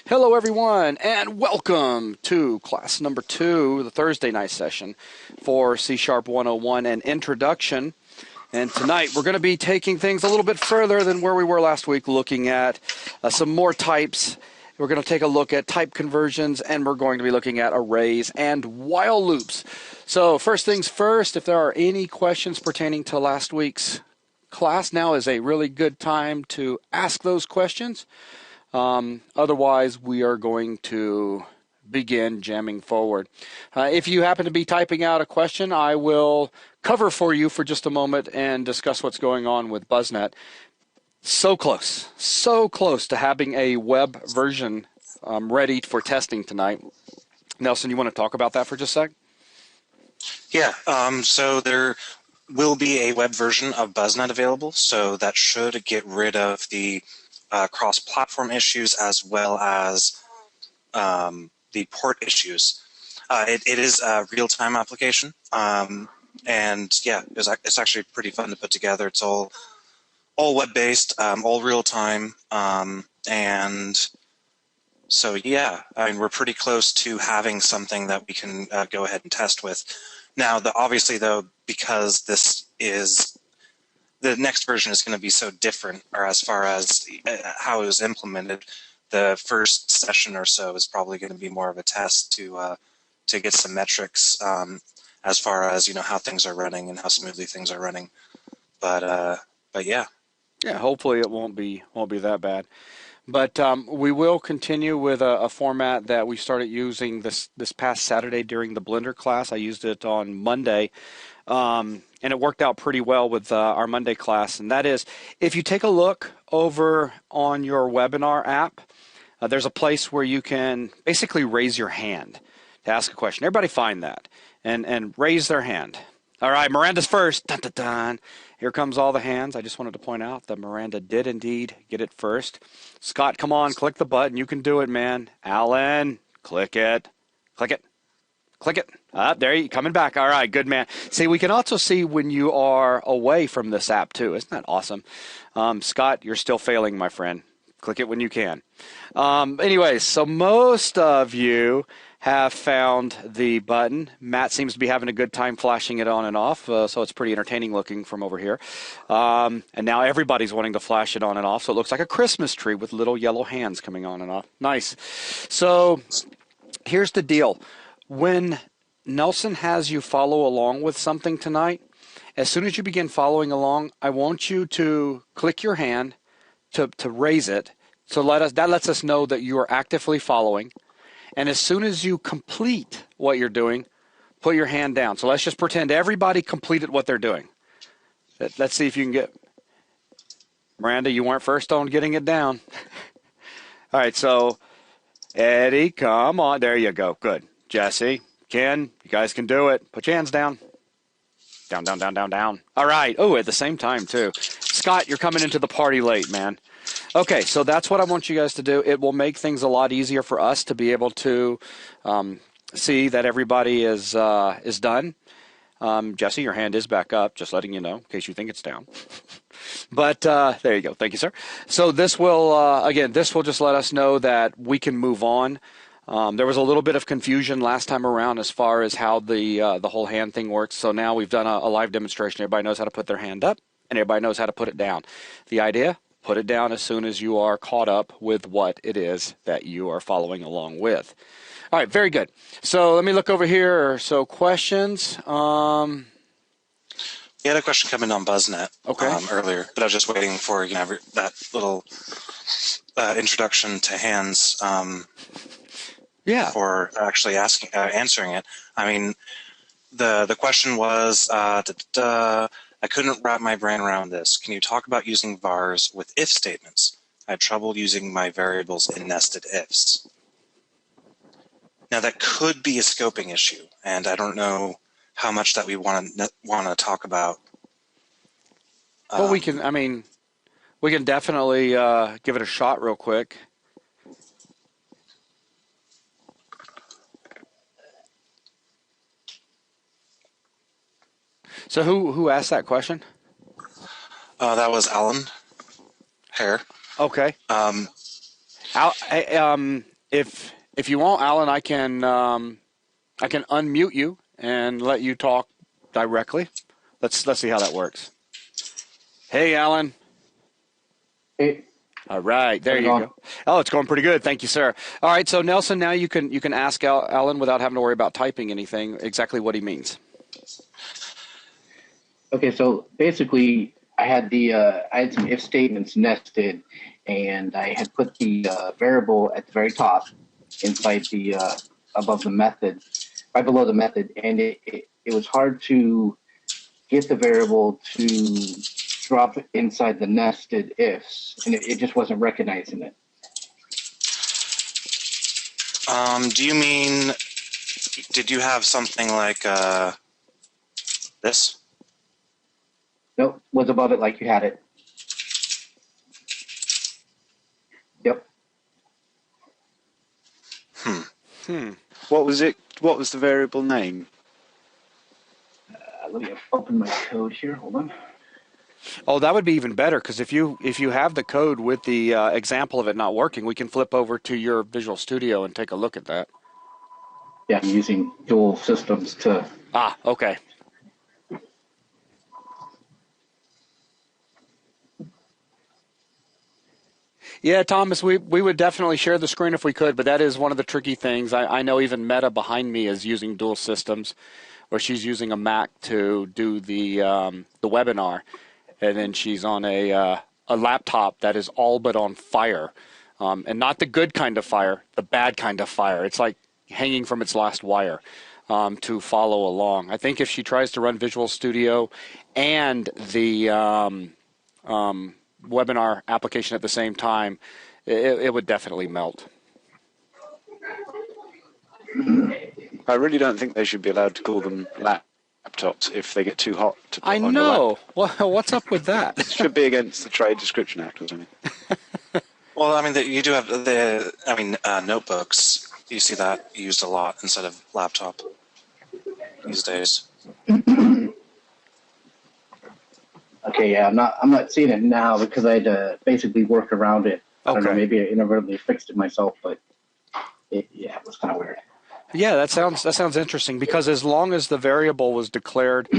Hello, everyone, and welcome to class number 2, the Thursday night session for C# 101 and Introduction. And tonight we're going to be taking things a little bit further than where we were last week, looking at some more types. We're going to take a look at type conversions, and we're going to be looking at arrays and while loops. So first things first, if there are any questions pertaining to last week's class, now is a really good time to ask those questions. Otherwise, we are going to begin jamming forward. If you happen to be typing out a question, I will cover for you for just a moment and discuss what's going on with BuzzNet. So close to having a web version ready for testing tonight. Nelson, you want to talk about that for just a sec? Yeah, so there will be a web version of BuzzNet available, so that should get rid of the cross-platform issues as well as the port issues. It is a real-time application, and yeah, it's actually pretty fun to put together. It's all web-based, all real-time, and so yeah, I mean, we're pretty close to having something that we can go ahead and test with. Now, obviously, though, because this is the next version is going to be so different, or as far as how it was implemented, the first session or so is probably going to be more of a test to get some metrics as far as how things are running and how smoothly things are running. But yeah. Yeah, hopefully it won't be that bad. But we will continue with a format that we started using this past Saturday during the Blender class. I used it on Monday. And it worked out pretty well with our Monday class. And that is, if you take a look over on your webinar app, there's a place where you can basically raise your hand to ask a question. Everybody find that and raise their hand. All right, Miranda's first. Dun, dun, dun. Here comes all the hands. I just wanted to point out that Miranda did indeed get it first. Scott, come on, click the button. You can do it, man. Alan, click it. Click it. Click it. There you coming back. All right, good man. See, we can also see when you are away from this app too. Isn't that awesome? Scott, you're still failing, my friend. Click it when you can. Anyways, so most of you have found the button. Matt seems to be having a good time flashing it on and off, so it's pretty entertaining looking from over here. And now everybody's wanting to flash it on and off, so it looks like a Christmas tree with little yellow hands coming on and off. Nice. So here's the deal. When Nelson has you follow along with something tonight, as soon as you begin following along, I want you to click your hand to raise it. So that lets us know that you are actively following. And as soon as you complete what you're doing, put your hand down. So let's just pretend everybody completed what they're doing. Let's see if you can get... Miranda, you weren't first on getting it down. All right, so Eddie, come on. There you go. Good. Jesse, Ken, you guys can do it. Put your hands down. Down, down, down, down, down. All right. Oh, at the same time, too. Scott, you're coming into the party late, man. Okay, so that's what I want you guys to do. It will make things a lot easier for us to be able to see that everybody is done. Jesse, your hand is back up, just letting you know, in case you think it's down. But there you go. Thank you, sir. So this will, again, this will just let us know that we can move on. There was a little bit of confusion last time around as far as how the whole hand thing works. So now we've done a live demonstration. Everybody knows how to put their hand up, and everybody knows how to put it down. The idea, put it down as soon as you are caught up with what it is that you are following along with. All right, very good. So let me look over here. So questions. We had a question come in on BuzzNet earlier, but I was just waiting for that little introduction to hands. Yeah. For actually answering it. I mean, the question was, I couldn't wrap my brain around this. Can you talk about using vars with if statements? I had trouble using my variables in nested ifs. Now that could be a scoping issue, and I don't know how much that we want to talk about. Well, we can definitely give it a shot real quick. So who asked that question? That was Alan Hare. Okay. if you want, Alan, I can unmute you and let you talk directly. Let's see how that works. Hey, Alan. Hey. All right, there you go. Oh, it's going pretty good. Thank you, sir. All right, so Nelson, now you can ask Alan without having to worry about typing anything exactly what he means. Okay, so basically, I had some if statements nested, and I had put the variable at the very top inside the above the method, right below the method, and it was hard to get the variable to drop inside the nested ifs, and it just wasn't recognizing it. Do you mean, did you have something like this? Nope, was above it like you had it. Yep. What was it? What was the variable name? Let me open my code here. Hold on. Oh, that would be even better, because if you have the code with the example of it not working, we can flip over to your Visual Studio and take a look at that. Yeah, I'm using dual systems to... Ah, okay. Yeah, Thomas, we would definitely share the screen if we could, but that is one of the tricky things. I know even Meta behind me is using dual systems, where she's using a Mac to do the webinar, and then she's on a laptop that is all but on fire, and not the good kind of fire, the bad kind of fire. It's like hanging from its last wire to follow along. I think if she tries to run Visual Studio and the webinar application at the same time, it would definitely melt. I really don't think they should be allowed to call them laptops if they get too hot to put I on your know. lap. Well, what's up with that? It should be against the Trade Description Act or something. Well, I mean, you do have notebooks. You see that used a lot instead of laptop these days. Okay, yeah, I'm not seeing it now because I had to basically work around it. I don't know, Okay. maybe I inadvertently fixed it myself, but it was kind of weird. Yeah, that sounds interesting, because as long as the variable was declared,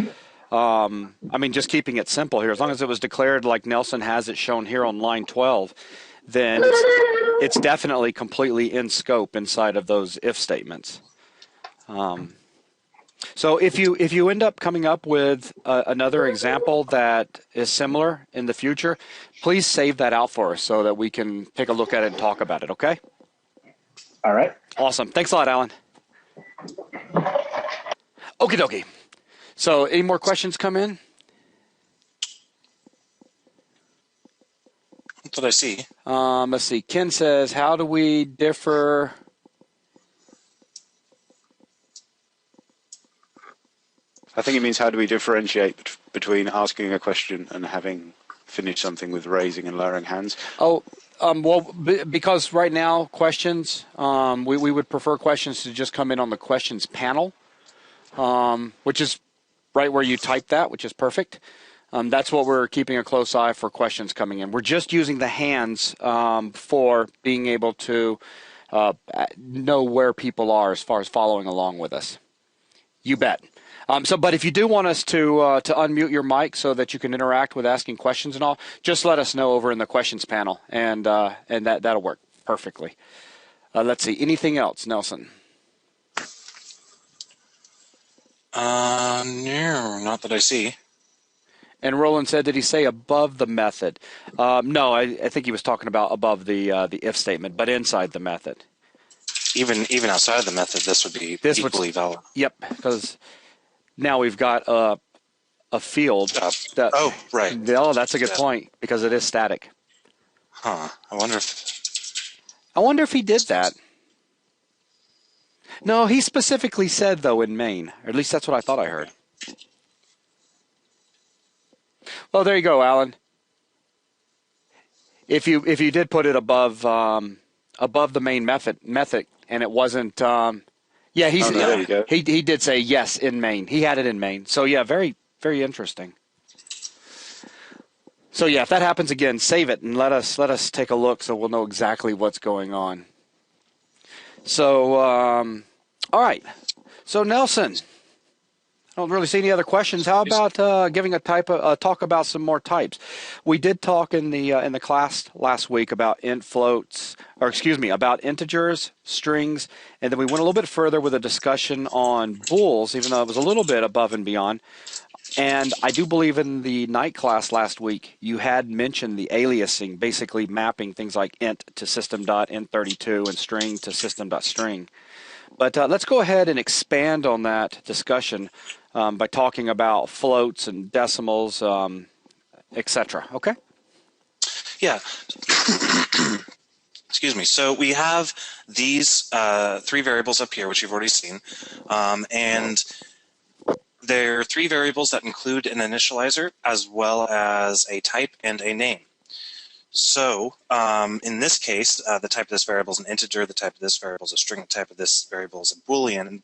just keeping it simple here, as long as it was declared like Nelson has it shown here on line 12, then it's definitely completely in scope inside of those if statements. So if you end up coming up with another example that is similar in the future, please save that out for us so that we can take a look at it and talk about it, okay? All right. Awesome. Thanks a lot, Alan. Okie dokie. So any more questions come in? What did I see? Let's see. Ken says, how do we differ... I think it means how do we differentiate between asking a question and having finished something with raising and lowering hands? Oh, because right now questions, we would prefer questions to just come in on the questions panel, which is right where you type that, which is perfect. That's what we're keeping a close eye for questions coming in. We're just using the hands for being able to know where people are as far as following along with us. You bet. But if you do want us to unmute your mic so that you can interact with asking questions and all, just let us know over in the questions panel, and that'll work perfectly. Let's see. Anything else, Nelson? No, not that I see. And Roland said, did he say above the method? No, I think he was talking about above the if statement, but inside the method. Even outside of the method, this would be equally valid. Yep, because now we've got a field. Right. Oh, that's a good point, because it is static. Huh. I wonder if he did that. No, he specifically said, though, in main. Or at least that's what I thought I heard. Well, there you go, Alan. If you did put it above the main method, and it wasn't, there you go. He did say yes in main. He had it in main. So yeah, very very interesting. So yeah, if that happens again, save it and let us take a look so we'll know exactly what's going on. So, all right. So Nelson, I don't really see any other questions. How about giving a talk about some more types? We did talk in the class last week about about integers, strings, and then we went a little bit further with a discussion on bools, even though it was a little bit above and beyond. And I do believe in the night class last week, you had mentioned the aliasing, basically mapping things like int to system.int32 and string to system.string. But let's go ahead and expand on that discussion by talking about floats and decimals, etc. Okay? Yeah. Excuse me. So we have these three variables up here, which you've already seen, and they're three variables that include an initializer as well as a type and a name. So in this case, the type of this variable is an integer, the type of this variable is a string, the type of this variable is a Boolean. And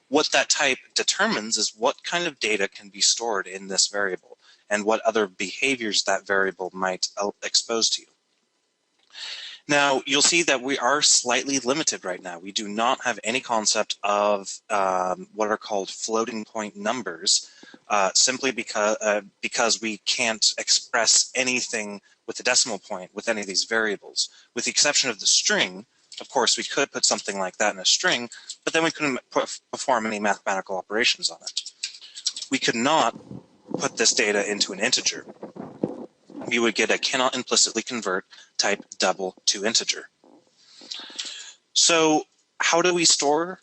what that type determines is what kind of data can be stored in this variable and what other behaviors that variable might expose to you. Now, you'll see that we are slightly limited right now. We do not have any concept of what are called floating point numbers, simply because we can't express anything with a decimal point with any of these variables. With the exception of the string, of course, we could put something like that in a string, but then we couldn't perform any mathematical operations on it. We could not put this data into an integer. We would get a cannot implicitly convert type double to integer. So how do we store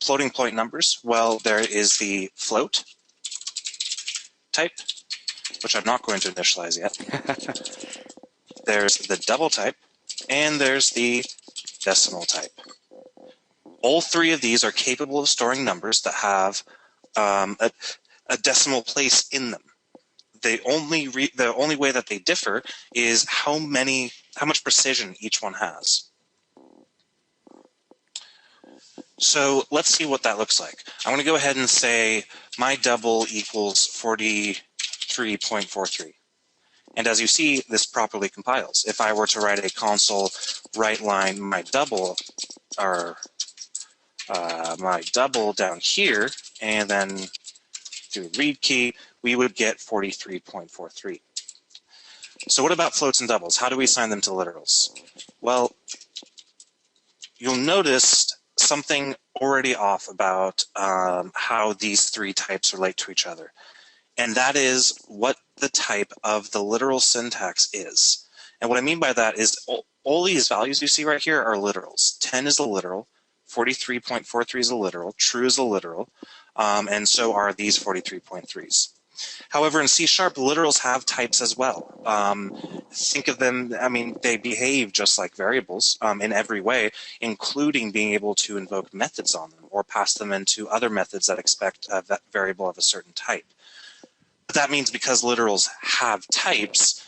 floating point numbers? Well, there is the float type, which I'm not going to initialize yet. There's the double type, and there's the decimal type. All three of these are capable of storing numbers that have a decimal place in them. The only way that they differ is how much precision each one has. So let's see what that looks like. I'm going to go ahead and say my double equals 43.43. And as you see, this properly compiles. If I were to write a console write line my double, or my double down here, and then do a read key, we would get 43.43. So what about floats and doubles? How do we assign them to literals? Well, you'll notice something already off about how these three types relate to each other. And that is what the type of the literal syntax is. And what I mean by that is all these values you see right here are literals. 10 is a literal, 43.43 is a literal, true is a literal, and so are these 43.3s. However, in C#, literals have types as well. Think of them, I mean, they behave just like variables in every way, including being able to invoke methods on them or pass them into other methods that expect a variable of a certain type. But that means because literals have types,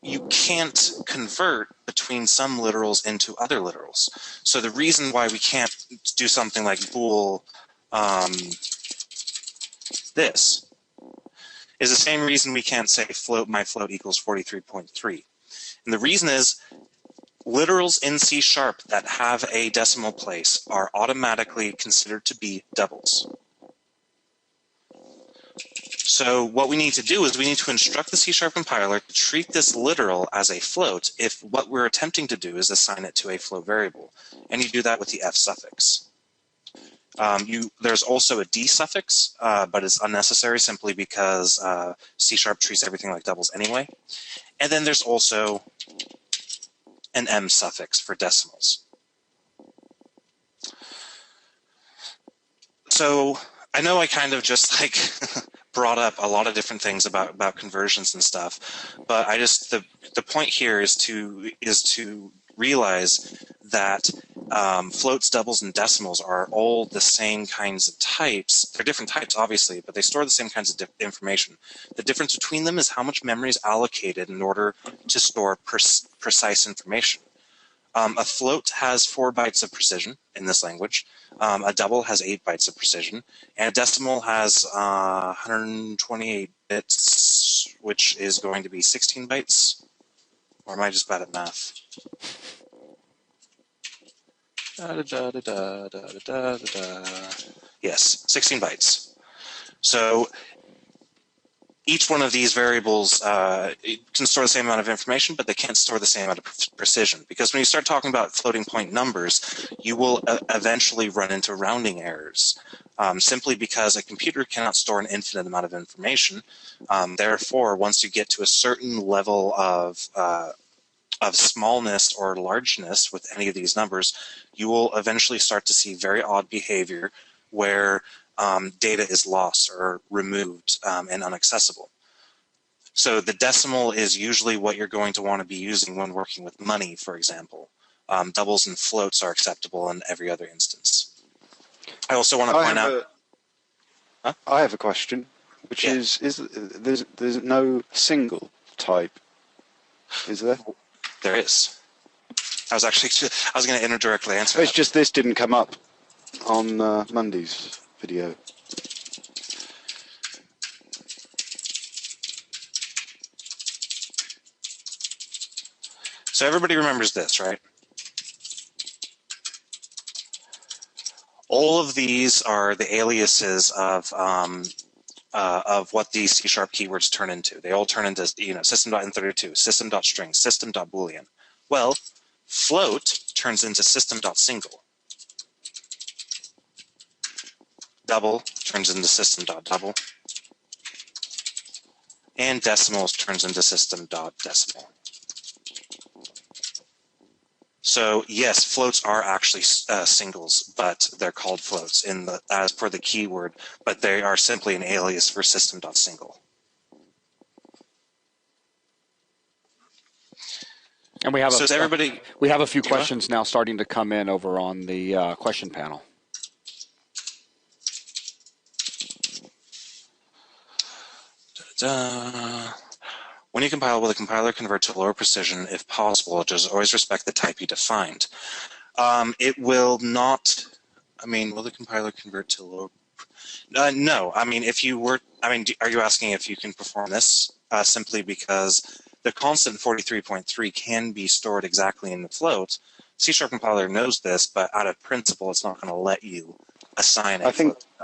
you can't convert between some literals into other literals. So the reason why we can't do something like bool this is the same reason we can't say my float equals 43.3. And the reason is literals in C# that have a decimal place are automatically considered to be doubles. So what we need to do is we need to instruct the C# compiler to treat this literal as a float if what we're attempting to do is assign it to a float variable. And you do that with the F suffix. There's also a D suffix, but it's unnecessary simply because C# treats everything like doubles anyway. And then there's also an M suffix for decimals. So I know I kind of just like brought up a lot of different things about conversions and stuff, but I just the point here is to realize that floats, doubles, and decimals are all the same kinds of types. They're different types, obviously, but they store the same kinds of information. The difference between them is how much memory is allocated in order to store precise information. A float has 4 bytes of precision in this language. A double has 8 bytes of precision. And a decimal has 128 bits, which is going to be 16 bytes. Or am I just bad at math? Yes, 16 bytes. So each one of these variables it can store the same amount of information, but they can't store the same amount of precision. Because when you start talking about floating point numbers, you will eventually run into rounding errors, simply because a computer cannot store an infinite amount of information. Therefore, once you get to a certain level of smallness or largeness with any of these numbers, you will eventually start to see very odd behavior where data is lost or removed and inaccessible. So the decimal is usually what you're going to want to be using when working with money, for example. Doubles and floats are acceptable in every other instance. I also want to point out... I have a question, which is there's no single type, is there? There is. I was going to indirectly answer It's just this didn't come up on Monday's video. So everybody remembers this, right? All of these are the aliases of what these C# keywords turn into. They all turn into, system.in32, system.string, system.boolean. Well, float turns into system.single. Double turns into system.double. And decimals turns into system.decimal. So yes, floats are actually singles, but they're called floats as per the keyword, but they are simply an alias for system.single. And we have we have a few Do questions now starting to come in over on the question panel. When you compile, will the compiler convert to lower precision? If possible, just always respect the type you defined. It will not. Will the compiler convert to lower? No. If you were, are you asking if you can perform this? Simply because the constant 43.3 can be stored exactly in the float. C# compiler knows this, but out of principle, it's not going to let you assign it.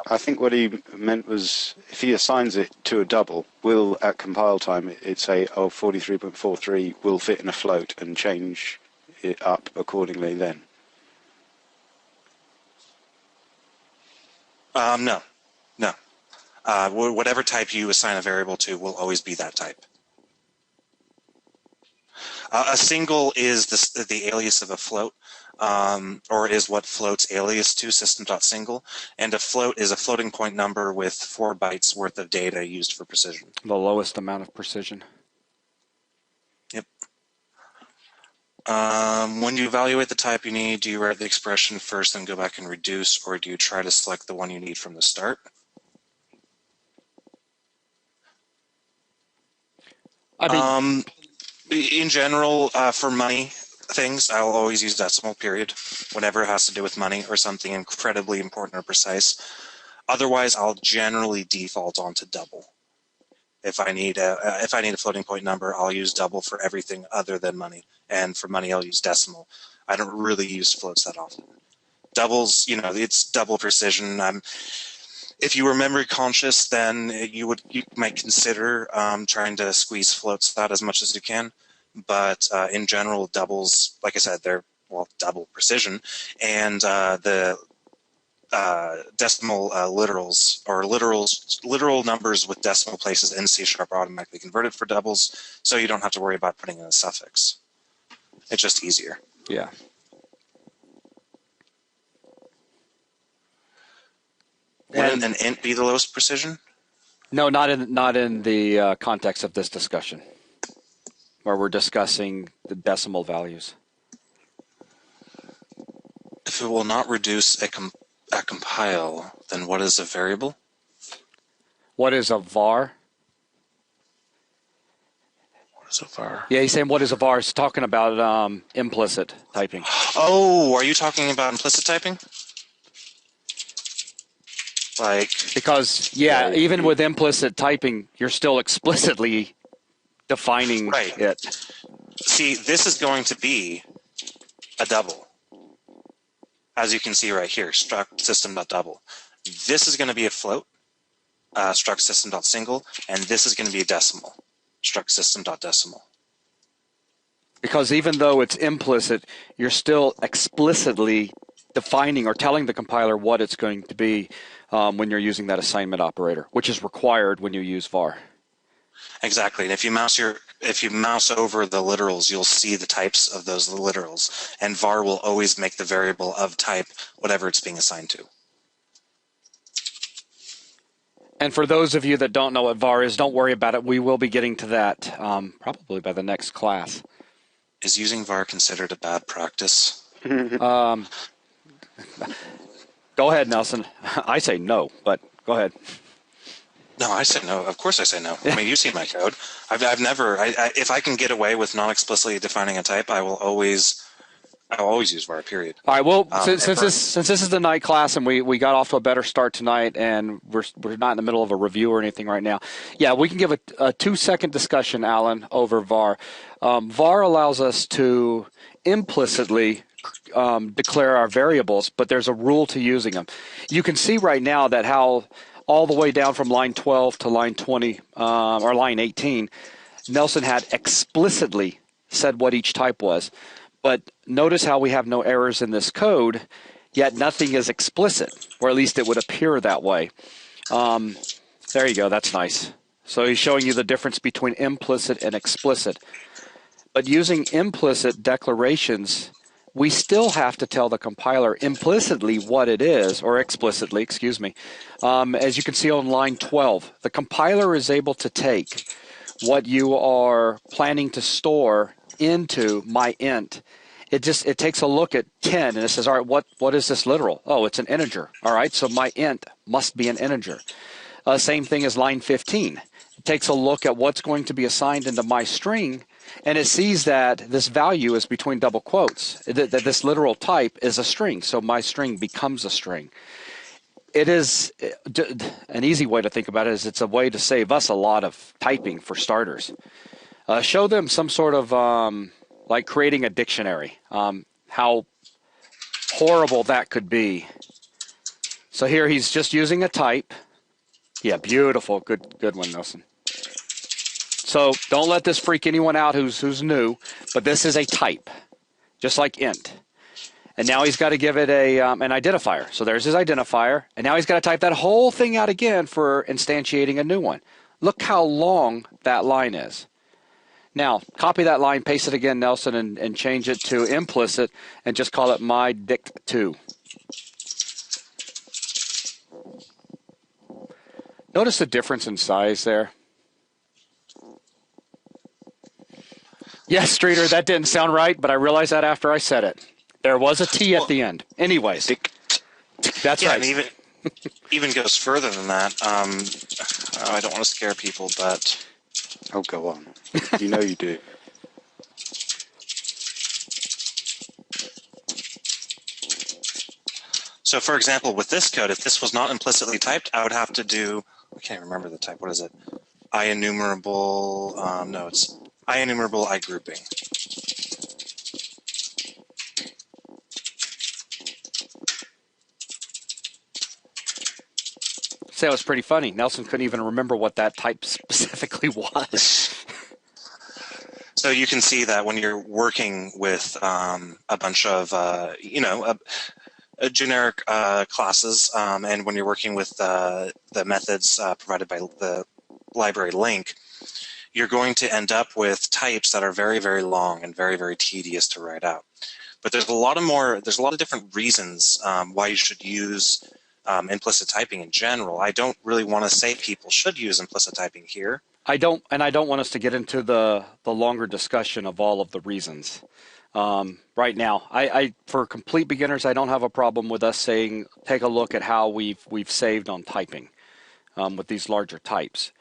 I think what he meant was if he assigns it to a double, will at compile time it say, 43.43 will fit in a float and change it up accordingly then? No. Whatever type you assign a variable to will always be that type. A single is the alias of a float, or is what floats alias to system.single, and a float is a floating point number with 4 bytes worth of data used for precision. The lowest amount of precision. Yep. When you evaluate the type you need, do you write the expression first and go back and reduce, or do you try to select the one you need from the start? In general, for money things, I'll always use decimal period whenever it has to do with money or something incredibly important or precise. Otherwise, I'll generally default onto double. If I need a floating point number, I'll use double for everything other than money, and for money, I'll use decimal. I don't really use floats that often. Doubles, it's double precision. If you were memory conscious, then you might consider trying to squeeze floats out as much as you can. But in general, doubles, like I said, they're double precision, and the decimal literals or literal numbers with decimal places in C# are automatically converted for doubles, so you don't have to worry about putting in a suffix. It's just easier. Yeah. Wouldn't an int be the lowest precision? No, not in the context of this discussion, where we're discussing the decimal values. If it will not reduce a compile, then what is a variable? What is a var? What is a var? Yeah, he's saying what is a var? He's talking about implicit typing. Oh, are you talking about implicit typing? Because even with implicit typing, you're still explicitly defining it. See, this is going to be a double. as you can see right here, struct system.double. This is going to be a float, struct system.single, and this is going to be a decimal, struct system.decimal. Because even though it's implicit, you're still explicitly defining or telling the compiler what it's going to be when you're using that assignment operator, which is required when you use var. Exactly, and if you mouse over the literals, you'll see the types of those literals, and var will always make the variable of type whatever it's being assigned to. And for those of you that don't know what var is, don't worry about it. We will be getting to that probably by the next class. Is using var considered a bad practice? Go ahead, Nelson. I say no, but go ahead. No, I say no. Of course I say no. I mean, you've seen my code. I've never, if I can get away with not explicitly defining a type, I'll always use var, period. All right, well, since this is the night class and we got off to a better start tonight and we're not in the middle of a review or anything right now, yeah, we can give a 2-second discussion, Alan, over var. var allows us to implicitly declare our variables, but there's a rule to using them. You can see right now that how all the way down from line 12 to line 20 or line 18, Nelson had explicitly said what each type was. But notice how we have no errors in this code, yet nothing is explicit, or at least it would appear that way. There you go. That's nice. So he's showing you the difference between implicit and explicit. But using implicit declarations, we still have to tell the compiler implicitly what it is, or explicitly, excuse me. As you can see on line 12, the compiler is able to take what you are planning to store into my int. It takes a look at 10 and it says, all right, what is this literal? Oh, it's an integer. All right, so my int must be an integer. Same thing as line 15. It takes a look at what's going to be assigned into my string, and it sees that this value is between double quotes, that this literal type is a string, so my string becomes a string. It is an easy way to think about it is it's a way to save us a lot of typing for starters. Show them some sort of like creating a dictionary, how horrible that could be. So here he's just using a type. Yeah, beautiful. Good one, Nelson. So don't let this freak anyone out who's new, but this is a type, just like int. And now he's got to give it an identifier. So there's his identifier, and now he's got to type that whole thing out again for instantiating a new one. Look how long that line is. Now, copy that line, paste it again, Nelson, and change it to implicit, and just call it my dict2. Notice the difference in size there. Yes, Streeter, that didn't sound right, but I realized that after I said it. There was a T at the end. Anyways, that's right. And even goes further than that. I don't want to scare people, but... Oh, go on. You know you do. So, for example, with this code, if this was not implicitly typed, I would have to do... I can't remember the type. What is it? IEnumerable... no, it's IEnumerable iGrouping. So it was pretty funny. Nelson couldn't even remember what that type specifically was. So you can see that when you're working with a bunch of, generic classes, and when you're working with the methods provided by the library link, you're going to end up with types that are very, very long and very, very tedious to write out. But there's a lot of different reasons why you should use implicit typing in general. I don't really want to say people should use implicit typing here. I don't want us to get into the longer discussion of all of the reasons. Right now, I for complete beginners, I don't have a problem with us saying take a look at how we've saved on typing with these larger types.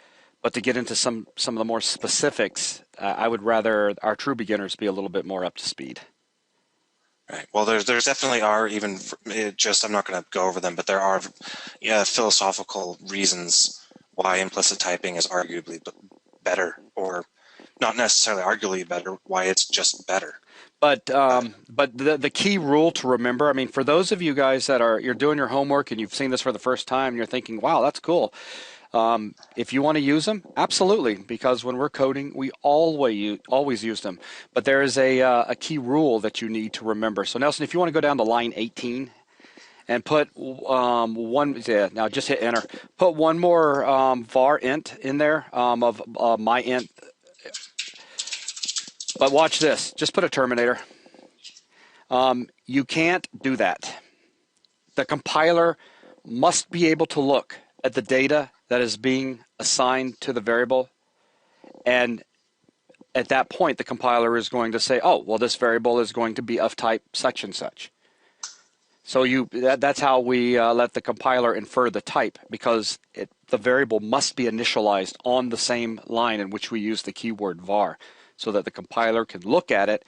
But to get into some of the more specifics, I would rather our true beginners be a little bit more up to speed. Right. Well, there's definitely are even just I'm not going to go over them, but there are philosophical reasons why implicit typing is arguably better or not necessarily arguably better, why it's just better. But the key rule to remember, I mean, for those of you guys that you're doing your homework and you've seen this for the first time, and you're thinking, wow, that's cool. If you want to use them, absolutely, because when we're coding, we always use them. But there is a key rule that you need to remember. So Nelson, if you want to go down to line 18 and put now just hit enter. Put one more var int in there of my int. But watch this. Just put a terminator. You can't do that. The compiler must be able to look at the data that is being assigned to the variable, and at that point the compiler is going to say, oh, well, this variable is going to be of type such and such. So that's how we let the compiler infer the type, because the variable must be initialized on the same line in which we use the keyword var, so that the compiler can look at it,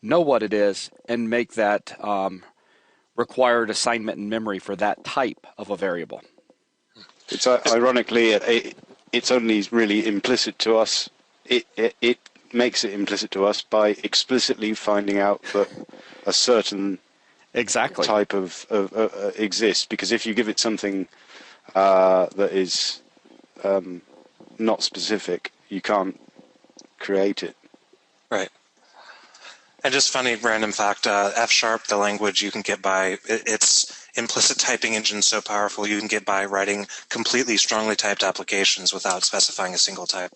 know what it is, and make that required assignment in memory for that type of a variable. It's ironically, it's only really implicit to us. It makes it implicit to us by explicitly finding out that a certain type of exists. Because if you give it something that is not specific, you can't create it. Right. And just funny random fact, F#, the language you can get by, its implicit typing engine so powerful you can get by writing completely strongly typed applications without specifying a single type.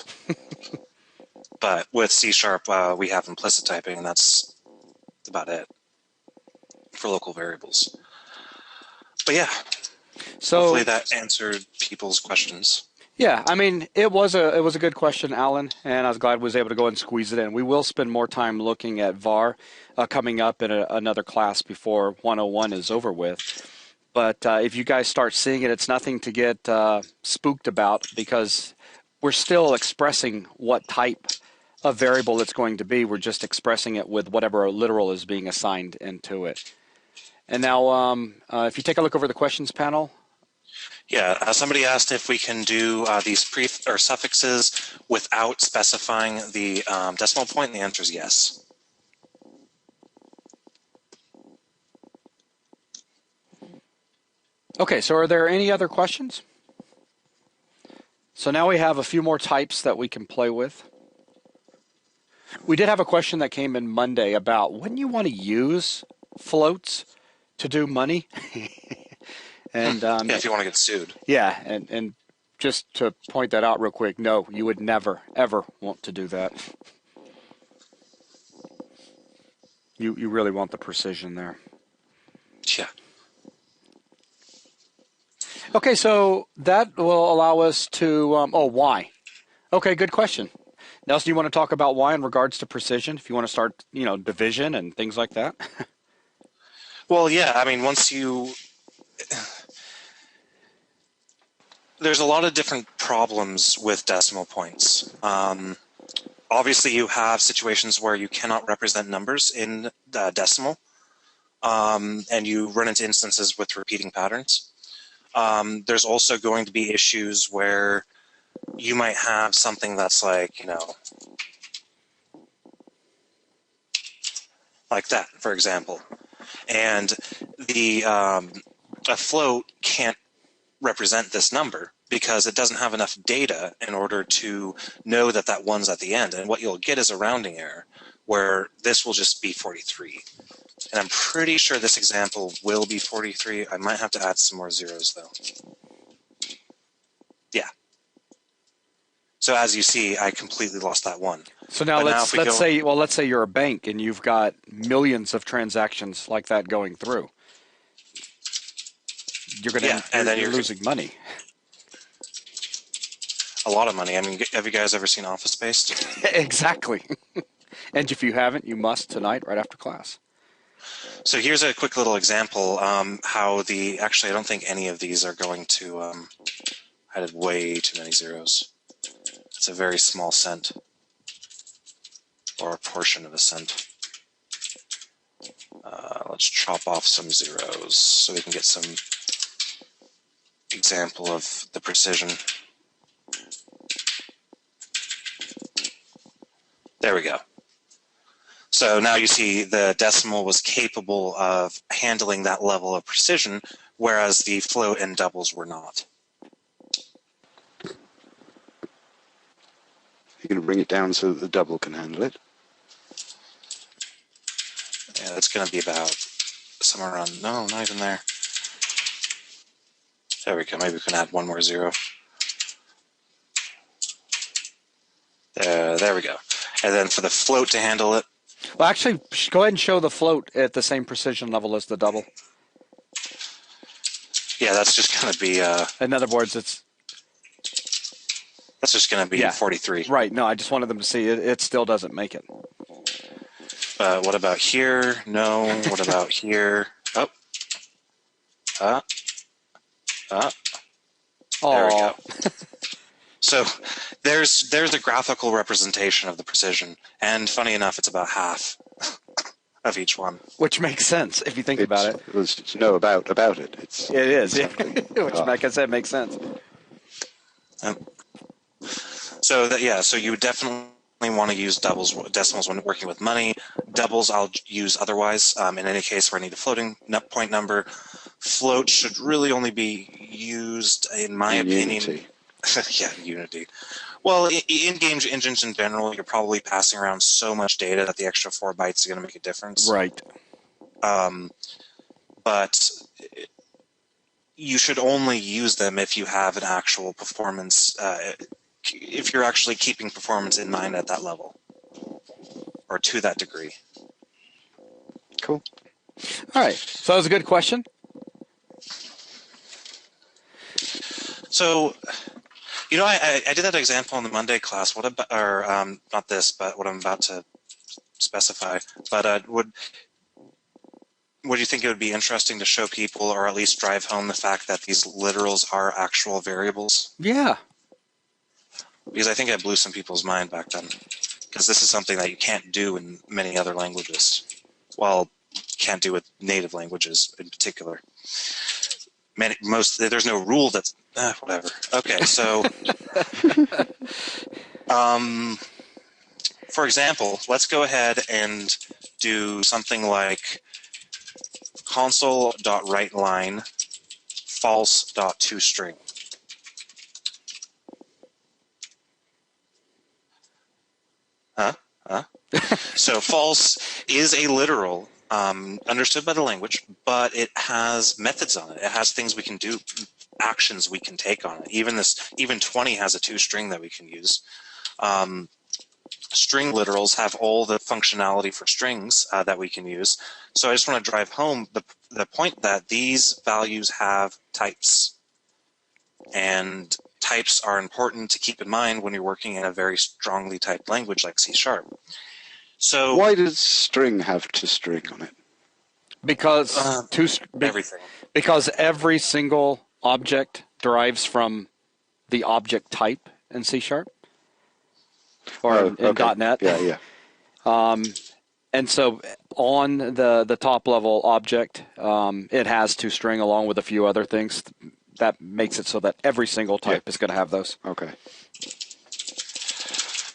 But with C#, we have implicit typing, and that's about it for local variables. But yeah, so hopefully that answered people's questions. Yeah, I mean, it was a good question, Alan, and I was glad I was able to go and squeeze it in. We will spend more time looking at var coming up in another class before 101 is over with. But if you guys start seeing it, it's nothing to get spooked about, because we're still expressing what type of variable it's going to be. We're just expressing it with whatever literal is being assigned into it. And now, if you take a look over the questions panel. Yeah, somebody asked if we can do these or suffixes without specifying the decimal point, and the answer is yes. Okay, so are there any other questions? So now we have a few more types that we can play with. We did have a question that came in Monday about when you want to use floats to do money. And yeah, if you want to get sued. Yeah, and just to point that out real quick, no, you would never, ever want to do that. You really want the precision there. Yeah. Okay, so that will allow us to, why? Okay, good question. Nelson, you want to talk about why in regards to precision? If you want to start, division and things like that? Well, yeah, I mean, there's a lot of different problems with decimal points. Obviously, you have situations where you cannot represent numbers in decimal, and you run into instances with repeating patterns. There's also going to be issues where you might have something that's like that, for example, and a float can't represent this number because it doesn't have enough data in order to know that that one's at the end. And what you'll get is a rounding error where this will just be 43. And I'm pretty sure this example will be 43. I might have to add some more zeros, though. Yeah. So as you see, I completely lost that one. So now let's say you're a bank and you've got millions of transactions like that going through. You're losing money. A lot of money. I mean, have you guys ever seen Office Space? Exactly. And if you haven't, you must tonight, right after class. So here's a quick little example how actually I don't think any of these are going to, I added way too many zeros. It's a very small cent, or a portion of a cent. Let's chop off some zeros so we can get some example of the precision. There we go. So now you see the decimal was capable of handling that level of precision, whereas the float and doubles were not. You're going to bring it down so that the double can handle it. Yeah, that's going to be about somewhere around, no, not even there. There we go. Maybe we can add one more zero. There we go. And then for the float to handle it. Well, actually, go ahead and show the float at the same precision level as the double. Yeah, that's just going to be. In other words, that's just going to be 43. Right. No, I just wanted them to see it still doesn't make it. What about here? No. What about here? Oh. There we go. So there's a graphical representation of the precision, and funny enough, it's about half of each one. Which makes sense if you think about it. It's know about it. It is, which, like I said, makes sense. So you would definitely want to use decimals when working with money. Doubles I'll use otherwise. In any case where I need a floating point number, float should really only be used, in my opinion. Unity. Yeah, Unity. Well, in-game engines in general, you're probably passing around so much data that the extra 4 bytes is going to make a difference. Right. But you should only use them if you have an actual performance, if you're actually keeping performance in mind at that level, or to that degree. Cool. All right. So that was a good question. So, I did that example in the Monday class. What about, or not this, but what I'm about to specify. But would you think it would be interesting to show people, or at least drive home the fact that these literals are actual variables? Yeah. Because I think I blew some people's mind back then. Because this is something that you can't do in many other languages. Well, can't do with native languages in particular. There's no rule that's whatever. Okay, so for example, let's go ahead and do something like console.writeLine false.toString. So false is a literal, understood by the language, but it has methods on it. It has things we can do, actions we can take on it. Even 20 has a toString that we can use. String literals have all the functionality for strings that we can use. So I just want to drive home the point that these values have types. And types are important to keep in mind when you're working in a very strongly typed language like C#. So why does string have toString on it? Because everything. Because every single object derives from the object type in C# or in .NET. Yeah. And so on the top level object, it has toString along with a few other things. That makes it so that every single type is going to have those. Okay.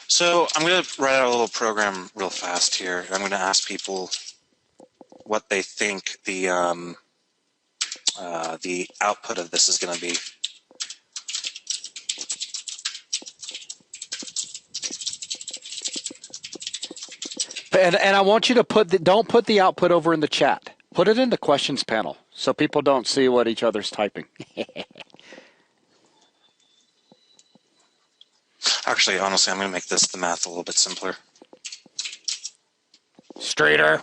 So I'm going to write out a little program real fast here. I'm going to ask people what they think the output of this is going to be. And I want you to don't put the output over in the chat. Put it in the questions panel so people don't see what each other's typing. Actually, honestly, I'm going to make the math a little bit simpler. Streeter.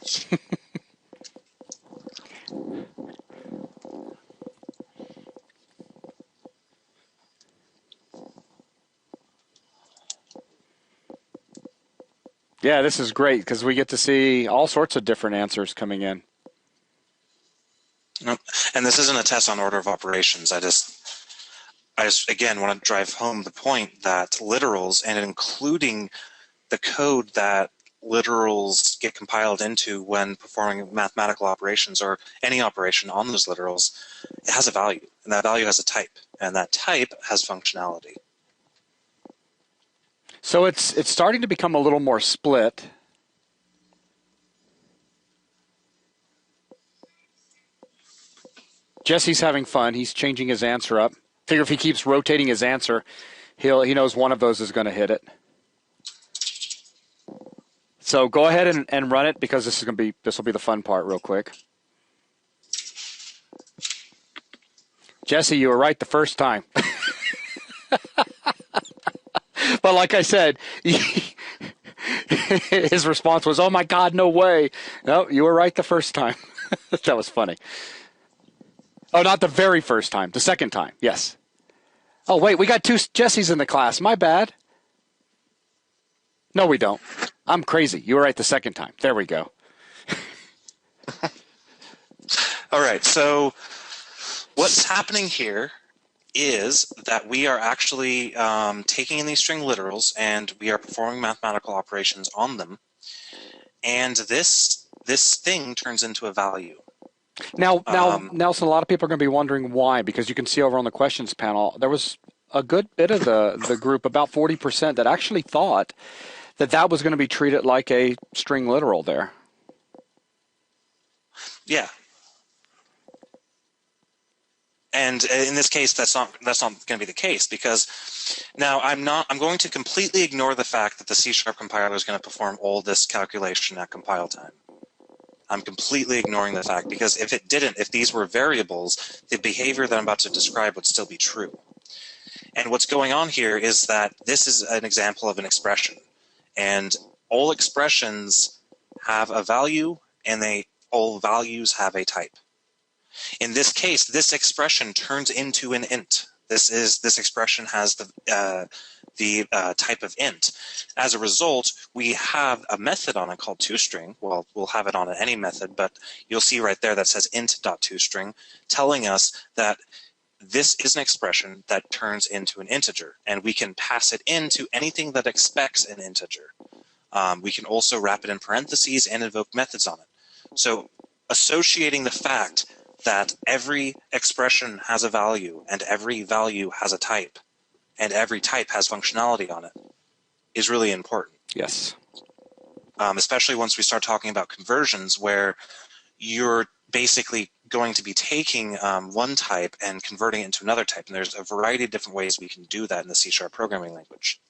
Yeah, this is great because we get to see all sorts of different answers coming in. And this isn't a test on order of operations. I just again want to drive home the point that literals, and including the code that literals get compiled into when performing mathematical operations or any operation on those literals, it has a value, and that value has a type, and that type has functionality. So it's starting to become a little more split. Jesse's having fun. He's changing his answer up. Figure if he keeps rotating his answer, he knows one of those is going to hit it. So go ahead and run it because this will be the fun part real quick. Jesse, you were right the first time. But like I said, his response was, "Oh my God, no way!" No, you were right the first time. That was funny. Oh, not the very first time. The second time, yes. Oh wait, we got two Jessies in the class. My bad. No, we don't. I'm crazy. You were right the second time. There we go. All right, so what's happening here is that we are actually taking in these string literals and we are performing mathematical operations on them, and this thing turns into a value. Now, Nelson, a lot of people are going to be wondering why, because you can see over on the questions panel, there was a good bit of the group, about 40%, that actually thought that was going to be treated like a string literal there. Yeah. And in this case, that's not going to be the case, because now I'm going to completely ignore the fact that the C# compiler is going to perform all this calculation at compile time. I'm completely ignoring the fact, because if it didn't, if these were variables, the behavior that I'm about to describe would still be true. And what's going on here is that this is an example of an expression, and all expressions have a value, and all values have a type. In this case, this expression turns into an int. This expression has the type of int. As a result, we have a method on it called ToString. Well, we'll have it on any method, but you'll see right there that says int.ToString, telling us that this is an expression that turns into an integer, and we can pass it into anything that expects an integer. We can also wrap it in parentheses and invoke methods on it. So associating the fact that every expression has a value and every value has a type and every type has functionality on it is really important. Yes. Especially once we start talking about conversions, where you're basically going to be taking one type and converting it into another type. And there's a variety of different ways we can do that in the C# programming language.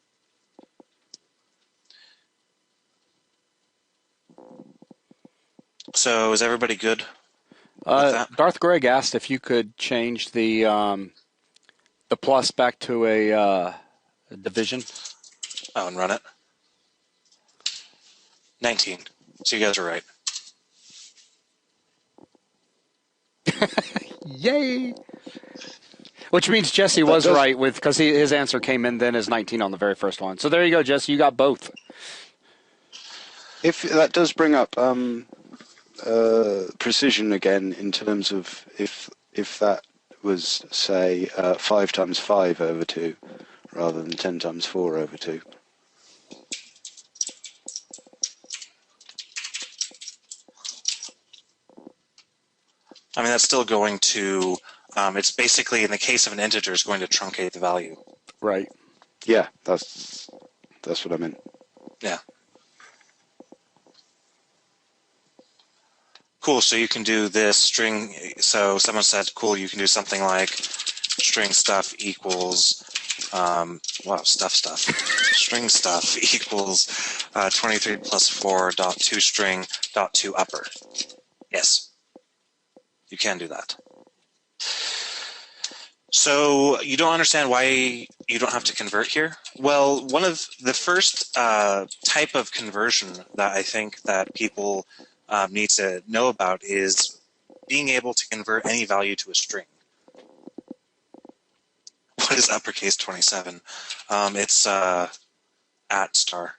So is everybody good? Darth Gregg asked if you could change the plus back to a division. Oh, and run it. 19. So you guys are right. Yay! Which means Jesse was right because his answer came in then as 19 on the very first one. So there you go, Jesse. You got both. If that does bring up precision again in terms of if that was, say, 5 times 5 over 2 rather than 10 times 4 over 2. I mean, that's still going to, it's basically, in the case of an integer, is going to truncate the value. Right. Yeah, that's what I meant. Yeah. Cool, so you can do this string, so someone said, cool, you can do something like string stuff equals, stuff. String stuff equals 23 plus 4 dot ToString dot ToUpper. Yes, you can do that. So you don't understand why you don't have to convert here? Well, one of the first type of conversion that I think that people need to know about is being able to convert any value to a string. What is uppercase 27? It's at star.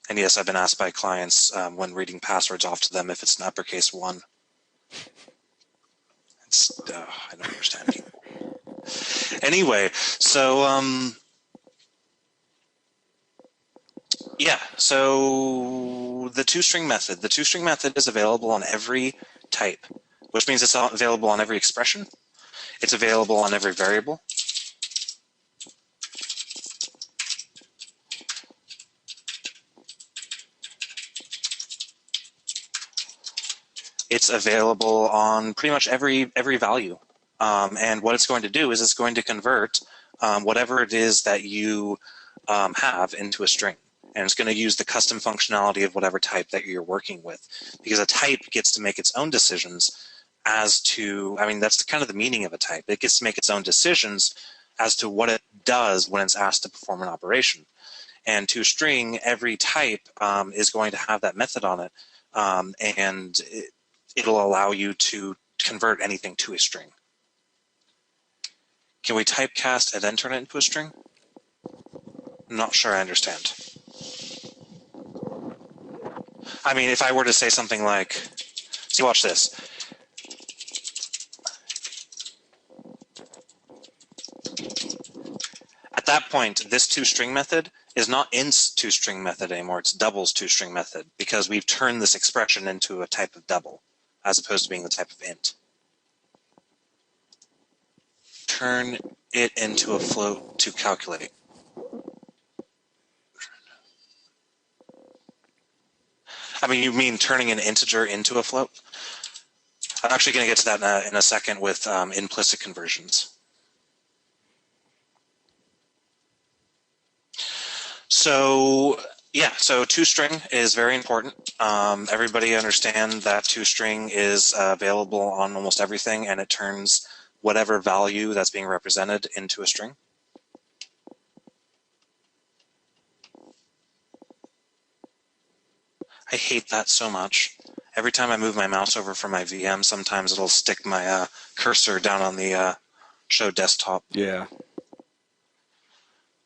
And yes, I've been asked by clients when reading passwords off to them if it's an uppercase 1. I don't understand people. Anyway, so yeah, so the ToString method. The ToString method is available on every type, which means it's available on every expression. It's available on every variable. It's available on pretty much every value. And what it's going to do is it's going to convert whatever it is that you have into a string. And it's going to use the custom functionality of whatever type that you're working with. Because a type gets to make its own decisions as to, I mean, that's kind of the meaning of a type. It gets to make its own decisions as to what it does when it's asked to perform an operation. And ToString, every type is going to have that method on it. And it'll allow you to convert anything to a string. Can we typecast and then turn it into a string? I'm not sure I understand. I mean, if I were to say something like, see, watch this. At that point, this ToString method is not int's ToString method anymore, it's double's ToString method, because we've turned this expression into a type of double, as opposed to being the type of int. Turn it into a float to calculate. I mean, you mean turning an integer into a float? I'm actually going to get to that in a second with implicit conversions. So yeah, so ToString is very important. Everybody understand that ToString is available on almost everything, and it turns whatever value that's being represented into a string. I hate that so much. Every time I move my mouse over from my VM, sometimes it'll stick my cursor down on the show desktop. Yeah.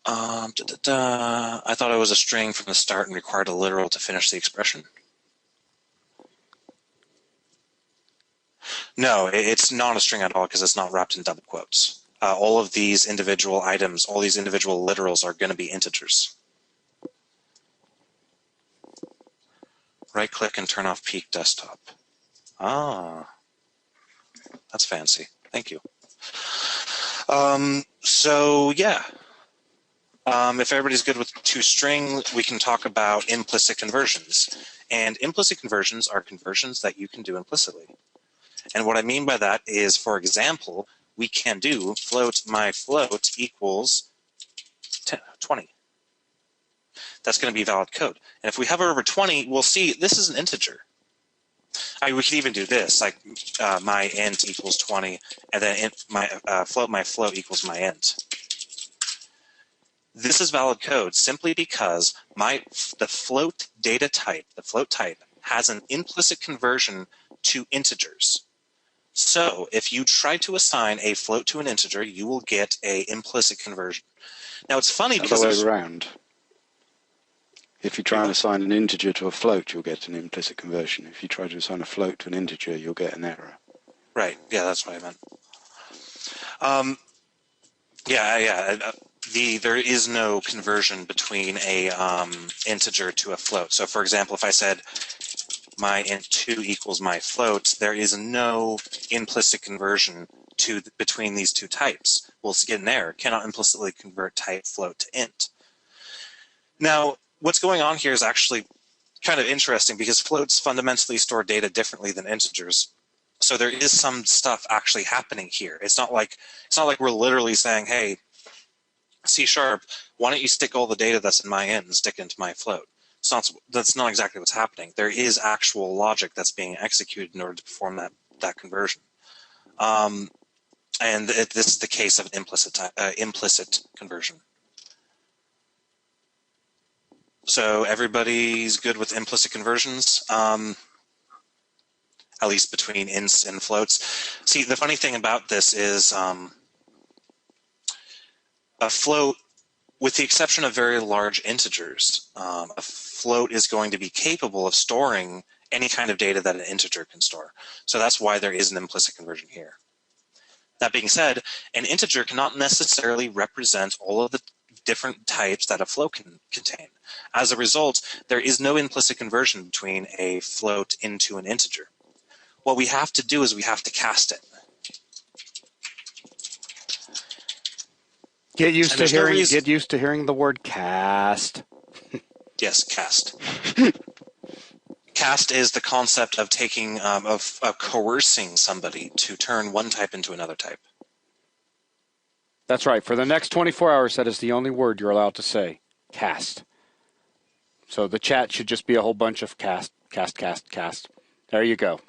I thought it was a string from the start and required a literal to finish the expression. No, it's not a string at all because it's not wrapped in double quotes. All of these individual items, all these individual literals are going to be integers. Right-click and turn off peak desktop. Ah, that's fancy. Thank you. So yeah, if everybody's good with ToString, we can talk about implicit conversions. And implicit conversions are conversions that you can do implicitly. And what I mean by that is, for example, we can do float my float equals 20. That's going to be valid code. And if we hover over 20, we'll see this is an integer. I mean, we could even do this, like my int equals 20, and then my float equals my int. This is valid code simply because the float data type, the float type, has an implicit conversion to integers. So if you try to assign a float to an integer, you will get an implicit conversion. Now it's funny because other way around. If you try and assign an integer to a float, you'll get an implicit conversion. If you try to assign a float to an integer, you'll get an error. Right. Yeah, that's what I meant. There is no conversion between a integer to a float. So, for example, if I said my int2 equals my float, there is no implicit conversion between these two types. We'll get an error. Cannot implicitly convert type float to int. Now, what's going on here is actually kind of interesting because floats fundamentally store data differently than integers. So there is some stuff actually happening here. It's not like we're literally saying, hey, C#, why don't you stick all the data that's in my int and stick it into my float? That's not exactly what's happening. There is actual logic that's being executed in order to perform that conversion. And this is the case of an implicit conversion. So everybody's good with implicit conversions, at least between ints and floats. See, the funny thing about this is a float, with the exception of very large integers, a float is going to be capable of storing any kind of data that an integer can store. So that's why there is an implicit conversion here. That being said, an integer cannot necessarily represent all of the different types that a float can contain. As a result, there is no implicit conversion between a float into an integer. What we have to do is we have to cast it. Get used to hearing the word cast. Yes, cast. Cast is the concept of taking, of coercing somebody to turn one type into another type. That's right. For the next 24 hours, that is the only word you're allowed to say. Cast. So the chat should just be a whole bunch of cast, cast, cast, cast. There you go.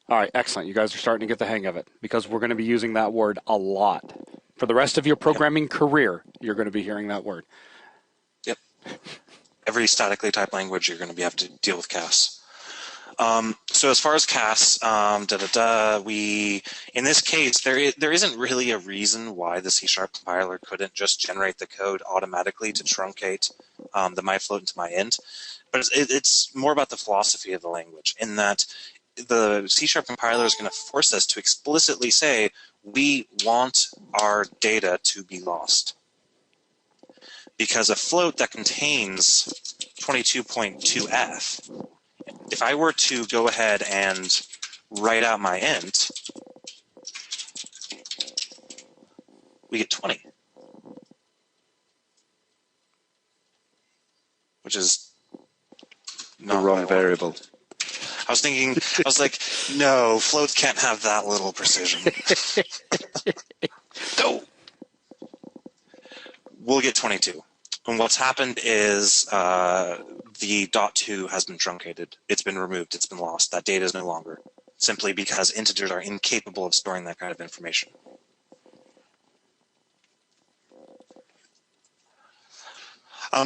All right, excellent. You guys are starting to get the hang of it because we're going to be using that word a lot. For the rest of your programming career, you're going to be hearing that word. Yep. Every statically typed language, you're going to have to deal with casts. So as far as casts, we in this case there isn't really a reason why the C# compiler couldn't just generate the code automatically to truncate the myFloat into myInt, but it's more about the philosophy of the language in that the C# compiler is going to force us to explicitly say we want our data to be lost. Because a float that contains 22.2f, if I were to go ahead and write out my int, we get 20, which is not the wrong variable. I was thinking, I was like, no, floats can't have that little precision. No. We'll get 22. And what's happened is the .2 has been truncated. It's been removed. It's been lost. That data is no longer, simply because integers are incapable of storing that kind of information.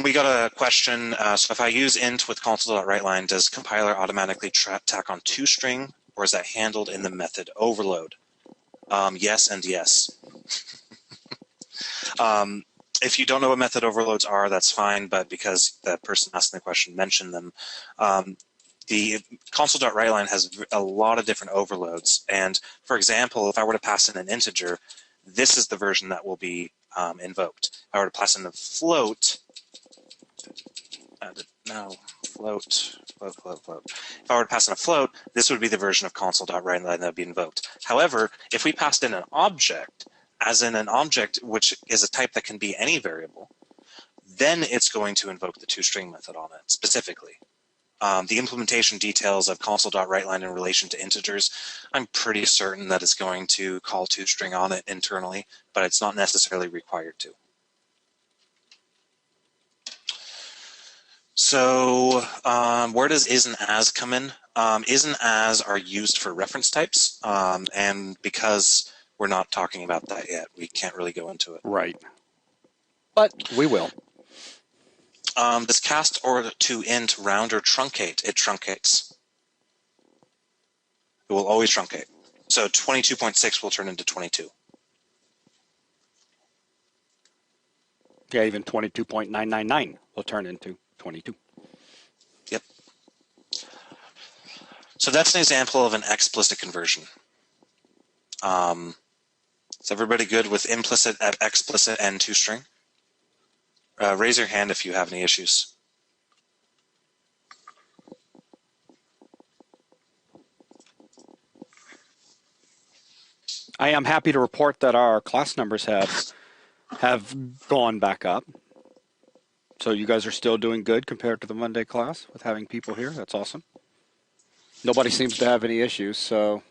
We got a question. So if I use int with console.writeLine, does compiler automatically tack on ToString, or is that handled in the method overload? Yes and yes. If you don't know what method overloads are, that's fine, but because the person asking the question mentioned them, the console.writeLine has a lot of different overloads. And for example, if I were to pass in an integer, this is the version that will be invoked. If I were to pass in a float, float. If I were to pass in a float, this would be the version of console.writeLine that would be invoked. However, if we passed in an object, as in an object which is a type that can be any variable, then it's going to invoke the ToString method on it specifically. The implementation details of console.writeLine in relation to integers, I'm pretty certain that it's going to call ToString on it internally, but it's not necessarily required to. So where does is and as come in? Is and as are used for reference types, and because we're not talking about that yet, we can't really go into it. Right. But we will. Does cast or to int round or truncate? It truncates. It will always truncate. So 22.6 will turn into 22. Yeah, even 22.999 will turn into 22. Yep. So that's an example of an explicit conversion. Is everybody good with implicit, explicit, and ToString? Raise your hand if you have any issues. I am happy to report that our class numbers have gone back up. So you guys are still doing good compared to the Monday class with having people here. That's awesome. Nobody seems to have any issues, so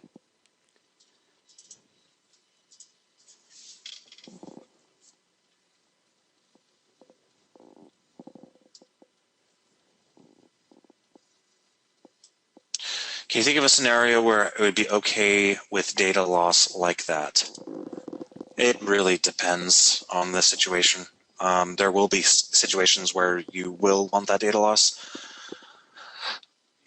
Can you think of a scenario where it would be okay with data loss like that? It really depends on the situation. There will be situations where you will want that data loss.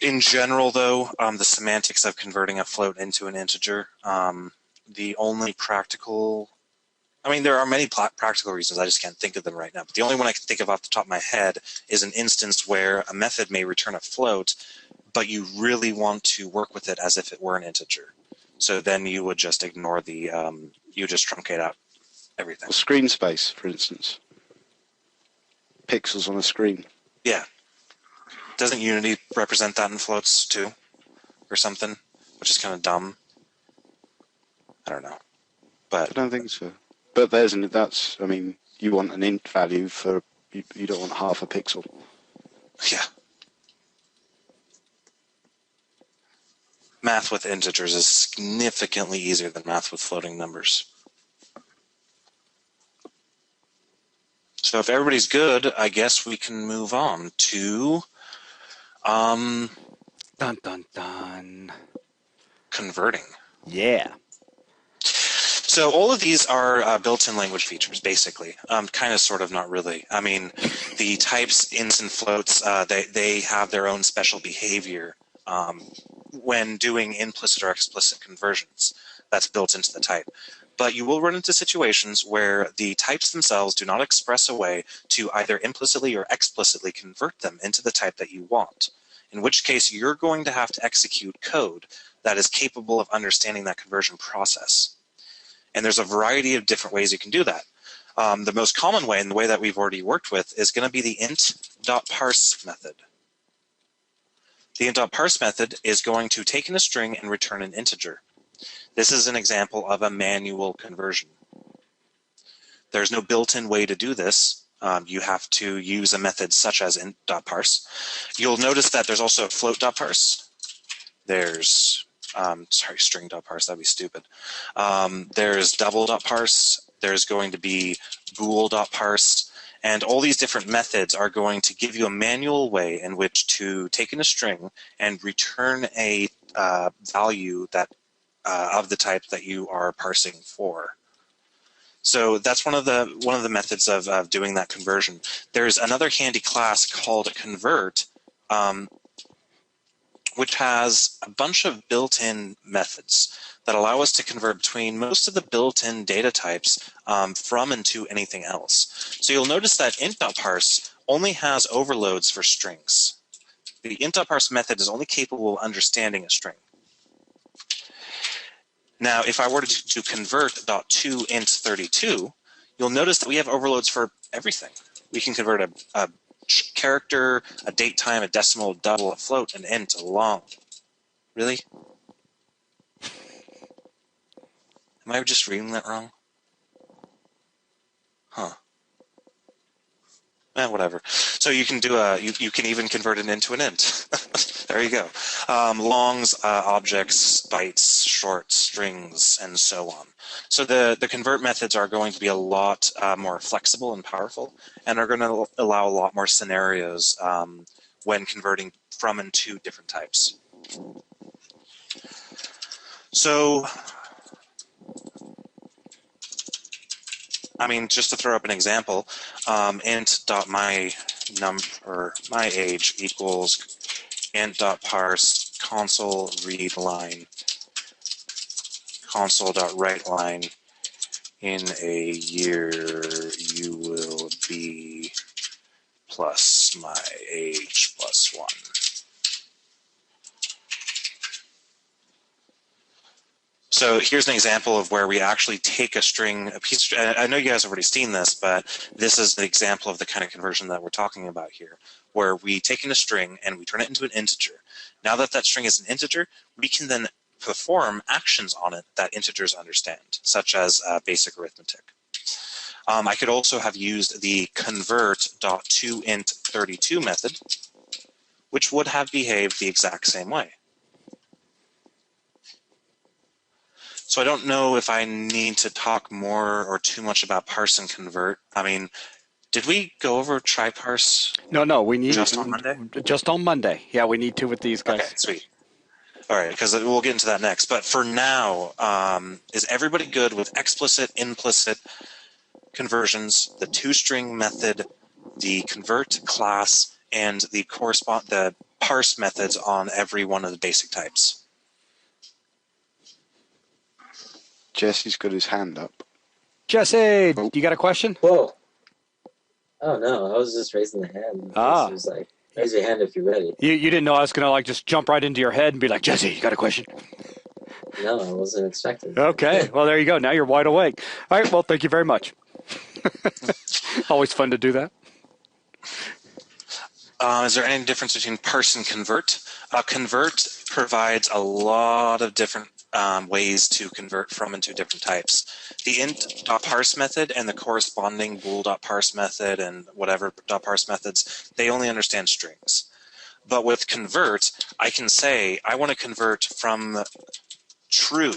In general, though, the semantics of converting a float into an integer, the only practical, I mean, there are many practical reasons, I just can't think of them right now, but the only one I can think of off the top of my head is an instance where a method may return a float, but you really want to work with it as if it were an integer. So then you would just ignore the, you just truncate out everything. Screen space, for instance. Pixels on a screen. Yeah. Doesn't Unity represent that in floats too? Or something? Which is kind of dumb. I don't know. But I don't think so. But that's, I mean, you want an int value for, you don't want half a pixel. yeah. math with integers is significantly easier than math with floating numbers. So if everybody's good, I guess we can move on to Dun dun dun. converting. Yeah. So all of these are built-in language features, basically. Kind of, sort of, not really. I mean, the types, ints, and floats, they have their own special behavior when doing implicit or explicit conversions. That's built into the type. But you will run into situations where the types themselves do not express a way to either implicitly or explicitly convert them into the type that you want, in which case you're going to have to execute code that is capable of understanding that conversion process. And there's a variety of different ways you can do that. The most common way, and the way that we've already worked with, is going to be the int.Parse method. The int.Parse method is going to take in a string and return an integer. This is an example of a manual conversion. There's no built-in way to do this. You have to use a method such as int.Parse. You'll notice that there's also float.Parse. There's string.Parse, that'd be stupid. There's double.Parse. There's going to be bool.Parse. And all these different methods are going to give you a manual way in which to take in a string and return a value that of the type that you are parsing for. So that's one of the methods of doing that conversion. There's another handy class called convert, which has a bunch of built-in methods that allow us to convert between most of the built-in data types from and to anything else. So you'll notice that int.Parse only has overloads for strings. The int.Parse method is only capable of understanding a string. Now, if I were to convert .toInt32, you'll notice that we have overloads for everything. We can convert a character, a date time, a decimal, a double, a float, an int, a long. Really? Am I just reading that wrong? Huh. Whatever. So you can do you can even convert it into an int. There you go. Longs, objects, bytes, shorts, strings, and so on. So the convert methods are going to be a lot more flexible and powerful, and are going to allow a lot more scenarios when converting from and to different types. So, I mean, just to throw up an example, int.myAge equals int.Parse console read line console.writeLine in a year you will be plus my age plus 1. So here's an example of where we actually take a string, a piece. I know you guys have already seen this, but this is the example of the kind of conversion that we're talking about here, where we take in a string and we turn it into an integer. Now that that string is an integer, we can then perform actions on it that integers understand, such as basic arithmetic. I could also have used the convert.toInt32 method, which would have behaved the exact same way. So I don't know if I need to talk more or too much about parse and convert. I mean, did we go over TryParse? No, we need just on Monday. Just on Monday. Yeah, we need to with these guys. Okay, sweet. All right, because we'll get into that next. But for now, is everybody good with explicit, implicit conversions, the ToString method, the convert class, and the parse methods on every one of the basic types? Jesse's got his hand up. Jesse, you got a question? Whoa. Oh, no, I was just raising the hand. Ah. It was like, raise your hand if you're ready. You didn't know I was going to just jump right into your head and be like, Jesse, you got a question? No, I wasn't expecting that. Okay, well, there you go. Now you're wide awake. All right, well, thank you very much. Always fun to do that. Is there any difference between parse and convert? Convert provides a lot of different ways to convert from and to different types. The int.Parse method and the corresponding bool.Parse method and whatever .Parse methods, they only understand strings. But with convert, I can say I want to convert from true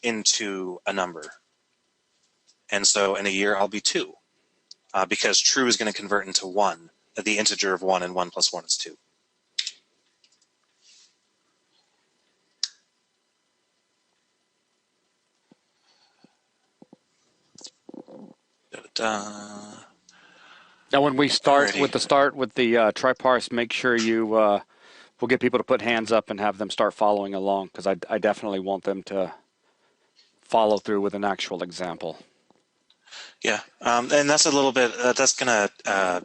into a number. And so in a year, I'll be 2, because true is going to convert into 1, the integer of 1, and 1 plus 1 is 2. Da-da-da. Now, when we start Alrighty. with the TryParse, make sure you we'll get people to put hands up and have them start following along, because I definitely want them to follow through with an actual example. Yeah, and that's a little bit. That's going to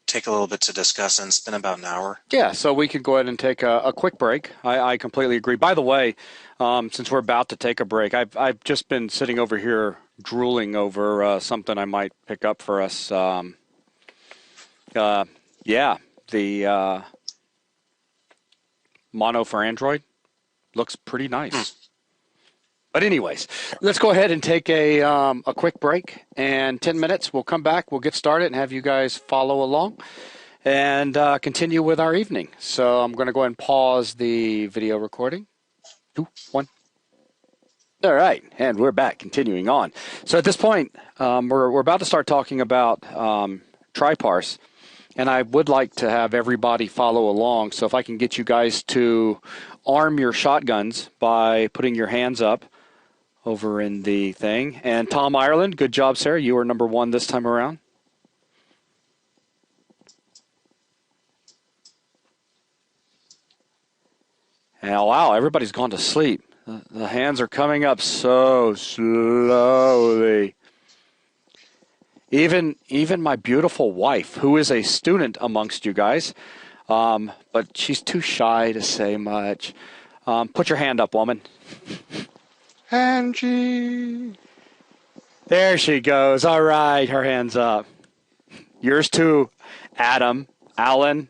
take a little bit to discuss, and it's been about an hour. Yeah, so we could go ahead and take a quick break. I completely agree. By the way, since we're about to take a break, I've just been sitting over here drooling over something I might pick up for us. The Mono for Android looks pretty nice. But anyways, let's go ahead and take a quick break. And 10 minutes, we'll come back. We'll get started and have you guys follow along and continue with our evening. So I'm going to go ahead and pause the video recording. 2, 1. All right, and we're back, continuing on. So at this point, we're about to start talking about TryParse, and I would like to have everybody follow along. So if I can get you guys to arm your shotguns by putting your hands up over in the thing. And Tom Ireland, good job, sir. You are number 1 this time around. And wow, everybody's gone to sleep. The hands are coming up so slowly. Even my beautiful wife, who is a student amongst you guys, but she's too shy to say much. Put your hand up, woman. Angie. There she goes. All right, her hand's up. Yours too, Adam, Alan.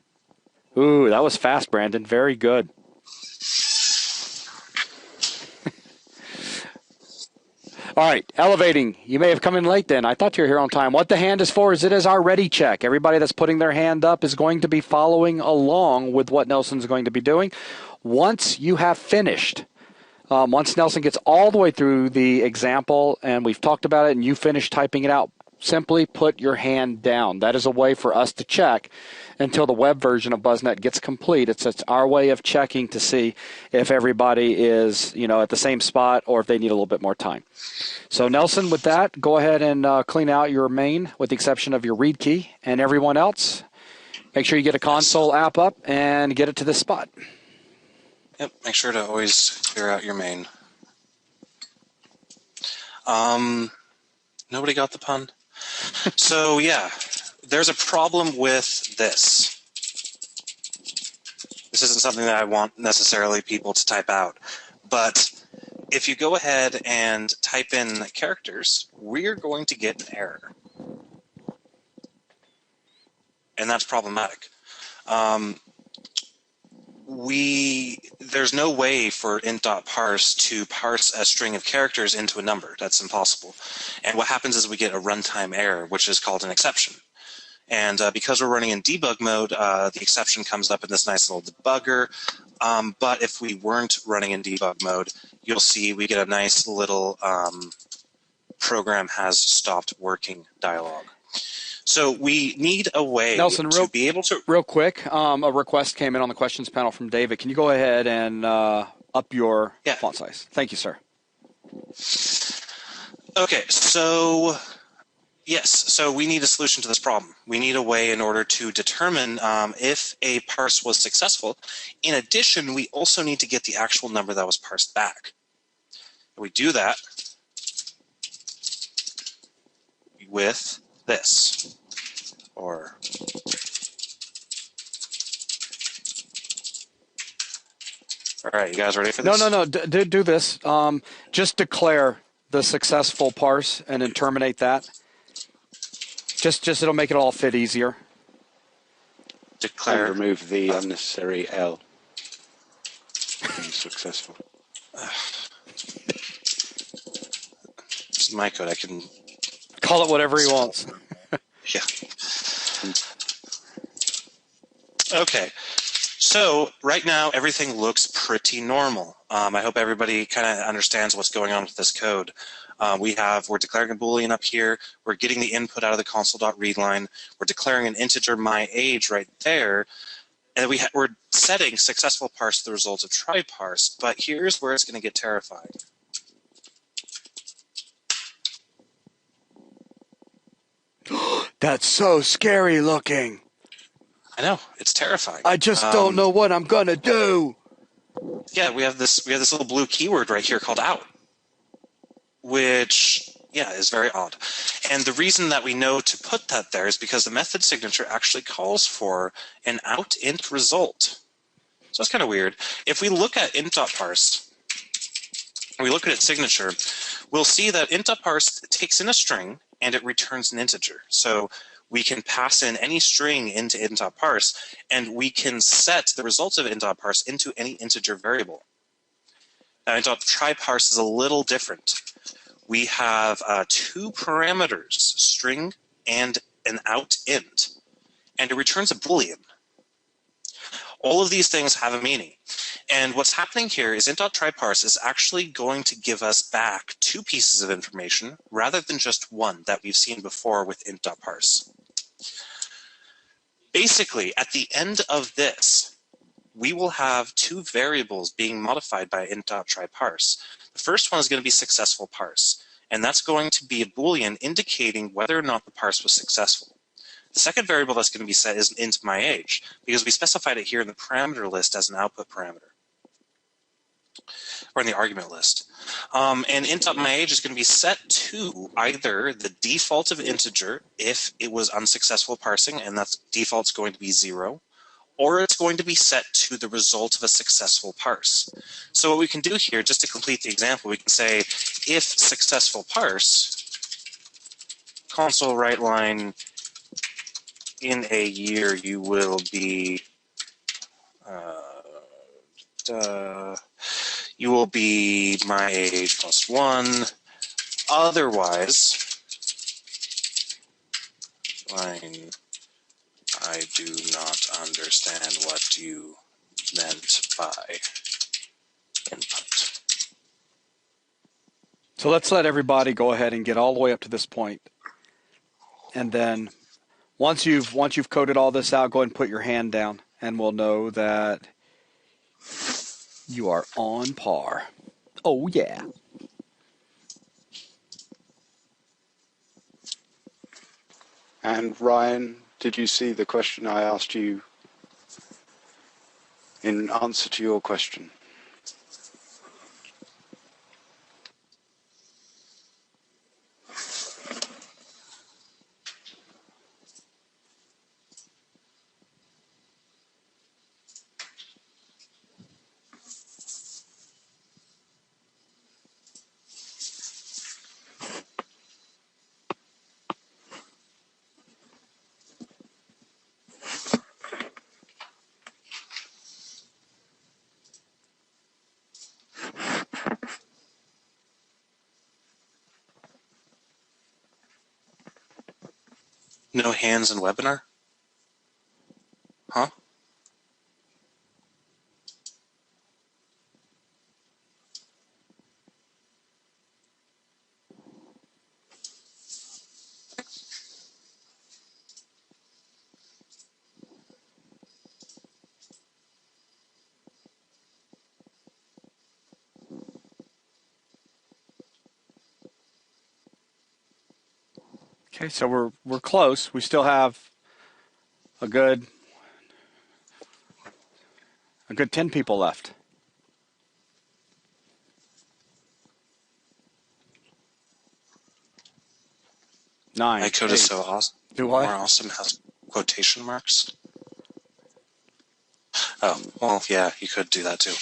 Ooh, that was fast, Brandon. Very good. All right, elevating. You may have come in late then. I thought you were here on time. What the hand is for is it is our ready check. Everybody that's putting their hand up is going to be following along with what Nelson's going to be doing. Once you have finished, once Nelson gets all the way through the example and we've talked about it and you finish typing it out, simply put your hand down. That is a way for us to check until the web version of BuzzNet gets complete. It's our way of checking to see if everybody is, at the same spot or if they need a little bit more time. So Nelson, with that, go ahead and clean out your main with the exception of your read key, and everyone else, make sure you get a console app up and get it to this spot. Yep, make sure to always clear out your main. Nobody got the pun? So yeah, there's a problem with this. This isn't something that I want necessarily people to type out, but if you go ahead and type in characters, we're going to get an error. And that's problematic. There's no way for int.Parse to parse a string of characters into a number. That's impossible. And what happens is we get a runtime error, which is called an exception. And because we're running in debug mode, the exception comes up in this nice little debugger. But if we weren't running in debug mode, you'll see we get a nice little program has stopped working dialog. So we need a way Nelson, to be able to... Real quick, a request came in on the questions panel from David. Can you go ahead and up your font size? Thank you, sir. Okay, so... Yes, so we need a solution to this problem. We need a way in order to determine if a parse was successful. In addition, we also need to get the actual number that was parsed back. We do that with this, or all right, you guys ready for this? No. Do this. Just declare the successful parse and then terminate that. Just it'll make it all fit easier. Declare. And remove the unnecessary L. Successful. This is my code. I can call it whatever he wants. Yeah. Okay. So right now, everything looks pretty normal. I hope everybody kind of understands what's going on with this code. We're declaring a Boolean up here. We're getting the input out of the console.readline. We're declaring an integer my age right there. And we're setting successful parse to the result of TryParse. But here's where it's going to get terrifying. That's so scary looking. I know, it's terrifying. I just don't know what I'm gonna do. Yeah, we have this little blue keyword right here called out, which, yeah, is very odd. And the reason that we know to put that there is because the method signature actually calls for an out int result. So it's kind of weird. If we look at int.Parse, and we look at its signature, we'll see that int.Parse takes in a string and it returns an integer. So we can pass in any string into int.Parse, and we can set the results of int.Parse into any integer variable. Now, int.TryParse is a little different. We have two parameters, string and an out int, and it returns a Boolean. All of these things have a meaning. And what's happening here is int.TryParse is actually going to give us back two pieces of information rather than just one that we've seen before with int.Parse. Basically, at the end of this, we will have two variables being modified by int.TryParse. The first one is going to be successful parse, and that's going to be a Boolean indicating whether or not the parse was successful. The second variable that's going to be set is int my age, because we specified it here in the parameter list as an output parameter, or in the argument list. And int.myAge is going to be set to either the default of integer if it was unsuccessful parsing, and that default's going to be 0, or it's going to be set to the result of a successful parse. So what we can do here, just to complete the example, we can say if successful parse, console write line, in a year you will be my age plus 1. Otherwise, line, I do not understand what you meant by input. So let's let everybody go ahead and get all the way up to this point. And then once you've coded all this out, go ahead and put your hand down, and we'll know that you are on par. Oh, yeah. And Ryan, did you see the question I asked you in answer to your question? No hands in webinar? Huh? Okay, so we're close. We still have a good 10 people left. 9. My code is so awesome. Do More what? awesome has quotation marks. Oh, well, yeah, you could do that too.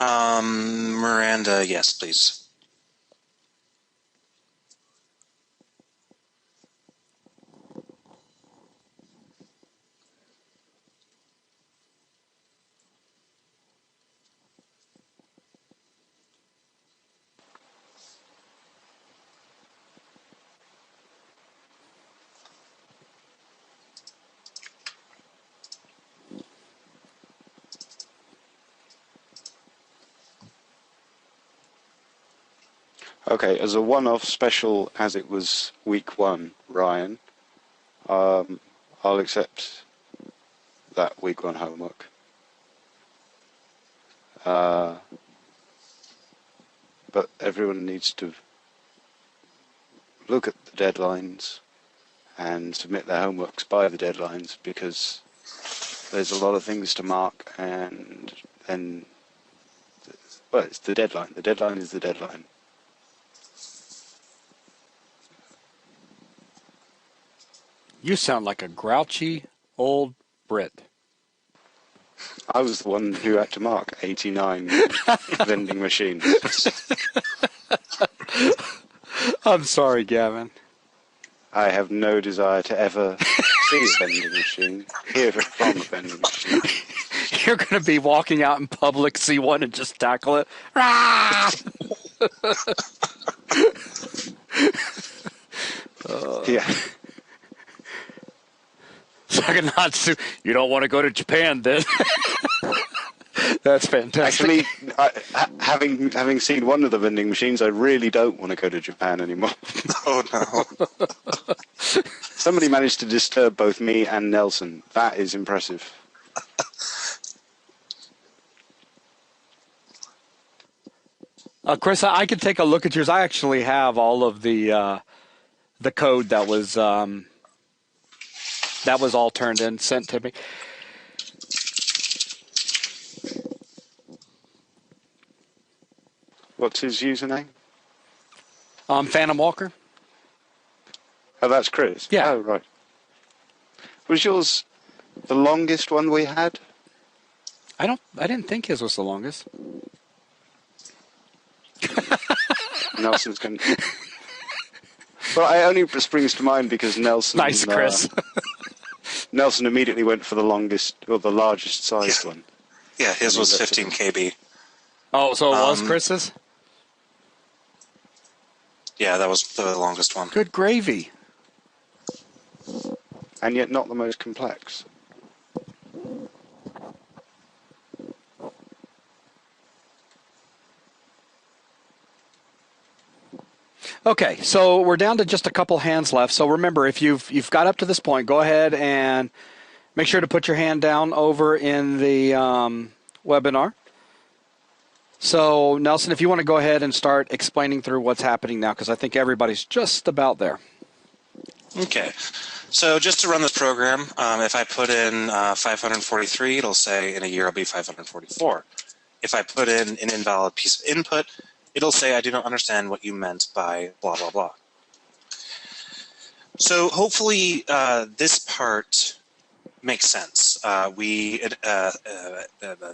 Miranda, yes, please. Okay, as a one-off special, as it was week 1, Ryan, I'll accept that week 1 homework. But everyone needs to look at the deadlines and submit their homeworks by the deadlines, because there's a lot of things to mark, and then, well, it's the deadline. The deadline is the deadline. You sound like a grouchy old Brit. I was the one who had to mark 89 vending machines. I'm sorry, Gavin. I have no desire to ever see a vending machine, hear from a vending machine. You're going to be walking out in public, see one, and just tackle it. Ah! Yeah. Saganatsu, you don't want to go to Japan then. That's fantastic. Actually, having seen one of the vending machines, I really don't want to go to Japan anymore. Oh, no. Somebody managed to disturb both me and Nelson. That is impressive. Chris, I could take a look at yours. I actually have all of the code that was all turned in, sent to me. What's his username? Phantom Walker. Oh, that's Chris. Yeah. Oh, right. Was yours the longest one we had? I didn't think his was the longest. Nelson's going. Well, it only springs to mind because Nelson. Nice, Chris. Nelson immediately went for the longest or the largest sized one. Yeah, his was 15 KB. Oh, so it was Chris's? Yeah, that was the longest one. Good gravy. And yet not the most complex. Okay, so we're down to just a couple hands left. So remember, if you've got up to this point, go ahead and make sure to put your hand down over in the webinar. So Nelson, if you want to go ahead and start explaining through what's happening now, because I think everybody's just about there. Okay, so just to run this program, if I put in 543, it'll say in a year I'll be 544. If I put in an invalid piece of input, it'll say I do not understand what you meant by blah, blah, blah. So hopefully this part makes sense. We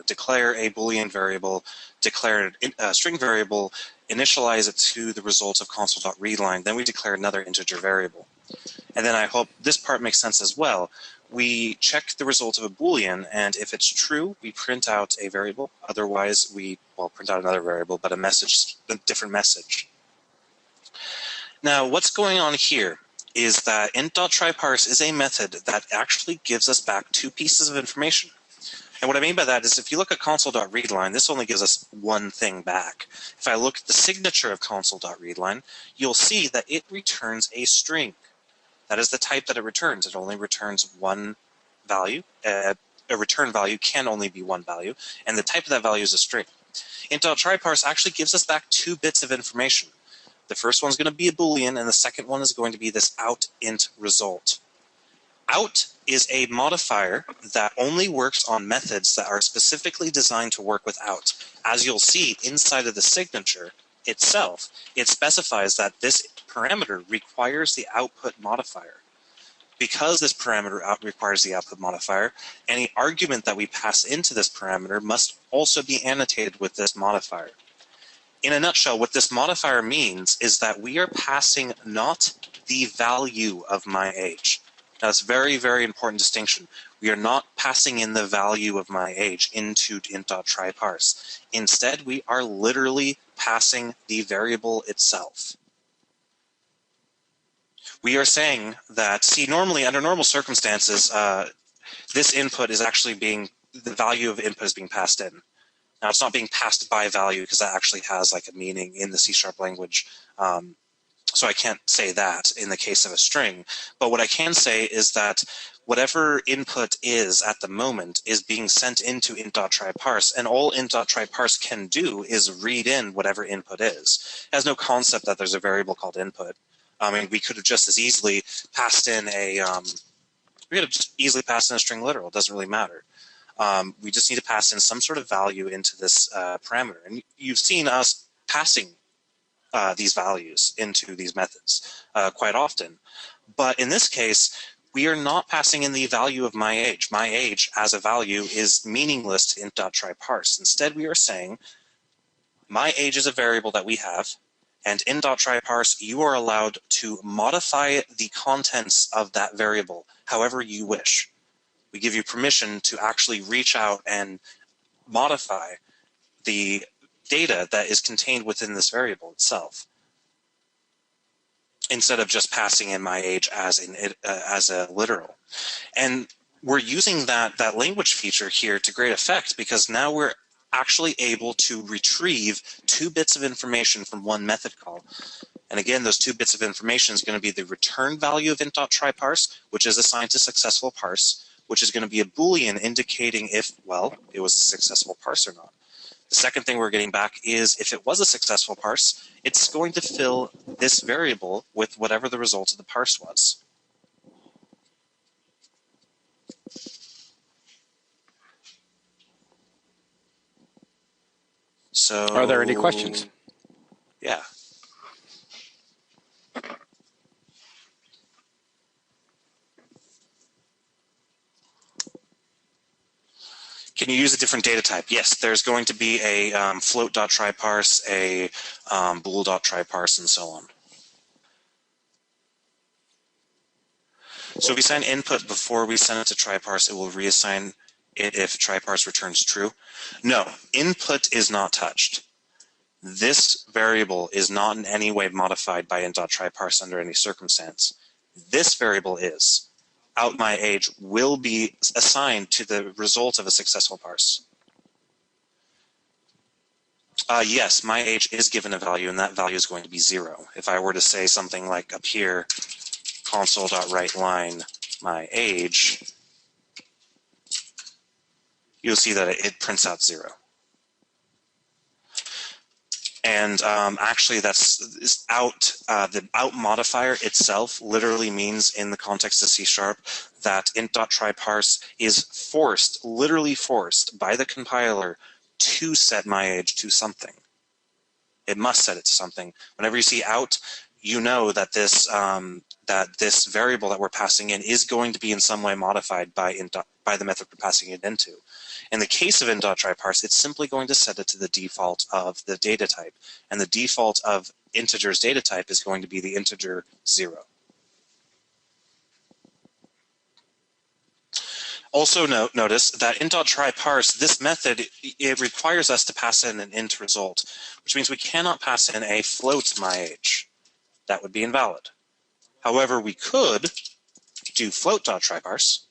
declare a Boolean variable, declare a string variable, initialize it to the result of console.readline, then we declare another integer variable. And then I hope this part makes sense as well. We check the result of a Boolean, and if it's true, we print out a variable. Otherwise, we print out another variable, but a different message. Now, what's going on here is that int.TryParse is a method that actually gives us back 2 pieces of information. And what I mean by that is if you look at console.readline, this only gives us one thing back. If I look at the signature of console.readline, you'll see that it returns a string. That is the type that it returns. It only returns one value. A return value can only be one value, and the type of that value is a string. int.TryParse actually gives us back 2 bits of information. The first one's going to be a Boolean, and the second one is going to be this out int result. Out is a modifier that only works on methods that are specifically designed to work with out. As you'll see inside of the signature itself, it specifies that this parameter requires the output modifier. Because this parameter requires the output modifier, any argument that we pass into this parameter must also be annotated with this modifier. In a nutshell, what this modifier means is that we are passing not the value of my age. Now, that's a very, very important distinction. We are not passing in the value of my age into int.TryParse. Instead, we are literally passing the variable itself. We are saying that, see, normally, under normal circumstances, this input is actually the value of input is being passed in. Now, it's not being passed by value because that actually has like a meaning in the C# language. So I can't say that in the case of a string. But what I can say is that whatever input is at the moment is being sent into int.TryParse, and all int.TryParse can do is read in whatever input is. It has no concept that there's a variable called input. I mean, we could have just as easily passed in a string literal. It doesn't really matter. We just need to pass in some sort of value into this parameter. And you've seen us passing these values into these methods quite often. But in this case, we are not passing in the value of my age. My age as a value is meaningless to int.TryParse. Instead, we are saying my age is a variable that we have, and int.TryParse, you are allowed to modify the contents of that variable however you wish. We give you permission to actually reach out and modify the data that is contained within this variable itself, instead of just passing in my age as a literal. And we're using that language feature here to great effect, because now we're actually able to retrieve 2 bits of information from one method call. And again, those 2 bits of information is going to be the return value of int.TryParse, which is assigned to successful parse, which is going to be a Boolean indicating if, well, it was a successful parse or not. The second thing we're getting back is if it was a successful parse, it's going to fill this variable with whatever the result of the parse was. So, Are there any questions? Yeah. Can you use a different data type? Yes, there's going to be a float.TryParse, a bool.TryParse, and so on. So if we assign input before we send it to TryParse, it will reassign it if TryParse returns true. No, input is not touched. This variable is not in any way modified by int.TryParse under any circumstance. This variable is. Out my age will be assigned to the result of a successful parse. Yes, my age is given a value, and that value is going to be 0. If I were to say something like up here, console.writeLine my age, you'll see that it prints out 0. And actually, that's out. The out modifier itself literally means, in the context of C#, that int.TryParse is forced, literally forced, by the compiler to set my age to something. It must set it to something. Whenever you see out, you know that this variable that we're passing in is going to be in some way modified by the method we're passing it into. In the case of int.TryParse, it's simply going to set it to the default of the data type. And the default of integer's data type is going to be the integer 0. Also notice that int.TryParse, this method, it requires us to pass in an int result, which means we cannot pass in a float my age. That would be invalid. However, we could do float.TryParse,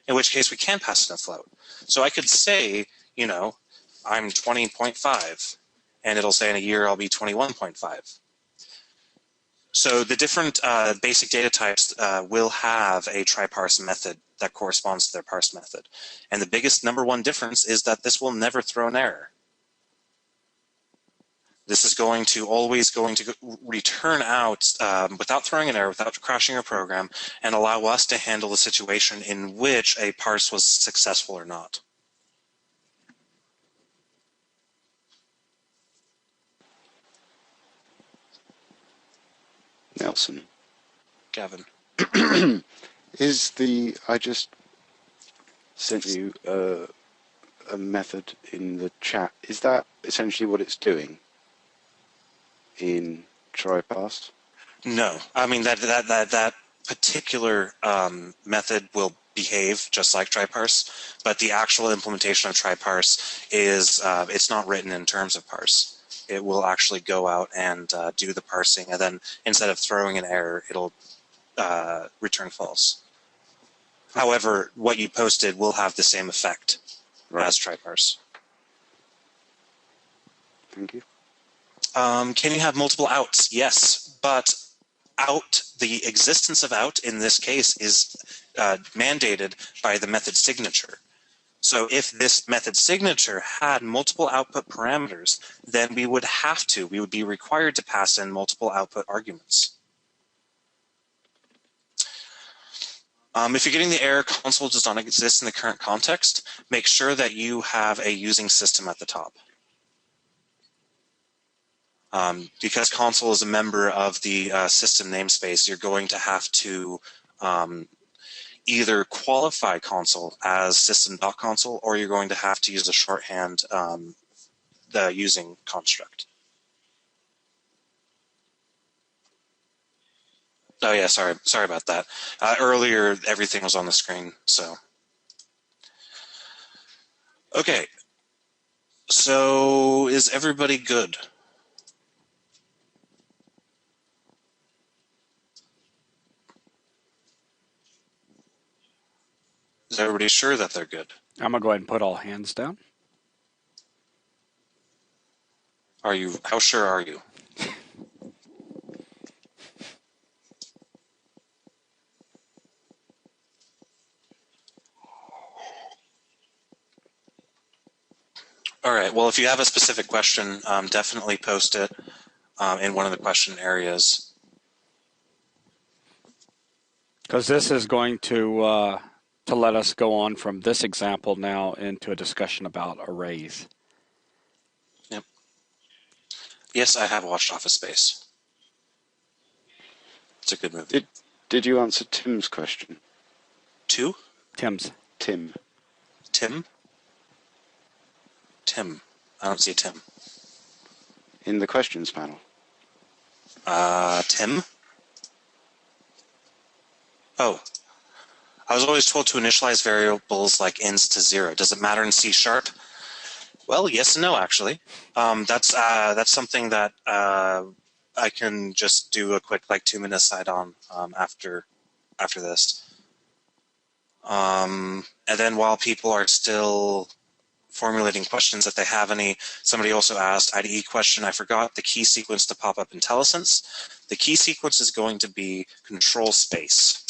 in which case we can pass in a float. So I could say, you know, I'm 20.5, and it'll say in a year I'll be 21.5. So the different basic data types will have a TryParse method that corresponds to their parse method. And the biggest #1 difference is that this will never throw an error. This is always going to return out without throwing an error, without crashing our program, and allow us to handle the situation in which a parse was successful or not. Nelson. Gavin. I just sent you a method in the chat. Is that essentially what it's doing in TryParse? No, I mean that particular method will behave just like TryParse, but the actual implementation of TryParse is it's not written in terms of parse. It will actually go out and do the parsing, and then instead of throwing an error, it'll return false. However, what you posted will have the same effect as TryParse. Thank you. Can you have multiple outs? Yes, but the existence of out in this case is mandated by the method signature. So if this method signature had multiple output parameters, then we would be required to pass in multiple output arguments. If you're getting the error console does not exist in the current context, make sure that you have a using system at the top. Because console is a member of the system namespace, you're going to have to either qualify console as system.console, or you're going to have to use a shorthand, the using construct. Oh yeah, sorry about that. Earlier, everything was on the screen, so. Okay, so is everybody good? Is everybody sure that they're good? I'm going to go ahead and put all hands down. How sure are you? All right, well, if you have a specific question, definitely post it in one of the question areas. Because this is going to let us go on from this example now into a discussion about arrays. Yep. Yes, I have watched Office Space. It's a good movie. Did you answer Tim's question? Two? Tim's. Tim. Tim? Tim. I don't see a Tim. In the questions panel. Tim? Oh. I was always told to initialize variables like ins to 0. Does it matter in C#? Well, yes and no, actually. That's something that I can just do a quick 2-minute aside on after this. And then while people are still formulating questions, if they have any, somebody also asked IDE question. I forgot the key sequence to pop up in Intellisense. The key sequence is going to be control space.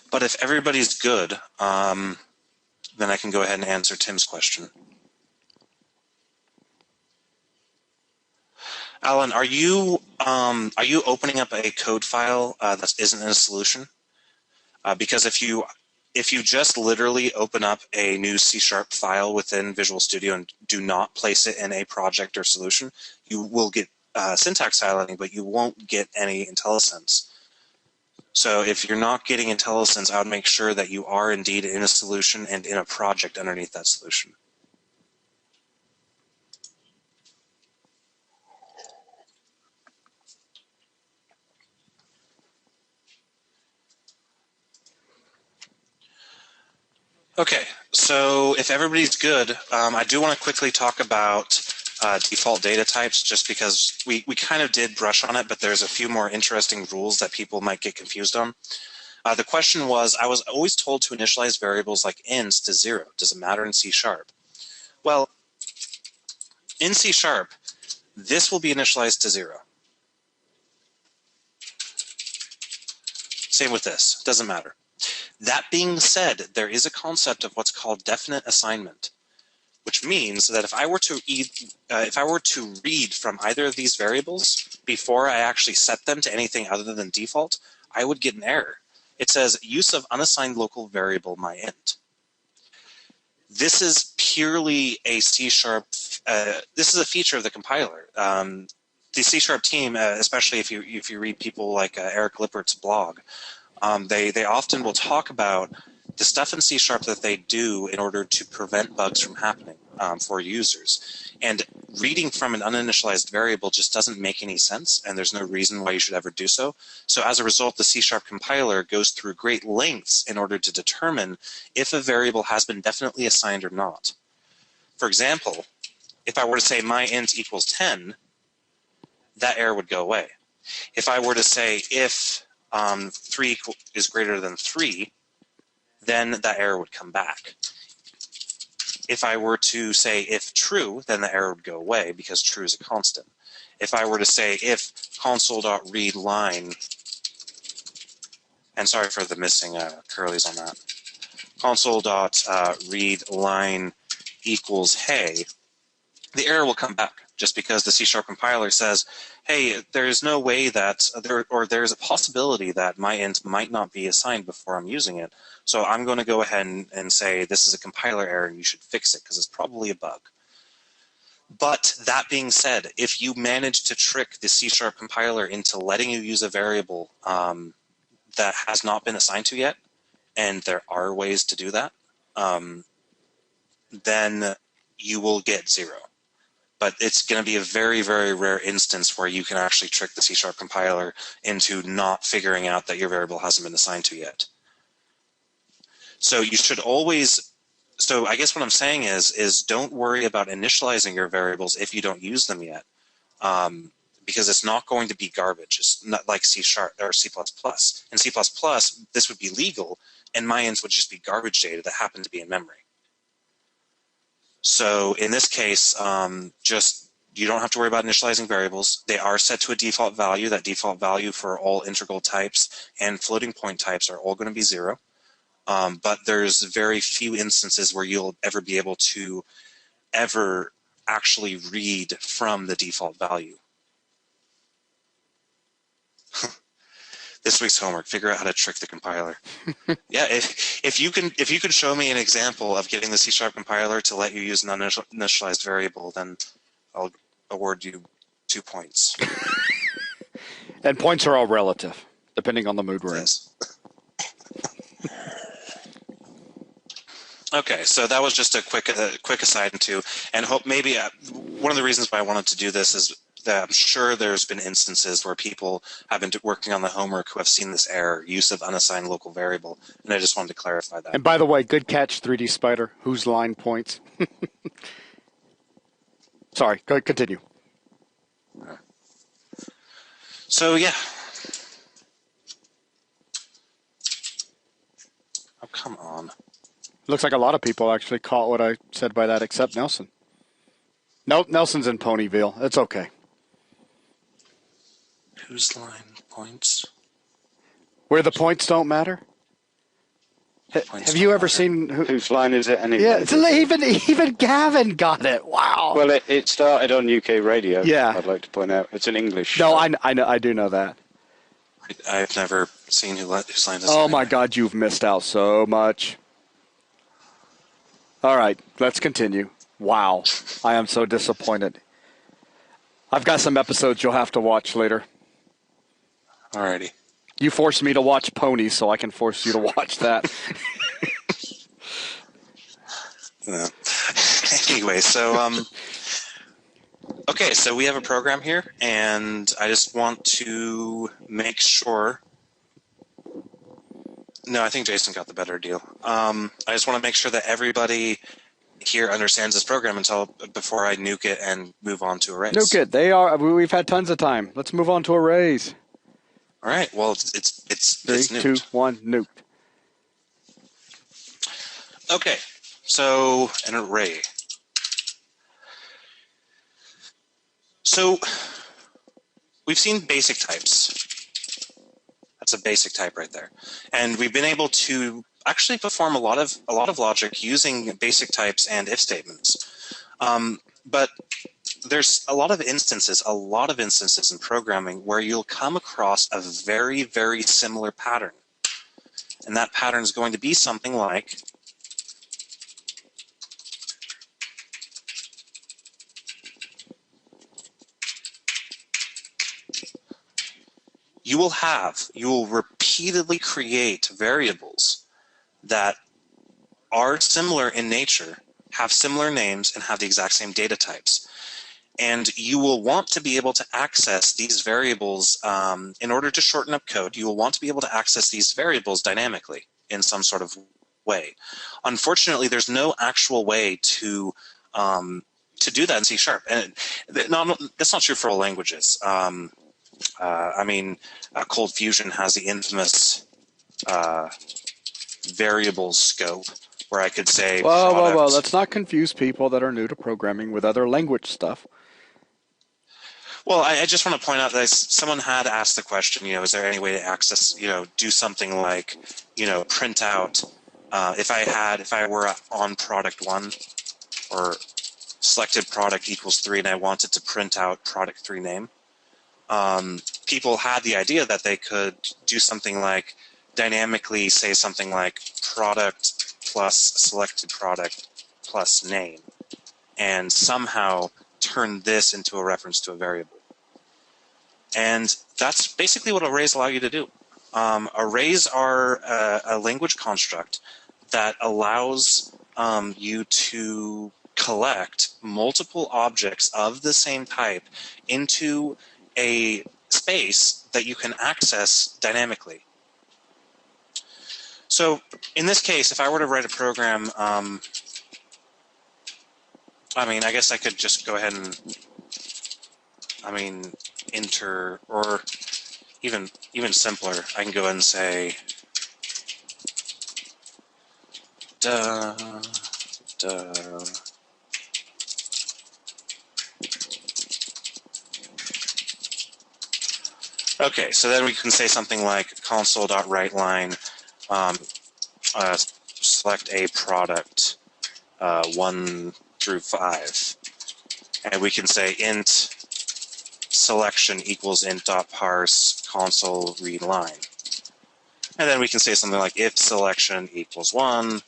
But if everybody's good, then I can go ahead and answer Tim's question. Alan, are you opening up a code file that isn't in a solution? Because if you just literally open up a new C# file within Visual Studio and do not place it in a project or solution, you will get syntax highlighting, but you won't get any Intellisense. So if you're not getting Intellisense, I would make sure that you are indeed in a solution and in a project underneath that solution. Okay, so if everybody's good, I do want to quickly talk about default data types, just because we kind of did brush on it, but there's a few more interesting rules that people might get confused on. The question was, I was always told to initialize variables like ins to 0. Does it matter in C#? Well, in C#, this will be initialized to 0. Same with this, doesn't matter. That being said, there is a concept of what's called definite assignment, which means that if I were to read from either of these variables before I actually set them to anything other than default, I would get an error. It says use of unassigned local variable myInt. This is purely a C#. This is a feature of the compiler. The C# team, especially if you read people like Eric Lippert's blog, they often will talk about the stuff in C# that they do in order to prevent bugs from happening for users. And reading from an uninitialized variable just doesn't make any sense, and there's no reason why you should ever do so. So as a result, the C# compiler goes through great lengths in order to determine if a variable has been definitely assigned or not. For example, if I were to say myInt equals 10, that error would go away. If I were to say if 3 is greater than 3, then that error would come back. If I were to say if true, then the error would go away because true is a constant. If I were to say if console.readLine, and sorry for the missing curlies on that, console.readLine equals hey, the error will come back just because the C# compiler says, hey, there's no way that, there's a possibility that my int might not be assigned before I'm using it. So I'm going to go ahead and say this is a compiler error and you should fix it because it's probably a bug. But that being said, if you manage to trick the C# compiler into letting you use a variable that has not been assigned to yet, and there are ways to do that, then you will get 0. But it's going to be a very, very rare instance where you can actually trick the C# compiler into not figuring out that your variable hasn't been assigned to yet. So you should always, so I guess what I'm saying is don't worry about initializing your variables if you don't use them yet, because it's not going to be garbage. It's not like C# or C++. In C++, this would be legal, and my ints would just be garbage data that happened to be in memory. So in this case, just you don't have to worry about initializing variables. They are set to a default value. That default value for all integral types and floating point types are all going to be 0. But there's very few instances where you'll ever be able to ever actually read from the default value. This week's homework: figure out how to trick the compiler. Yeah, if you can show me an example of getting the C# compiler to let you use an uninitialized variable, then I'll award you 2 points. And points are all relative, depending on the mood we're in. Yes. Okay, so that was just a quick aside into, and hope maybe one of the reasons why I wanted to do this is that I'm sure there's been instances where people have been working on the homework who have seen this error, use of unassigned local variable, and I just wanted to clarify that. And by the way, good catch, 3D Spider. Whose line points? Sorry, go ahead, continue. So yeah. Oh, come on. Looks like a lot of people actually caught what I said by that, except Nelson. Nope, Nelson's in Ponyville. It's okay. Whose line points? Where the points don't matter? Have you ever seen... Whose line is it anyway? Yeah, even Gavin got it. Wow. Well, it started on UK radio. Yeah. I'd like to point out. It's an English No, show. I know, I do know that. I've never seen whose line is it. Oh my God, you've missed out so much. All right, let's continue. Wow, I am so disappointed. I've got some episodes you'll have to watch later. Alrighty. You forced me to watch Ponies, so I can force you to watch that. No. Anyway, so okay, so we have a program here, and I just want to make sure. No, I think Jason got the better deal. I just want to make sure that everybody here understands this program before I nuke it and move on to arrays. Nuke it. We've had tons of time. Let's move on to arrays. All right. Well, it's 3, nuked. 2, 1, nuked. Okay. So an array. So we've seen basic types. That's a basic type right there, and we've been able to actually perform a lot of logic using basic types and if statements. But there's a lot of instances in programming where you'll come across a very, very similar pattern, and that pattern is going to be something like you will repeatedly create variables that are similar in nature, have similar names, and have the exact same data types. And you will want to be able to access these variables in order to shorten up code. You will want to be able to access these variables dynamically in some sort of way. Unfortunately, there's no actual way to do that in C#. And that's not true for all languages. Cold Fusion has the infamous variable scope where I could say Well, well, product. well, let's not confuse people that are new to programming with other language stuff. Well, I just want to point out that someone had asked the question, is there any way to access, do something like, print out, if I were on product 1 or selected product equals 3 and I wanted to print out product 3 name, people had the idea that they could do something like dynamically say something like product plus selected product plus name and somehow turn this into a reference to a variable. And that's basically what arrays allow you to do. Arrays are a language construct that allows you to collect multiple objects of the same type into a space that you can access dynamically. So in this case, if I were to write a program, I guess I could just go ahead and, enter, or even simpler, I can go ahead and say, Okay, so then we can say something like console.writeLine, select a product 1 through 5. And we can say int selection equals int.Parse console read line. And then we can say something like if selection equals 1,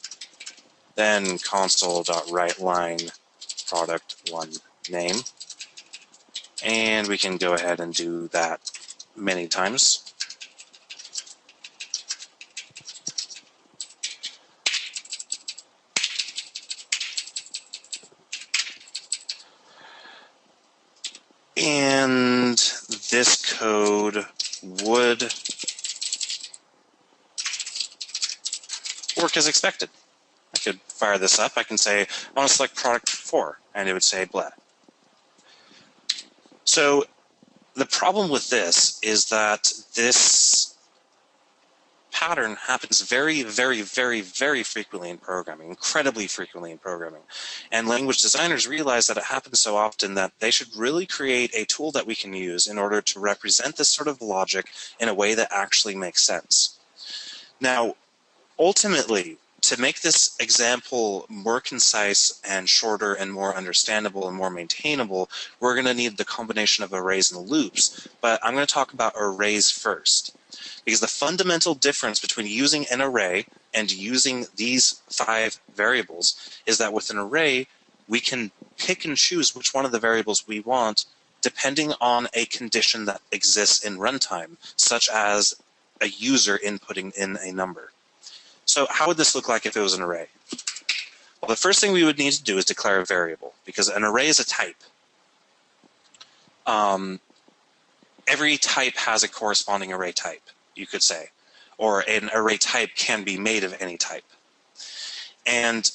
then console.writeLine product 1 name. And we can go ahead and do that many times. And this code would work as expected. I could fire this up. I can say, I want to select product 4, and it would say blah. So the problem with this is that this pattern happens very, very, very, very frequently in programming, incredibly frequently in programming. And language designers realize that it happens so often that they should really create a tool that we can use in order to represent this sort of logic in a way that actually makes sense. Now, ultimately, to make this example more concise and shorter and more understandable and more maintainable, we're going to need the combination of arrays and loops. But I'm going to talk about arrays first. Because the fundamental difference between using an array and using these 5 variables is that with an array, we can pick and choose which one of the variables we want depending on a condition that exists in runtime, such as a user inputting in a number. So how would this look like if it was an array? Well, the first thing we would need to do is declare a variable, because an array is a type. Every type has a corresponding array type, you could say, or an array type can be made of any type. And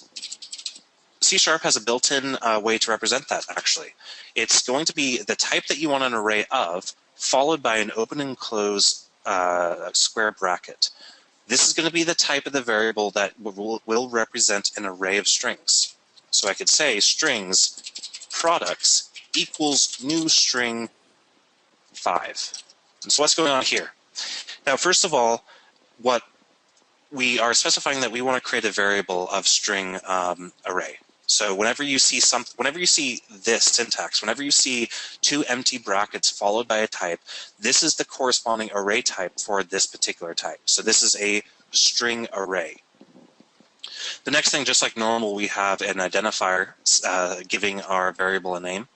C# has a built-in way to represent that, actually. It's going to be the type that you want an array of, followed by an open and close square bracket. This is going to be the type of the variable that will represent an array of strings. So I could say strings products equals new string 5. And so what's going on here? Now, first of all, what we are specifying that we want to create a variable of string array. So whenever you see this syntax, whenever you see 2 empty brackets followed by a type, this is the corresponding array type for this particular type. So this is a string array. The next thing, just like normal, we have an identifier giving our variable a name.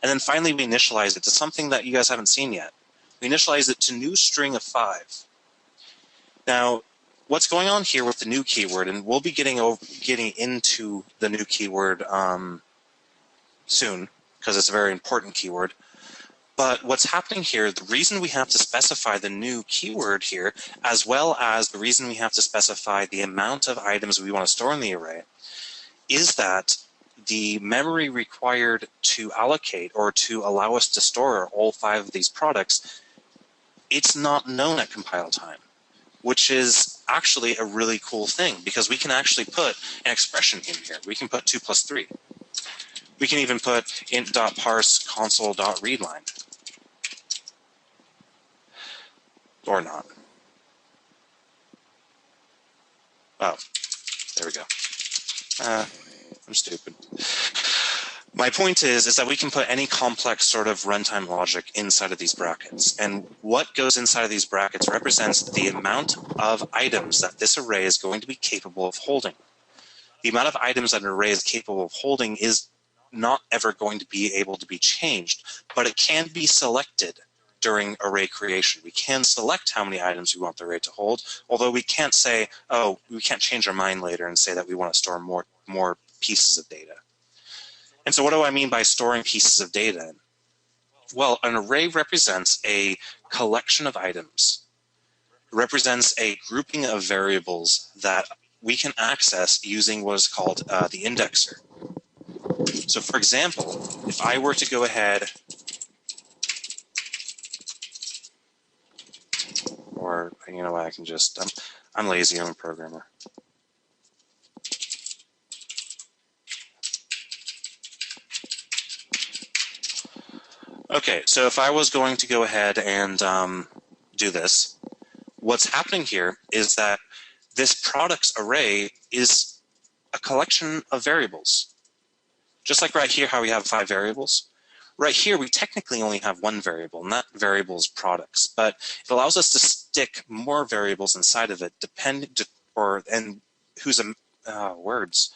And then finally, we initialize it to something that you guys haven't seen yet. We initialize it to new string of 5. Now, what's going on here with the new keyword, and we'll be getting into the new keyword soon, because it's a very important keyword. But what's happening here, the reason we have to specify the new keyword here, as well as the reason we have to specify the amount of items we want to store in the array, is that the memory required to allocate or to allow us to store all 5 of these products, it's not known at compile time, which is actually a really cool thing because we can actually put an expression in here. We can put 2 plus 3. We can even put int.Parse console.readline. Or not. Oh, there we go. I'm stupid. My point is that we can put any complex sort of runtime logic inside of these brackets. And what goes inside of these brackets represents the amount of items that this array is going to be capable of holding. The amount of items that an array is capable of holding is not ever going to be able to be changed, but it can be selected during array creation. We can select how many items we want the array to hold, although we can't say, oh, we can't change our mind later and say that we want to store more pieces of data. And so what do I mean by storing pieces of data? Well, an array represents a collection of items. It represents a grouping of variables that we can access using what is called the indexer. So for example, if I were to go ahead, or you know what, I can just, I'm lazy, I'm a programmer. Okay, so if I was going to go ahead and do this, what's happening here is that this products array is a collection of variables. Just like right here how we have 5 variables. Right here we technically only have 1 variable, and that variable is products, but it allows us to stick more variables inside of it words.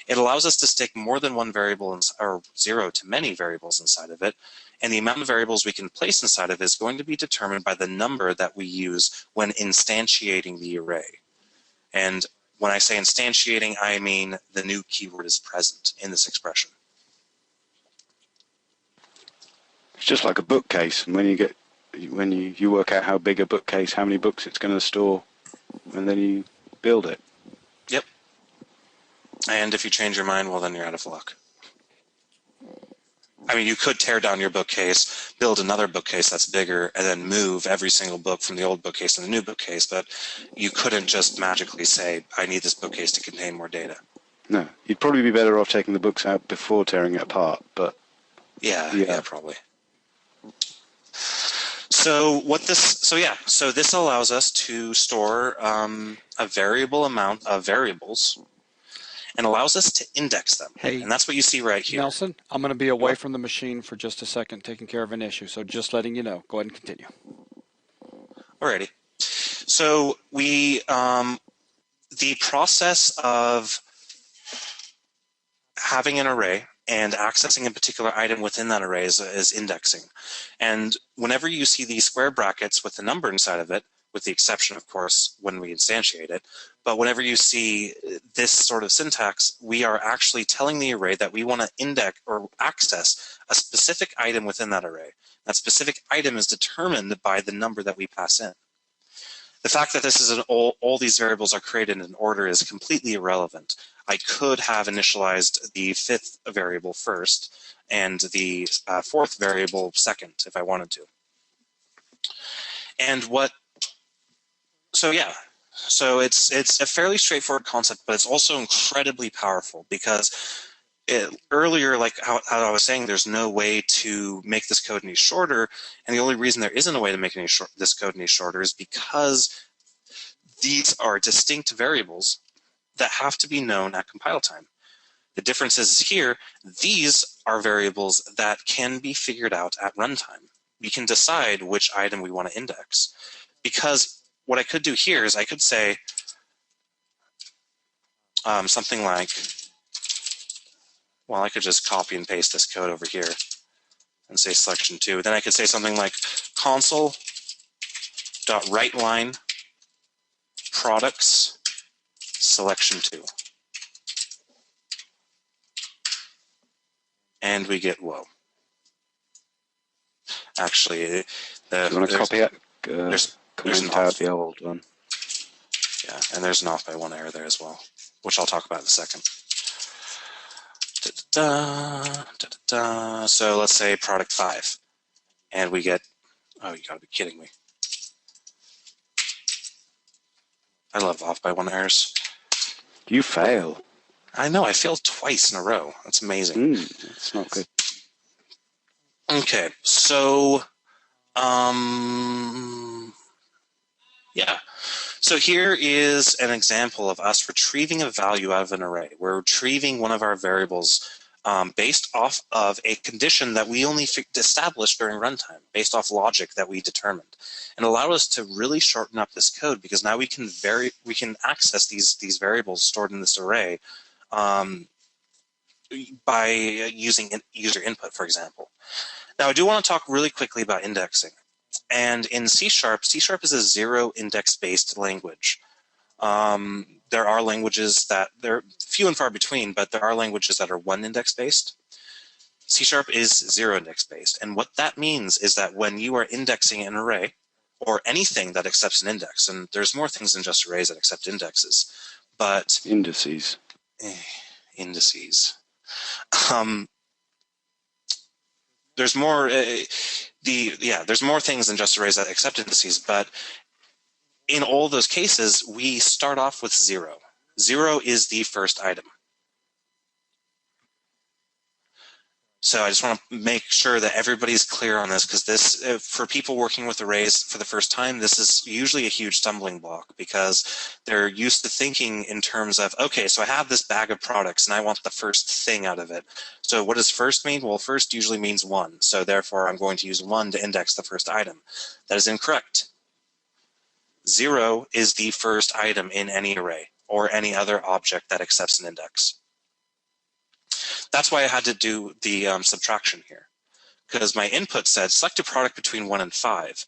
It allows us to stick more than 1 variable or 0 to many variables inside of it, and the amount of variables we can place inside of it is going to be determined by the number that we use when instantiating the array. And when I say instantiating, I mean the new keyword is present in this expression. It's just like a bookcase, and when you work out how big a bookcase, how many books it's going to store, and then you build it. Yep. And if you change your mind, well, then you're out of luck. I mean, you could tear down your bookcase, build another bookcase that's bigger, and then move every single book from the old bookcase to the new bookcase, but you couldn't just magically say, I need this bookcase to contain more data. No, you'd probably be better off taking the books out before tearing it apart, but... Yeah, probably. So this allows us to store a variable amount of variables and allows us to index them. Hey, and that's what you see right here. Nelson, I'm going to be away from the machine for just a second, taking care of an issue. So just letting you know. Go ahead and continue. Alrighty. So the process of having an array and accessing a particular item within that array is indexing. And whenever you see these square brackets with the number inside of it, with the exception, of course, when we instantiate it, but whenever you see this sort of syntax, we are actually telling the array that we want to index or access a specific item within that array. That specific item is determined by the number that we pass in. The fact that this is all these variables are created in order is completely irrelevant. I could have initialized the 5th variable first and the 4th variable second if I wanted to. And so it's a fairly straightforward concept, but it's also incredibly powerful because earlier, like how I was saying, there's no way to make this code any shorter, and the only reason there isn't a way to make this code any shorter is because these are distinct variables that have to be known at compile time. The difference is here, these are variables that can be figured out at runtime. We can decide which item we want to index. Because what I could do here is I could say something like, well, I could just copy and paste this code over here and say selection 2. Then I could say something like console.writeLine products selection 2. And we get, whoa. Actually, do you want to copy it? There's out the old one. Yeah, and there's an off by 1 error there as well, which I'll talk about in a second. So let's say product 5, and we get, oh, you gotta be kidding me. I love off by one errors. You fail. I know, I failed twice in a row. That's amazing. That's not good. Okay, so, yeah. So here is an example of us retrieving a value out of an array. We're retrieving one of our variables based off of a condition that we only established during runtime, based off logic that we determined, and allowed us to really shorten up this code because now we can access these variables stored in this array by using user input, for example. Now, I do want to talk really quickly about indexing. And in C#, C# is a zero index-based language. There are languages that, they're few and far between, but there are languages that are one index-based. C# is zero index-based. And what that means is that when you are indexing an array, or anything that accepts an index, and there's more things than just arrays that accept indexes, but... Indices. Indices. There's more... there's more things than just arrays that accept indices, but in all those cases, we start off with 0. 0 is the first item. So I just want to make sure that everybody's clear on this, because this, for people working with arrays for the first time, this is usually a huge stumbling block, because they're used to thinking in terms of, okay, so I have this bag of products and I want the first thing out of it. So what does first mean? Well, first usually means 1. So therefore, I'm going to use 1 to index the first item. That is incorrect. 0 is the first item in any array or any other object that accepts an index. That's why I had to do the subtraction here, because my input said select a product between 1 and 5.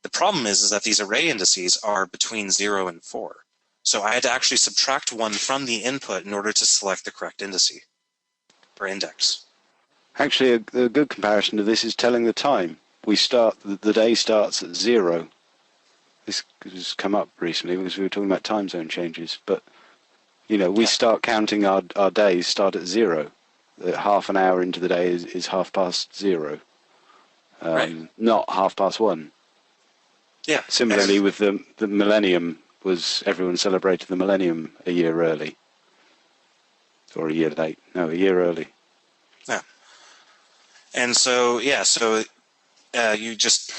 The problem is that these array indices are between 0 and 4. So I had to actually subtract 1 from the input in order to select the correct indice or index. Actually, a good comparison to this is telling the time. The day starts at 0. This has come up recently because we were talking about time zone changes. But, we start counting our days start at 0. Half an hour into the day is 0:30. Right. Not 1:30. Yeah. Similarly, with the millennium, everyone celebrated the millennium a year early. Or a year late. No, a year early. Yeah. And so, you just...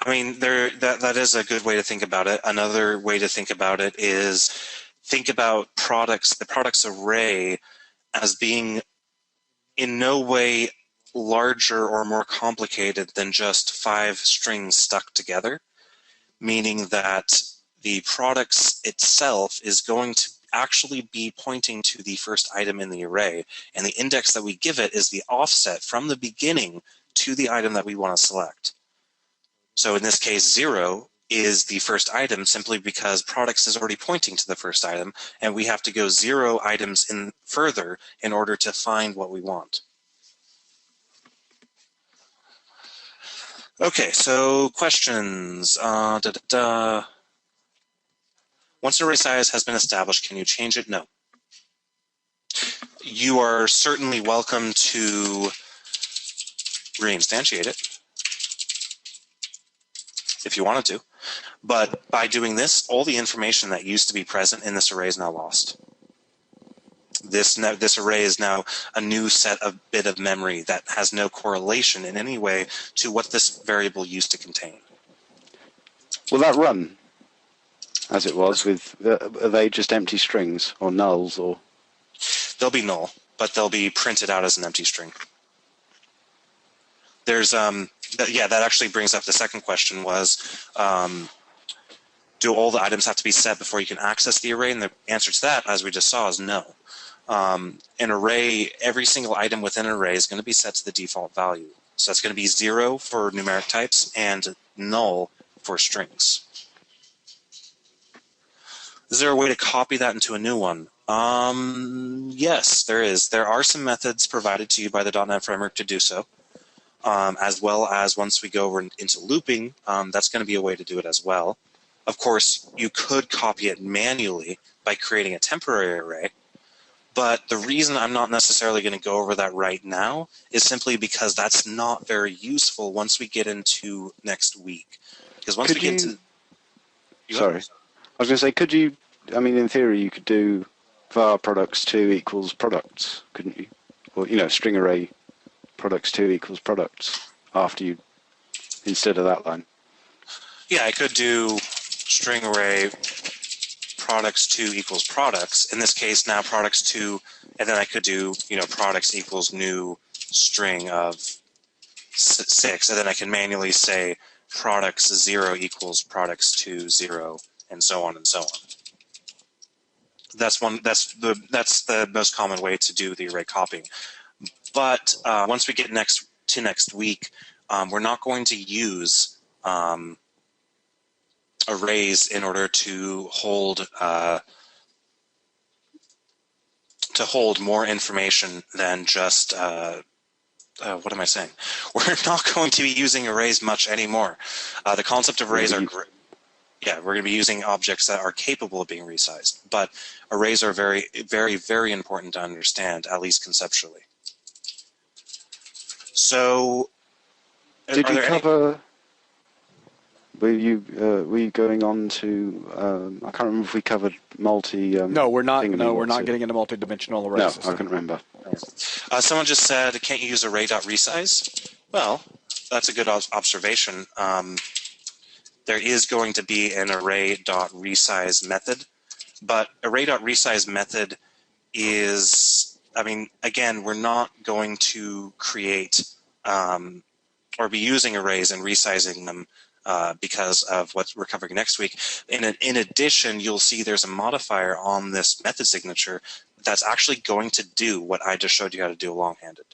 I mean, that is a good way to think about it. Another way to think about it is think about the products array as being in no way larger or more complicated than just 5 strings stuck together, meaning that the products itself is going to actually be pointing to the first item in the array, and the index that we give it is the offset from the beginning to the item that we want to select. So in this case, 0 is the first item simply because products is already pointing to the first item, and we have to go 0 items in further in order to find what we want. Okay, so questions. Once an array size has been established, can you change it? No. You are certainly welcome to reinstantiate it if you wanted to. But by doing this, all the information that used to be present in this array is now lost. This array is now a new bit of memory that has no correlation in any way to what this variable used to contain. Will that run as it was with, are they just empty strings or nulls or? They'll be null, but they'll be printed out as an empty string. There's, that actually brings up the second question was, do all the items have to be set before you can access the array? And the answer to that, as we just saw, is no. An array, every single item within an array is going to be set to the default value. So that's going to be 0 for numeric types and null for strings. Is there a way to copy that into a new one? Yes, there is. There are some methods provided to you by the .NET Framework to do so, as well as once we go over into looping, that's going to be a way to do it as well. Of course, you could copy it manually by creating a temporary array, but the reason I'm not necessarily going to go over that right now is simply because that's not very useful once we get into next week. Because once we get into... Sorry. I was going to say, could you I mean, in theory, you could do var products2 equals products, couldn't you? Or, string array products2 equals products after you, instead of that line. Yeah, I could do string array products2 equals products. In this case, now products2, and then I could do, products equals new string of 6, and then I can manually say products0 equals products2 0, and so on and so on. That's the most common way to do the array copying. But once we get next week, we're not going to use arrays in order to hold more information than just what am I saying? We're not going to be using arrays much anymore. The concept of arrays are great. Yeah, we're going to be using objects that are capable of being resized, but arrays are very, very, very important to understand, at least conceptually. So, did you cover? Were you going on to? I can't remember if we covered multi. No, we're not. No, we're not getting into multi-dimensional array No, system. I can remember. Someone just said, "Can't you use array.resize?" Well, that's a good observation. There is going to be an array.resize method, but array.resize method is, again, we're not going to create or be using arrays and resizing them because of what we're covering next week. In addition, you'll see there's a modifier on this method signature that's actually going to do what I just showed you how to do long-handed.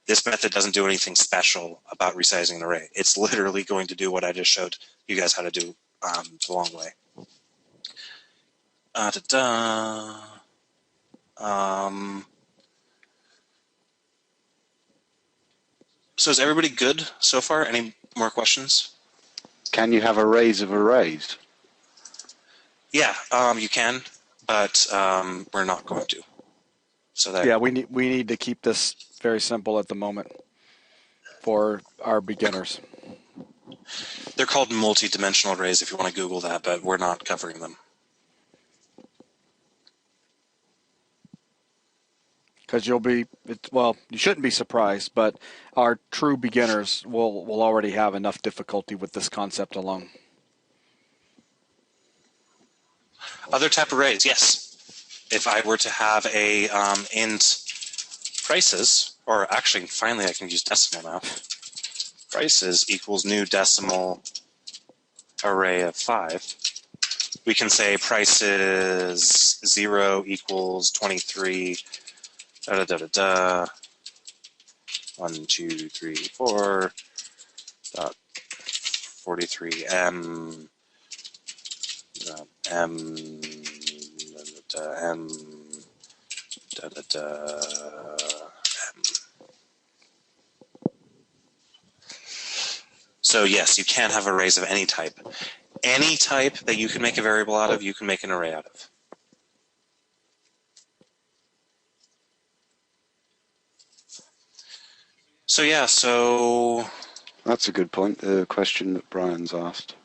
This method doesn't do anything special about resizing an array. It's literally going to do what I just showed you guys how to do the long way. So is everybody good so far? Any more questions? Can you have arrays of arrays? Yeah, you can, but we're not going to. So that, yeah, we need to keep this very simple at the moment for our beginners. They're called multi-dimensional arrays if you want to Google that, but we're not covering them. Because you shouldn't be surprised, but our true beginners will already have enough difficulty with this concept alone. Other type arrays, yes. If I were to have a int prices, or actually, finally I can use decimal now. Prices equals new decimal array of 5. We can say prices 0 equals 23. 1, 2, 3, 4. 43 m. M. M. So yes, you can have arrays of any type. Any type that you can make a variable out of, you can make an array out of. So yeah, That's a good point, the question that Brian's asked.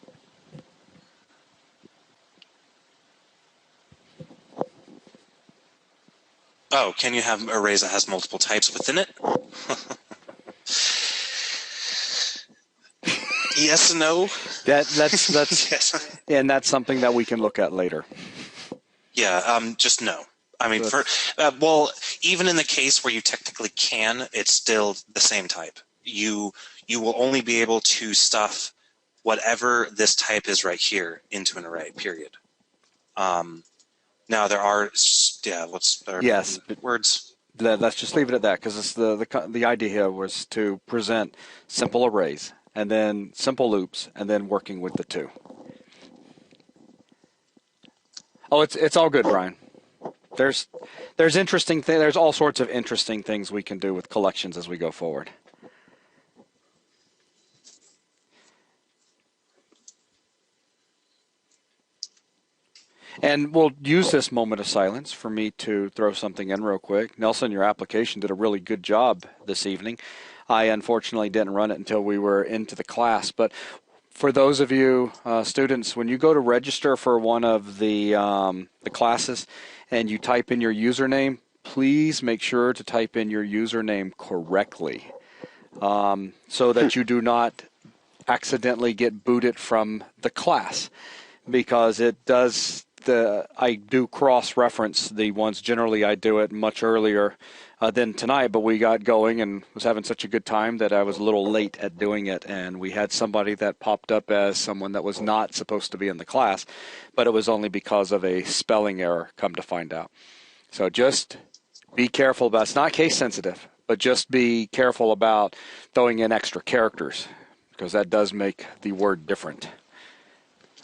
Oh, can you have arrays that has multiple types within it? Yes and no. That's Yes. and that's something that we can look at later. Yeah, just no. Even in the case where you technically can, it's still the same type. You will only be able to stuff whatever this type is right here into an array, period. Now there are, Yes, words? Let's just leave it at that, because the idea here was to present simple arrays and then simple loops and then working with the two. Oh, it's all good, Brian. There's interesting there's all sorts of interesting things we can do with collections as we go forward. And we'll use this moment of silence for me to throw something in real quick. Nelson, your application did a really good job this evening. I unfortunately didn't run it until we were into the class, but For those of you students, when you go to register for one of the classes and you type in your username, please make sure to type in your username correctly so that you do not accidentally get booted from the class, because it does I do cross-reference the ones. Generally, I do it much earlier than tonight, but we got going and was having such a good time that I was a little late at doing it, and we had somebody that popped up as someone that was not supposed to be in the class, but it was only because of a spelling error, come to find out. So just be careful about, it's not case sensitive, but just be careful about throwing in extra characters, because that does make the word different.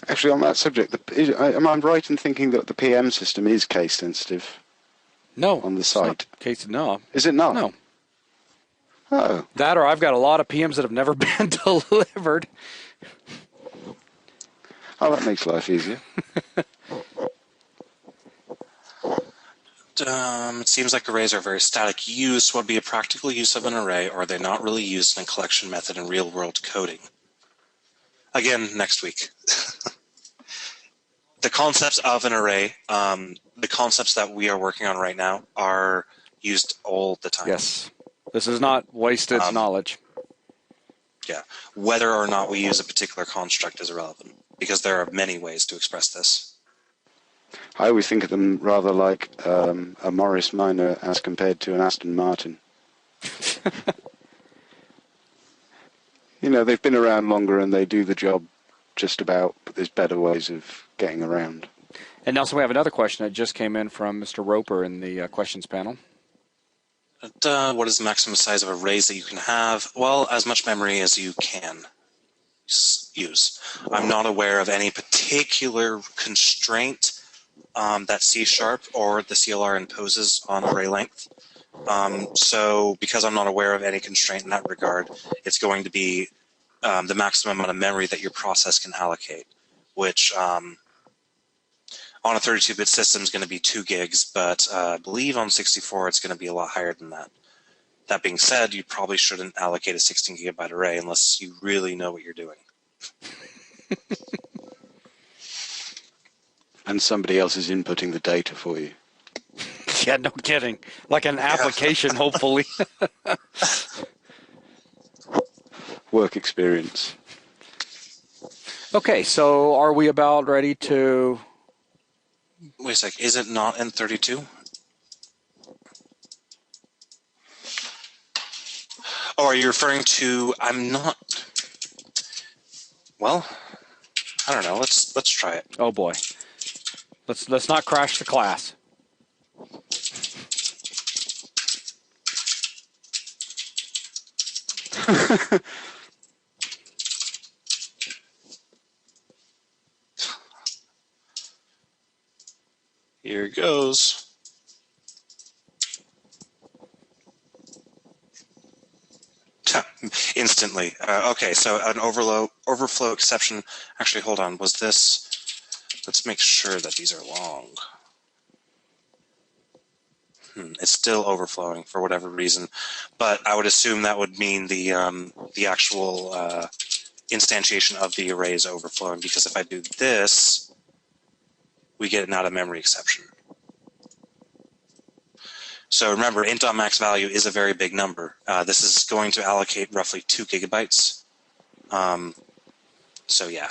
Actually, on that subject, am I right in thinking that the PM system is case sensitive? No. On the it's not site. Case, no. Is it not? No. Oh. That, or I've got a lot of PMs that have never been delivered. Oh, that makes life easier. It seems like arrays are very static use. What would be a practical use of an array, or are they not really used in a collection method in real-world coding? Again, next week. The concepts of an array, the concepts that we are working on right now, are used all the time. Yes. This is not wasted knowledge. Yeah. Whether or not we use a particular construct is irrelevant, because there are many ways to express this. I always think of them rather like a Morris Minor as compared to an Aston Martin. You know, they've been around longer and they do the job just about, but there's better ways of getting around. And Nelson, we have another question that just came in from Mr. Roper in the questions panel. What is the maximum size of arrays that you can have? Well, as much memory as you can use. I'm not aware of any particular constraint that C# or the CLR imposes on array length. So because I'm not aware of any constraint in that regard, it's going to be the maximum amount of memory that your process can allocate, which on a 32-bit system is going to be 2 gigs, but I believe on 64 it's going to be a lot higher than that. That being said, you probably shouldn't allocate a 16-gigabyte array unless you really know what you're doing. And somebody else is inputting the data for you. Yeah, no kidding. Like an application, hopefully. Work experience. Okay, so are we about ready to... Wait a sec, is it not in 32? Oh, are you referring to, I'm not... Well, I don't know, let's try it. Oh boy. Let's not crash the class. Here it goes. Instantly. Okay, so an overflow exception. Actually, hold on. Was this... Let's make sure that these are long. It's still overflowing for whatever reason, but I would assume that would mean the actual instantiation of the array is overflowing, because if I do this, we get an out-of-memory exception. So remember, int.max value is a very big number. This is going to allocate roughly 2 gigabytes. So yeah.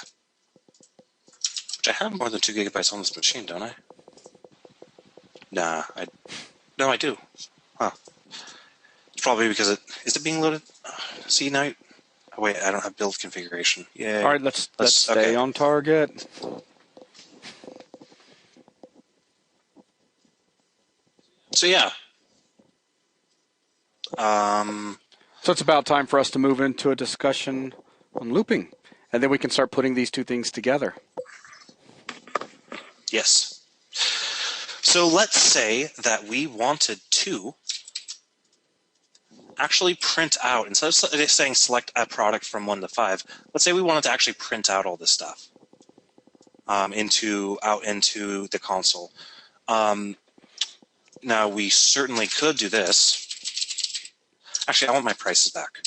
Which I have more than 2 gigabytes on this machine, don't I? Nah, no, I do. Huh. It's probably because is it being loaded? See, now, oh, wait, I don't have build configuration. Yeah. All right, let's stay on target. So yeah. So it's about time for us to move into a discussion on looping, and then we can start putting these two things together. Yes. So let's say that we wanted to actually print out, instead of saying select a product from 1 to 5, let's say we wanted to actually print out all this stuff out into the console. Now, we certainly could do this. Actually, I want my prices back.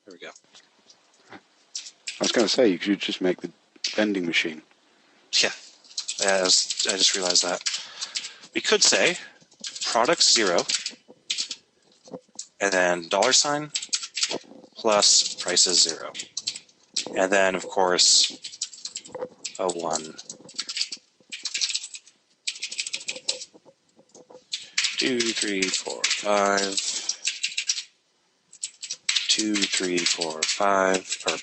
There we go. I was going to say, you could just make the vending machine. Yeah, I just realized that. We could say products 0, and then $ plus prices 0. And then, of course, a 1. 2, 3, 4, 5. 2, 3, 4, 5. Or,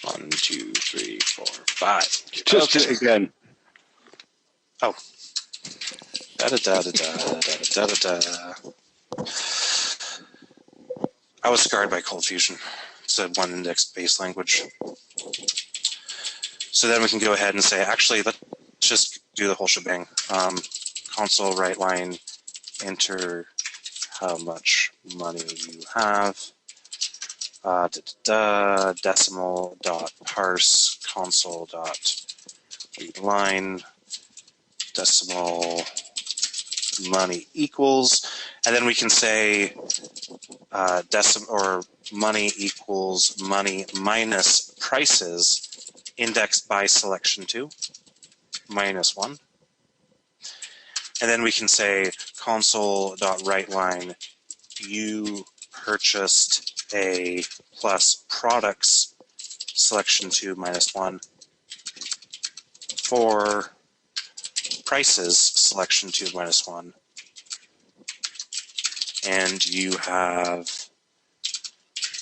1, 2, 3, 4, 5. Just do it again. Oh. Da-da-da-da-da-da-da-da-da. I was scarred by Cold Fusion. It's a one index-based language. So then we can go ahead and say, actually, let's just do the whole shebang. Console write line, enter how much money you have. Decimal.parse console.readline decimal money equals, and then we can say money equals money minus prices indexed by selection 2 minus 1. And then we can say console.writeLine you purchased a plus products selection 2 minus 1 for prices selection 2 minus 1, and you have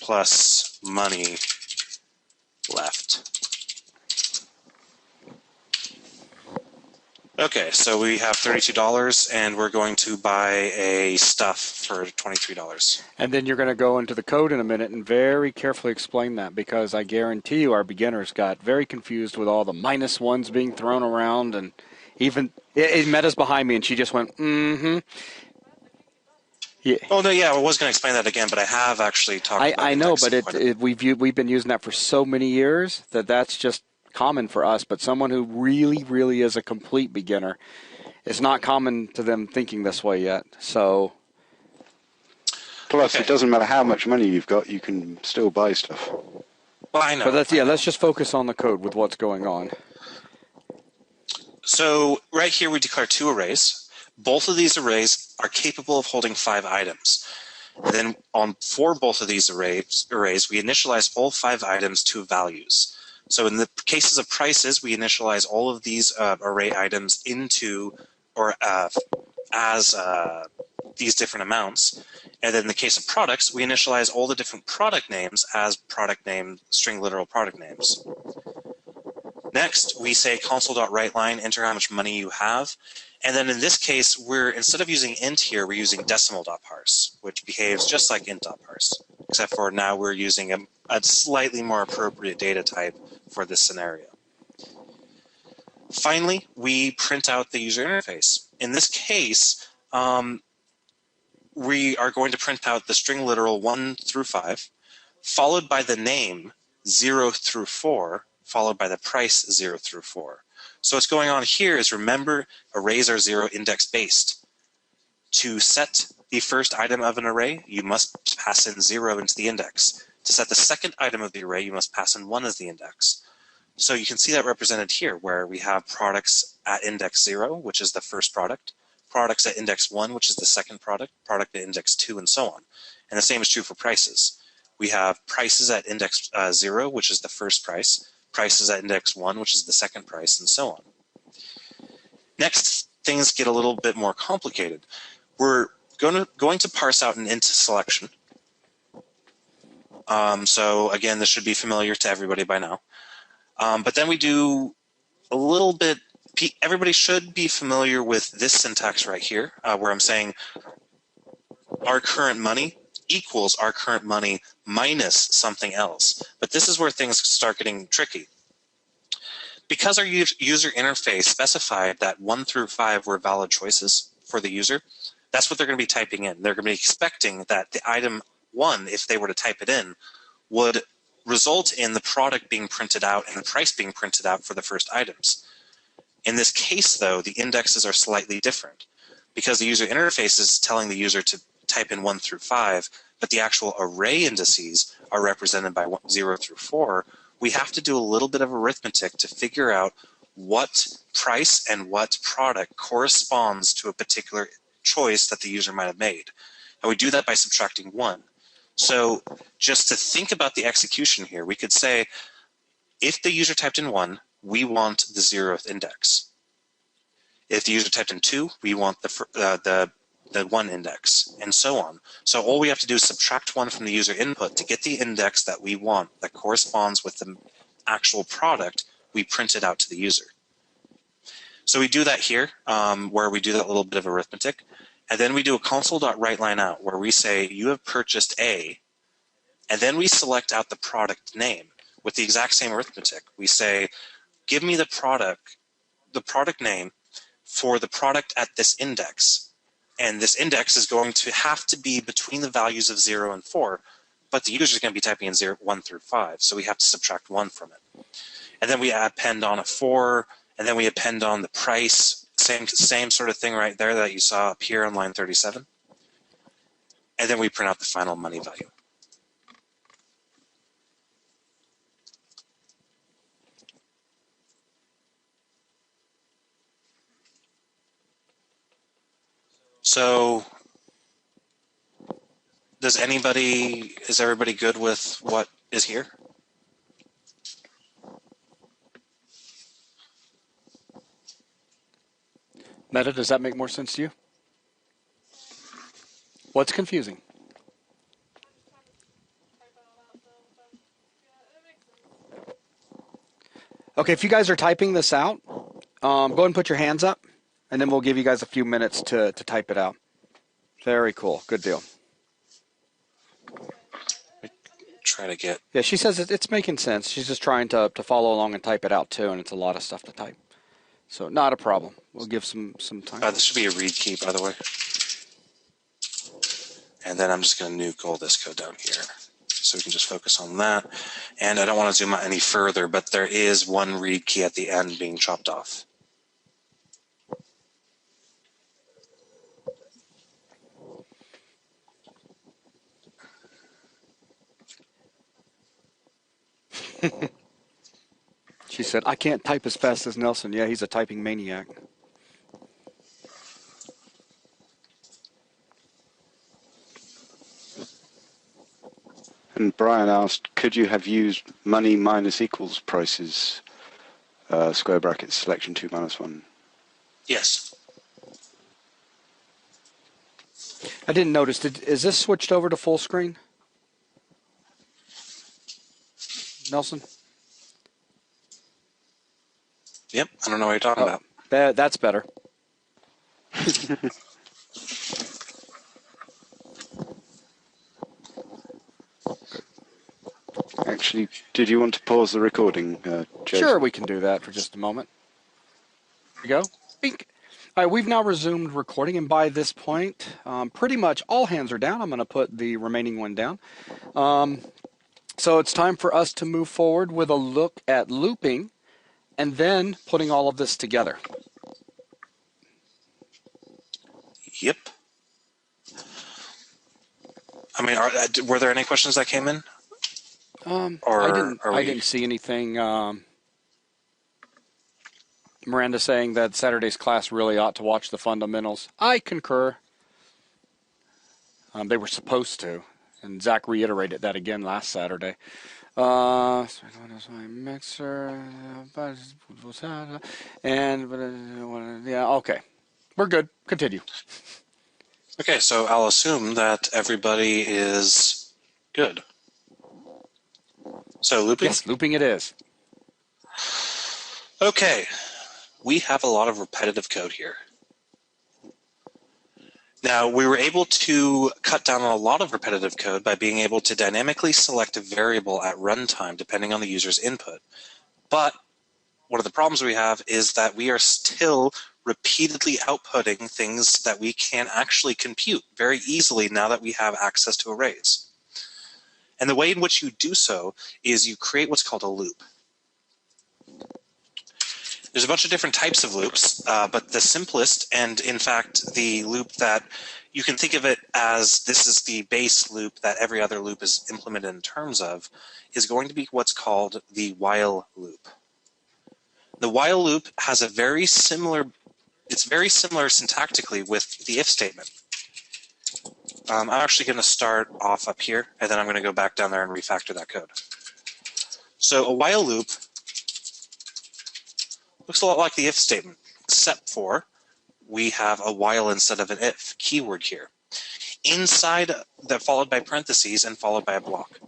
plus money left. Okay, so we have $32 and we're going to buy a stuff for $23. And then you're going to go into the code in a minute and very carefully explain that, because I guarantee you our beginners got very confused with all the minus ones being thrown around, and even Meta's behind me and she just went, mm-hmm. Yeah. Oh no, yeah, I was going to explain that again, but I have actually talked about I know, but we've been using that for so many years that's just common for us. But someone who really is a complete beginner, it's not common to them thinking this way yet. So, plus, It doesn't matter how much money you've got; you can still buy stuff. Well, I know. But let's just focus on the code with what's going on. So right here we declare 2 arrays. Both of these arrays are capable of holding 5 items. And then for both of these arrays, we initialize all 5 items to values. So in the cases of prices, we initialize all of these array items into or as these different amounts. And then in the case of products, we initialize all the different product names as product name string literal product names. Next, we say console.writeLine, enter how much money you have. And then in this case, instead of using int here, we're using decimal.parse, which behaves just like int.Parse, except for now we're using a slightly more appropriate data type for this scenario. Finally, we print out the user interface. In this case, we are going to print out the string literal 1 through 5, followed by the name 0 through 4, followed by the price 0 through 4. So what's going on here is, remember, arrays are 0 index based. To set the first item of an array, you must pass in 0 into the index. To set the second item of the array, you must pass in 1 as the index. So you can see that represented here, where we have products at index 0, which is the first product, products at index 1, which is the second product, product at index 2, and so on. And the same is true for prices. We have prices at index 0, which is the first price, prices at index 1, which is the second price, and so on. Next, things get a little bit more complicated. We're going to parse out an int selection. So again, this should be familiar to everybody by now. But then we do a little bit, everybody should be familiar with this syntax right here, where I'm saying our current money equals our current money minus something else. But this is where things start getting tricky. Because our user interface specified that 1 through 5 were valid choices for the user, that's what they're going to be typing in. They're going to be expecting that the item 1, if they were to type it in, would result in the product being printed out and the price being printed out for the first items. In this case, though, the indexes are slightly different. Because the user interface is telling the user to type in 1 through 5, but the actual array indices are represented by 0 through 4, we have to do a little bit of arithmetic to figure out what price and what product corresponds to a particular choice that the user might have made. And we do that by subtracting 1. So just to think about the execution here, we could say, if the user typed in 1, we want the 0th index. If the user typed in 2, we want the 1 index, and so on. So all we have to do is subtract 1 from the user input to get the index that we want that corresponds with the actual product we printed out to the user. So we do that here, where we do that little bit of arithmetic, and then we do a console.writeLine_out where we say you have purchased A, and then we select out the product name with the exact same arithmetic. We say, give me the product name for the product at this index. And this index is going to have to be between the values of 0 and 4, but the user is going to be typing in 1 through 5, so we have to subtract 1 from it. And then we append on a 4, and then we append on the price, same sort of thing right there that you saw up here on line 37. And then we print out the final money value. So is everybody good with what is here? Meta, does that make more sense to you? What's confusing? Okay, if you guys are typing this out, go ahead and put your hands up, and then we'll give you guys a few minutes to type it out. Very cool. Good deal. Try to get... Yeah, she says it's making sense. She's just trying to follow along and type it out, too, and it's a lot of stuff to type. So not a problem. We'll give some time. This should be a read key, by the way. And then I'm just going to nuke all this code down here. So we can just focus on that. And I don't want to zoom out any further, but there is one read key at the end being chopped off. She said, I can't type as fast as Nelson. Yeah, he's a typing maniac. And Brian asked, could you have used money minus equals prices, square brackets, selection 2 minus 1? Yes. I didn't notice. Is this switched over to full screen? Nelson? Yep, I don't know what you're talking about. That's better. Actually, did you want to pause the recording, Jason? Sure, we can do that for just a moment. Here we go. Bink. All right, we've now resumed recording, and by this point, pretty much all hands are down. I'm going to put the remaining one down. So it's time for us to move forward with a look at looping and then putting all of this together. Yep. I mean, were there any questions that came in? I didn't see anything. Miranda saying that Saturday's class really ought to watch the fundamentals. I concur. They were supposed to, and Zach reiterated that again last Saturday. Mixer, and yeah, okay, we're good. Continue. Okay, so I'll assume that everybody is good. So looping? Yes, looping it is. Okay, we have a lot of repetitive code here. Now, we were able to cut down on a lot of repetitive code by being able to dynamically select a variable at runtime depending on the user's input. But one of the problems we have is that we are still repeatedly outputting things that we can actually compute very easily now that we have access to arrays. And the way in which you do so is you create what's called a loop. There's a bunch of different types of loops, but the simplest, and in fact the loop that you can think of it as this is the base loop that every other loop is implemented in terms of, is going to be what's called the while loop. The while loop has it's very similar syntactically with the if statement. I'm actually going to start off up here, and then I'm going to go back down there and refactor that code. So a while loop looks a lot like the if statement, except for we have a while instead of an if keyword here. Inside that, followed by parentheses and followed by a block.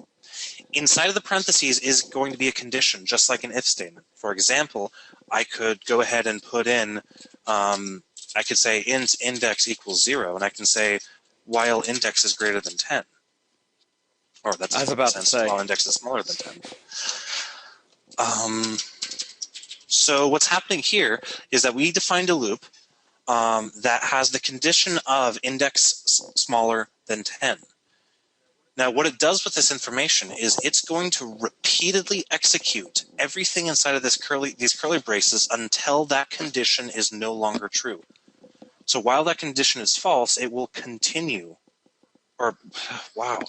Inside of the parentheses is going to be a condition, just like an if statement. For example, I could go ahead and put in, I could say int index equals 0, and I can say while index is greater than 10. Or that's I was about to say while index is smaller than 10. So what's happening here is that we defined a loop that has the condition of index smaller than 10. Now, what it does with this information is it's going to repeatedly execute everything inside of these curly braces until that condition is no longer true. So while that condition is false, it will continue. Or, wow.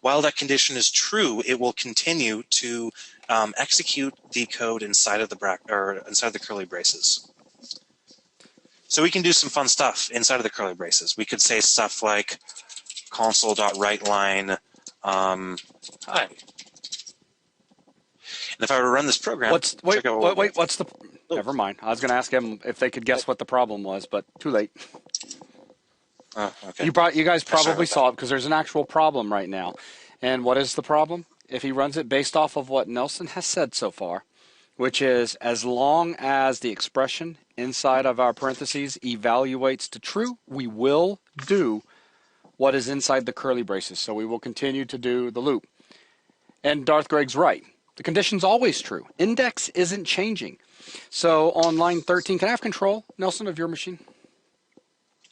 While that condition is true, it will continue to execute the code inside of the curly braces. So we can do some fun stuff inside of the curly braces. We could say stuff like console.writeLine hi. And if I were to run this program, what's the? Never mind. I was going to ask him if they could guess what the problem was, but too late. Oh, okay. You guys probably saw it because there's an actual problem right now. And what is the problem? If he runs it based off of what Nelson has said so far, which is as long as the expression inside of our parentheses evaluates to true, we will do what is inside the curly braces. So we will continue to do the loop. And Darth Greg's right. The condition's always true. Index isn't changing. So on line 13, can I have control, Nelson, of your machine?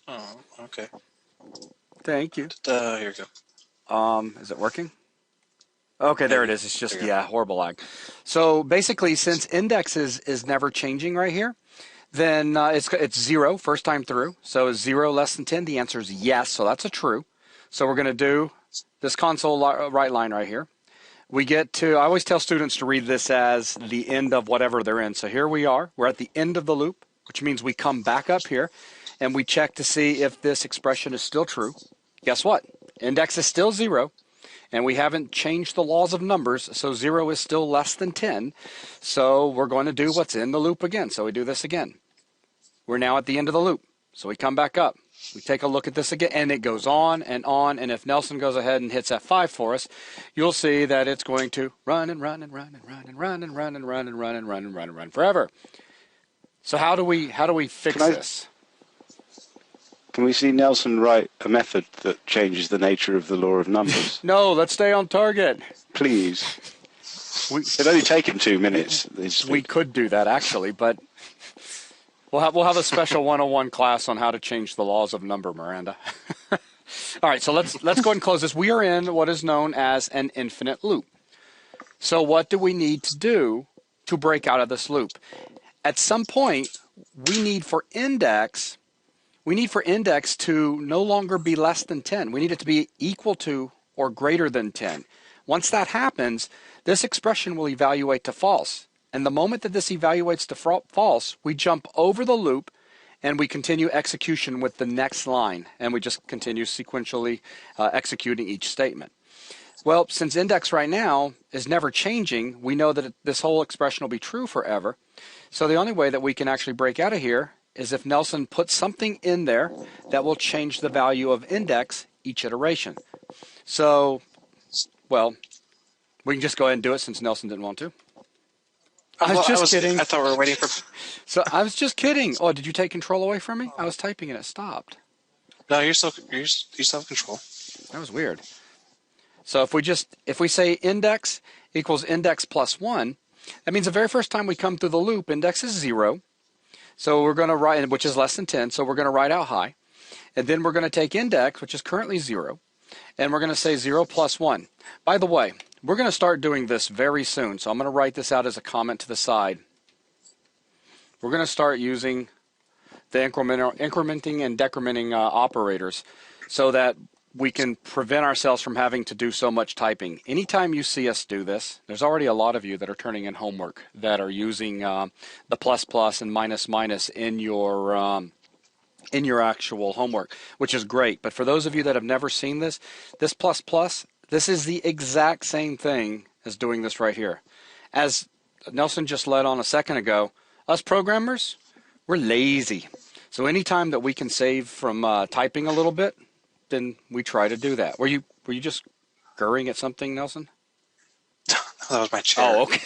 Oh, okay. Thank you. Here we go. Is it working? Okay, there it is. It's just, horrible lag. So basically, since index is never changing right here, then it's 0 first time through. So is 0 less than 10? The answer is yes, so that's a true. So we're going to do this console write line right here. We get to, I always tell students to read this as the end of whatever they're in. So here we are. We're at the end of the loop, which means we come back up here and we check to see if this expression is still true. Guess what? Index is still 0. And we haven't changed the laws of numbers, so 0 is still less than 10. So we're going to do what's in the loop again. So we do this again. We're now at the end of the loop. So we come back up. We take a look at this again, and it goes on. And if Nelson goes ahead and hits F5 for us, you'll see that it's going to run and run and run and run and run and run and run and run and run and run and run forever. So how do we fix this? Can we see Nelson write a method that changes the nature of the law of numbers? No, let's stay on target. Please. It'd only take him 2 minutes. We could do that, actually, but we'll have a special 101 class on how to change the laws of number, Miranda. All right, so let's go ahead and close this. We are in what is known as an infinite loop. So what do we need to do to break out of this loop? At some point, we need for index to no longer be less than 10. We need it to be equal to or greater than 10. Once that happens, this expression will evaluate to false. And the moment that this evaluates to false, we jump over the loop and we continue execution with the next line. And we just continue sequentially executing each statement. Well, since index right now is never changing, we know that this whole expression will be true forever. So the only way that we can actually break out of here is if Nelson puts something in there that will change the value of index each iteration. So, well, we can just go ahead and do it since Nelson didn't want to. I was just kidding. I thought we were waiting for... So I was just kidding. Oh, did you take control away from me? I was typing and it stopped. No, you still have control. That was weird. So if we say index equals index plus 1, that means the very first time we come through the loop, index is 0. So we're going to write, which is less than 10, so we're going to write out high. And then we're going to take index, which is currently 0, and we're going to say 0 plus 1. By the way, we're going to start doing this very soon, so I'm going to write this out as a comment to the side. We're going to start using the incrementing and decrementing operators, so that we can prevent ourselves from having to do so much typing. Anytime you see us do this, there's already a lot of you that are turning in homework that are using the plus plus and minus minus in your actual homework, which is great. But for those of you that have never seen this, this plus plus, this is the exact same thing as doing this right here. As Nelson just led on a second ago, us programmers, we're lazy. So anytime that we can save from typing a little bit, then we try to do that. Were you just gurring at something, Nelson? That was my chair. Oh, okay.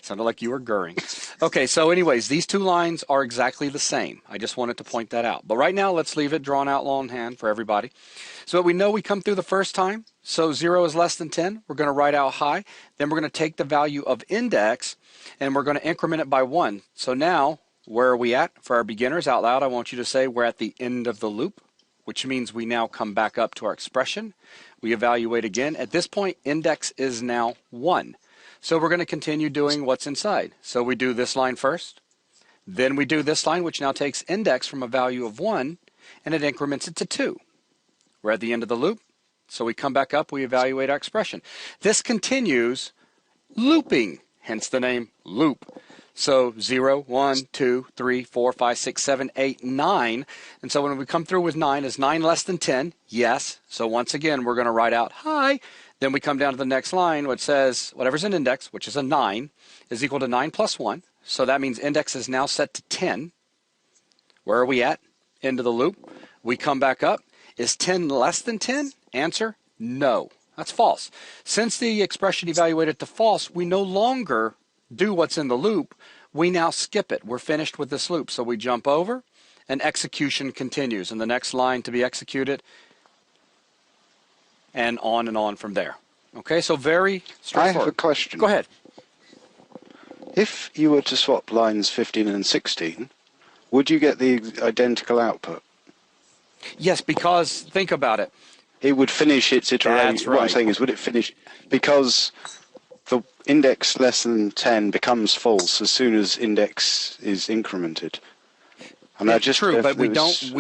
Sounded like you were gurring. Okay, so anyways, these two lines are exactly the same. I just wanted to point that out. But right now, let's leave it drawn out longhand for everybody. So we know we come through the first time. So 0 is less than 10. We're going to write out high. Then we're going to take the value of index, and we're going to increment it by 1. So now, where are we at? For our beginners out loud, I want you to say we're at the end of the loop, which means we now come back up to our expression. We evaluate again. At this point, index is now 1. So we're going to continue doing what's inside. So we do this line first. Then we do this line, which now takes index from a value of 1, and it increments it to 2. We're at the end of the loop. So we come back up, we evaluate our expression. This continues looping, hence the name loop. So 0, 1, 2, 3, 4, 5, 6, 7, 8, 9. And so when we come through with 9, is 9 less than 10? Yes. So once again, we're going to write out high. Then we come down to the next line, which says whatever's an index, which is a 9, is equal to 9 plus 1. So that means index is now set to 10. Where are we at? End of the loop. We come back up. Is 10 less than 10? Answer, no. That's false. Since the expression evaluated to false, we no longer do what's in the loop. We now skip it. We're finished with this loop. So we jump over, and execution continues. And the next line to be executed, and on from there. Okay, so very straightforward. I have a question. Go ahead. If you were to swap lines 15 and 16, would you get the identical output? Yes, because think about it. It would finish its iteration. That's right. What I'm saying is, would it finish? Because the index less than 10 becomes false as soon as index is incremented. And I just true, but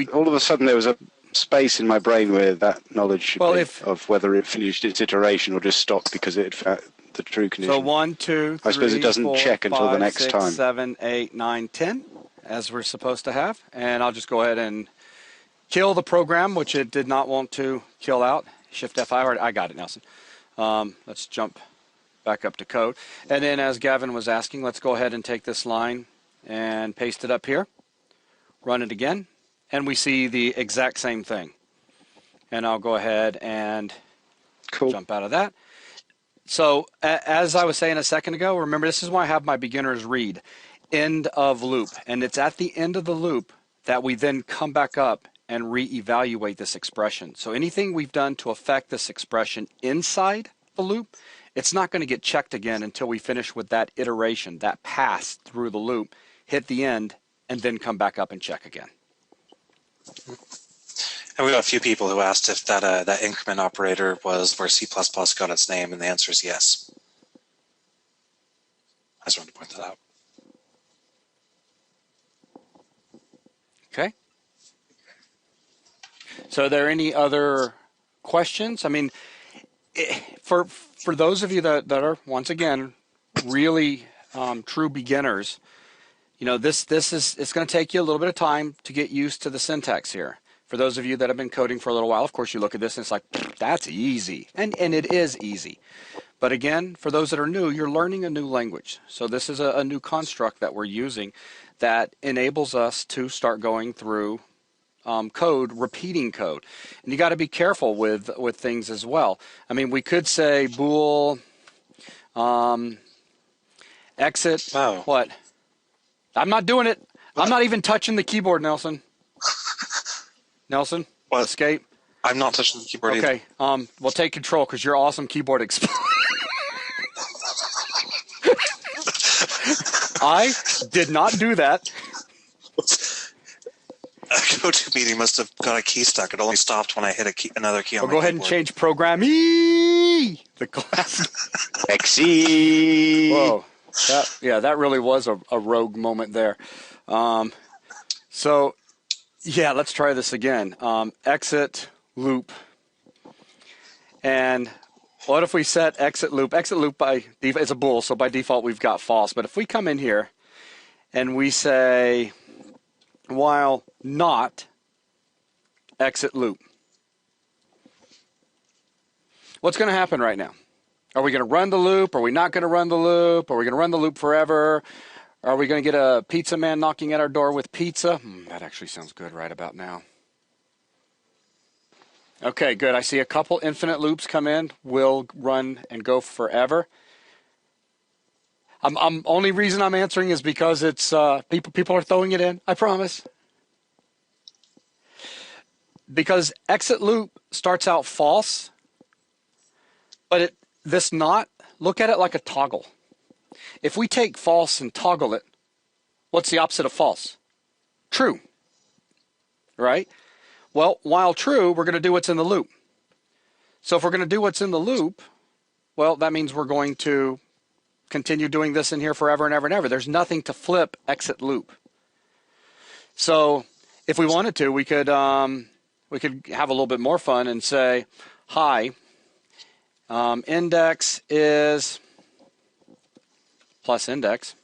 all of a sudden there was a space in my brain where that knowledge should be of whether it finished its iteration or just stopped because it had found the true condition. So 1, 2, 3, I suppose it doesn't 4, check until 5, the next 6, time. 7, 8, 9, 10, as we're supposed to have. And I'll just go ahead and kill the program, which it did not want to kill out. Shift F5. I got it, Nelson. Let's jump back up to code. And then as Gavin was asking, let's go ahead and take this line and paste it up here. Run it again. And we see the exact same thing. And I'll go ahead and jump out of that. So as I was saying a second ago, remember this is why I have my beginners read. End of loop. And it's at the end of the loop that we then come back up and reevaluate this expression. So anything we've done to affect this expression inside the loop, it's not going to get checked again until we finish with that iteration, that pass through the loop, hit the end, and then come back up and check again. And we got a few people who asked if that increment operator was where C++ got its name, and the answer is yes. I just wanted to point that out. Okay. So are there any other questions? I mean, for those of you that are, once again, really true beginners, you know, it's going to take you a little bit of time to get used to the syntax here. For those of you that have been coding for a little while, of course, you look at this and it's like, that's easy. And it is easy. But again, for those that are new, you're learning a new language. So this is a new construct that we're using that enables us to start going through code, repeating code. And you got to be careful with things as well. I mean, we could say bool exit. Oh. What? I'm not doing it. I'm not even touching the keyboard, Nelson. Nelson, what? Escape. I'm not touching the keyboard Okay. either. Well, take control because your awesome keyboard exploded. I did not do that. A GoToMeeting must have got a key stuck. It only stopped when I hit another key on my Go ahead and keyboard. change program E. The class. XE. Whoa. That really was a rogue moment there. So, yeah, let's try this again. Exit loop. And what if we set exit loop? Exit loop by default is a bool, so by default we've got false. But if we come in here and we say while not exit loop, what's going to happen right now? Are we going to run the loop? Are we not going to run the loop? Are we going to run the loop forever? Are we going to get a pizza man knocking at our door with pizza? That actually sounds good right about now. Okay, good. I see a couple infinite loops come in. Will run and go forever. Only reason I'm answering is because it's people are throwing it in. I promise. Because exit loop starts out false, but this not, look at it like a toggle. If we take false and toggle it, what's the opposite of false? True, right? Well, while true, we're going to do what's in the loop. So if we're going to do what's in the loop, well, that means we're going to continue doing this in here forever and ever and ever. There's nothing to flip exit loop. So if we wanted to, we could have a little bit more fun and say, hi, index is plus index,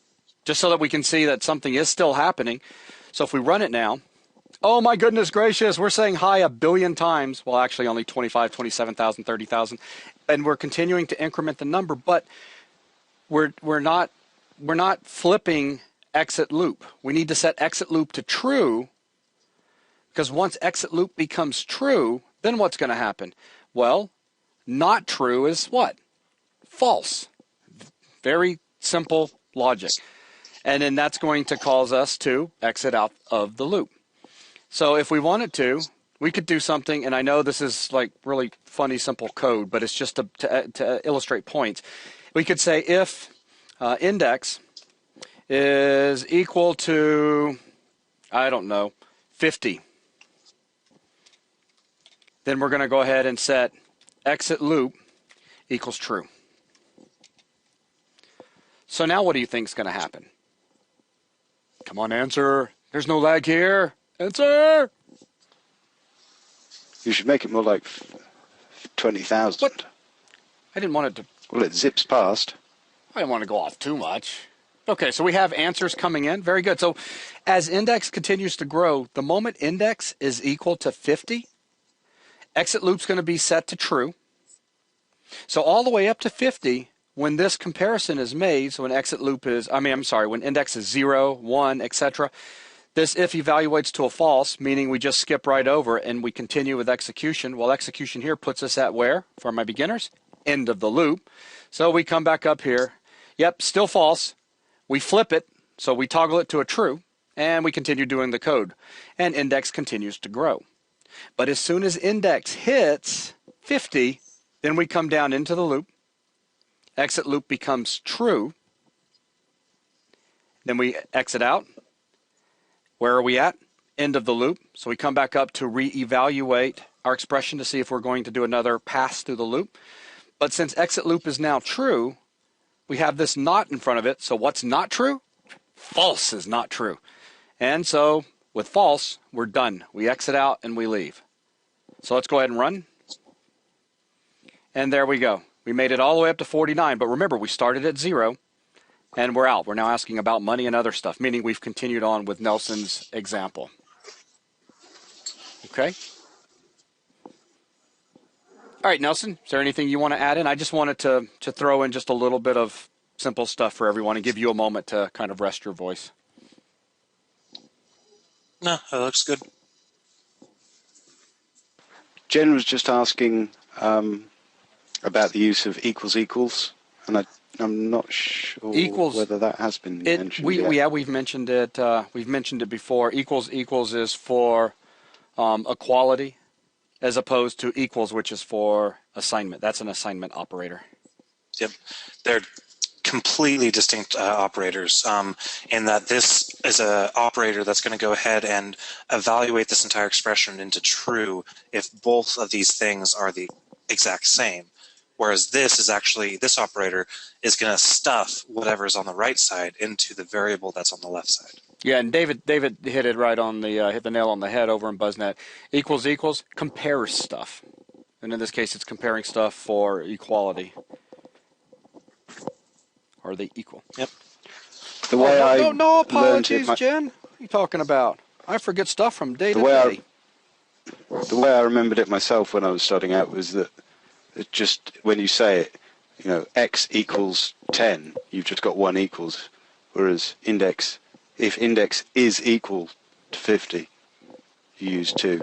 just so that we can see that something is still happening. So if we run it now, oh my goodness gracious, we're saying hi a billion times. Well, actually only 25, 27,000, 30,000. And we're continuing to increment the number, but we're not flipping exit loop. We need to set exit loop to true, because once exit loop becomes true, then what's going to happen? Well, not true is what? False. Very simple logic. And then that's going to cause us to exit out of the loop. So if we wanted to, we could do something, and I know this is like really funny, simple code, but it's just to illustrate points. We could say if index is equal to, I don't know, 50, then we're going to go ahead and set exit loop equals true. So now what do you think is going to happen? Come on, answer. There's no lag here. Answer. You should make it more like 20,000. What? I didn't want it to. Well, it zips past. I didn't want to go off too much. Okay, so we have answers coming in. Very good. So as index continues to grow, the moment index is equal to 50, exit loop's going to be set to true. So all the way up to 50, when this comparison is made, so when exit loop is, when index is 0, 1, etc., this if evaluates to a false, meaning we just skip right over and we continue with execution. Well, execution here puts us at where, for my beginners? End of the loop. So we come back up here. Yep, still false. We flip it, so we toggle it to a true, and we continue doing the code. And index continues to grow. But as soon as index hits 50, then we come down into the loop. Exit loop becomes true. Then we exit out. Where are we at? End of the loop. So we come back up to reevaluate our expression to see if we're going to do another pass through the loop. But since exit loop is now true, we have this not in front of it. So what's not true? False is not true. And so with false, we're done. We exit out and we leave. So let's go ahead and run. And there we go. We made it all the way up to 49. But remember, we started at 0. And we're out. We're now asking about money and other stuff, meaning we've continued on with Nelson's example. Okay? All right, Nelson, is there anything you want to add in? I just wanted to throw in just a little bit of simple stuff for everyone and give you a moment to kind of rest your voice. No, that looks good. Jen was just asking about the use of equals equals, and I'm not sure whether that has been mentioned yet. Yeah, we've mentioned it. We've mentioned it before. Equals is for equality, as opposed to equals, which is for assignment. That's an assignment operator. Yep, they're completely distinct operators. In that this is an operator that's going to go ahead and evaluate this entire expression into true if both of these things are the exact same. Whereas this operator is going to stuff whatever's on the right side into the variable that's on the left side. Yeah, and David hit it right on the hit the nail on the head over in BuzzNet. Equals equals compares stuff, and in this case, it's comparing stuff for equality. Are they equal? Yep. The way I no learned it, apologies, Jen. What are you talking about? I forget stuff from day the to way day. the way I remembered it myself when I was starting out was that it just when you say it, x equals 10, you've just got one equals, whereas if index is equal to 50, you use 2.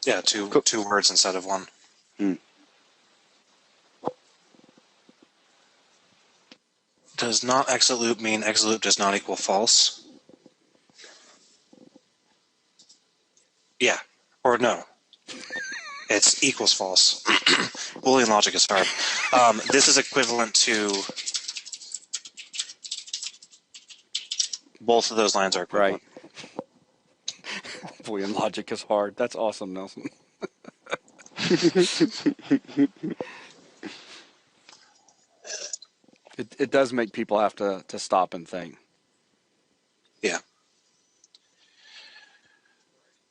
Yeah, two words instead of one. Does not exit loop mean exit loop does not equal false? Yeah, or no. It's equals false. Boolean logic is hard. This is equivalent to both of those lines are equivalent. Right. Boolean logic is hard. That's awesome, Nelson. It does make people have to stop and think. Yeah.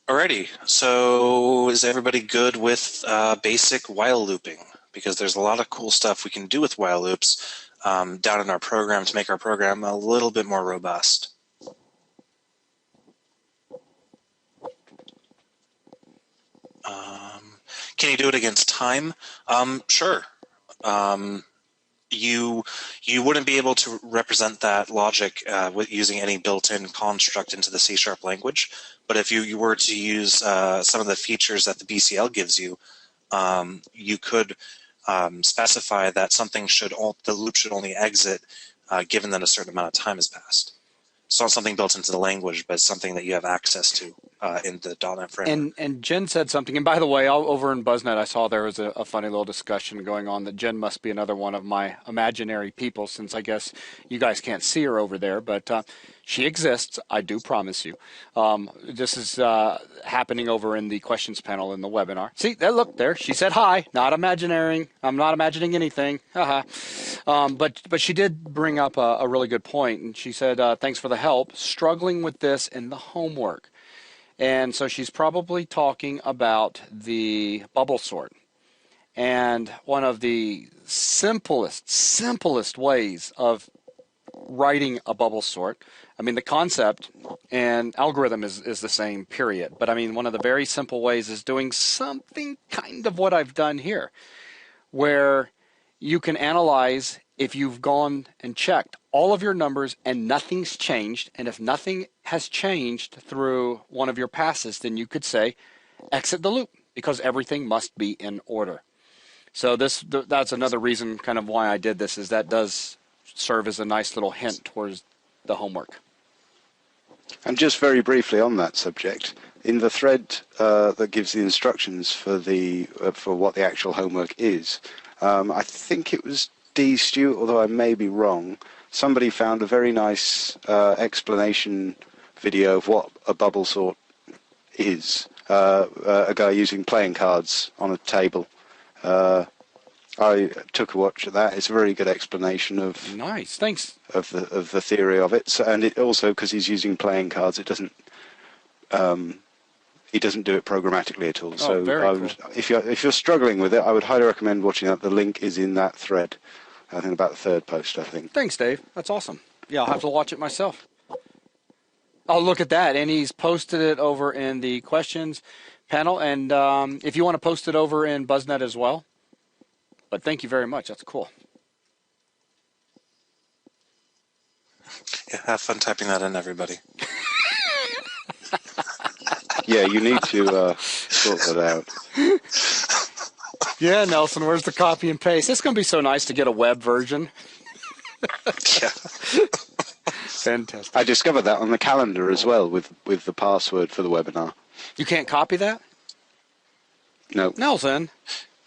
Alrighty, so is everybody good with basic while looping? Because there's a lot of cool stuff we can do with while loops down in our program to make our program a little bit more robust. Can you do it against time? Sure. You wouldn't be able to represent that logic with using any built-in construct into the C# language. But if you were to use some of the features that the BCL gives you, you could specify that the loop should only exit given that a certain amount of time has passed. It's not something built into the language, but it's something that you have access to in the .NET framework. And Jen said something, and by the way, over in BuzzNet, I saw there was a funny little discussion going on that Jen must be another one of my imaginary people, since I guess you guys can't see her over there, but she exists, I do promise you. This is happening over in the questions panel in the webinar. See, look there, she said hi, not imagining. I'm not imagining anything. But she did bring up a really good point, and she said, thanks for the help, struggling with this in the homework. And so she's probably talking about the bubble sort. And one of the simplest ways of writing a bubble sort, I mean, the concept and algorithm is the same, period. But I mean, one of the very simple ways is doing something kind of what I've done here, where you can analyze if you've gone and checked all of your numbers and nothing's changed, and if nothing has changed through one of your passes, then you could say exit the loop, because everything must be in order. So that's another reason kind of why I did this, is that does serve as a nice little hint towards the homework. And just very briefly on that subject, in the thread that gives the instructions for what the actual homework is, I think it was D. Stewart, although I may be wrong, somebody found a very nice explanation video of what a bubble sort is. A guy using playing cards on a table. I took a watch at that. It's a very good explanation of Nice, thanks. of the theory of it. So, and it also, because he's using playing cards, it doesn't he doesn't do it programmatically at all. So very cool. if you're struggling with it, I would highly recommend watching that. The link is in that thread. I think about the third post, I think. Thanks, Dave. That's awesome. Yeah, I'll have to watch it myself. Oh, look at that. And he's posted it over in the questions panel. And if you want to post it over in BuzzNet as well. But thank you very much. That's cool. Yeah, have fun typing that in, everybody. Yeah, you need to sort that out. Yeah, Nelson, where's the copy and paste? It's going to be so nice to get a web version. Yeah. Fantastic. I discovered that on the calendar as well with the password for the webinar. You can't copy that? No. Nelson.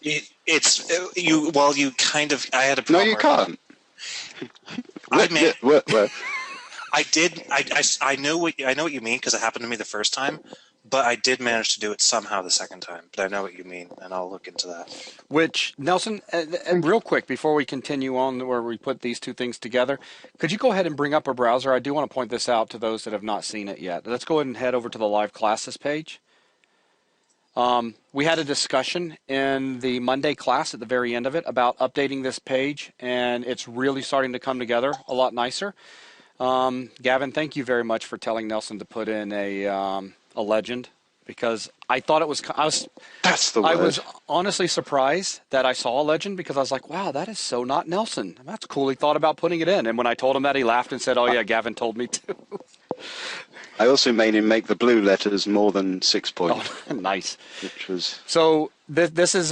It's you. Well, you kind of. I had a No, problem. you can't. I did. I know what you mean, because it happened to me the first time. but I did manage to do it somehow the second time. But I know what you mean, and I'll look into that. Which, Nelson, real quick, before we continue on where we put these two things together, could you go ahead and bring up a browser? I do want to point this out to those that have not seen it yet. Let's go ahead and head over to the live classes page. We had a discussion in the Monday class at the very end of it about updating this page, and it's really starting to come together a lot nicer. Gavin, thank you very much for telling Nelson to put in a legend, because I thought it was, That's the word. I was honestly surprised that I saw a legend, because I was like, wow, that is so not Nelson. That's cool. He thought about putting it in. And when I told him that, he laughed and said, oh yeah, Gavin told me to. I also made him make the blue letters more than 6 point. Oh, nice. Which was... So this is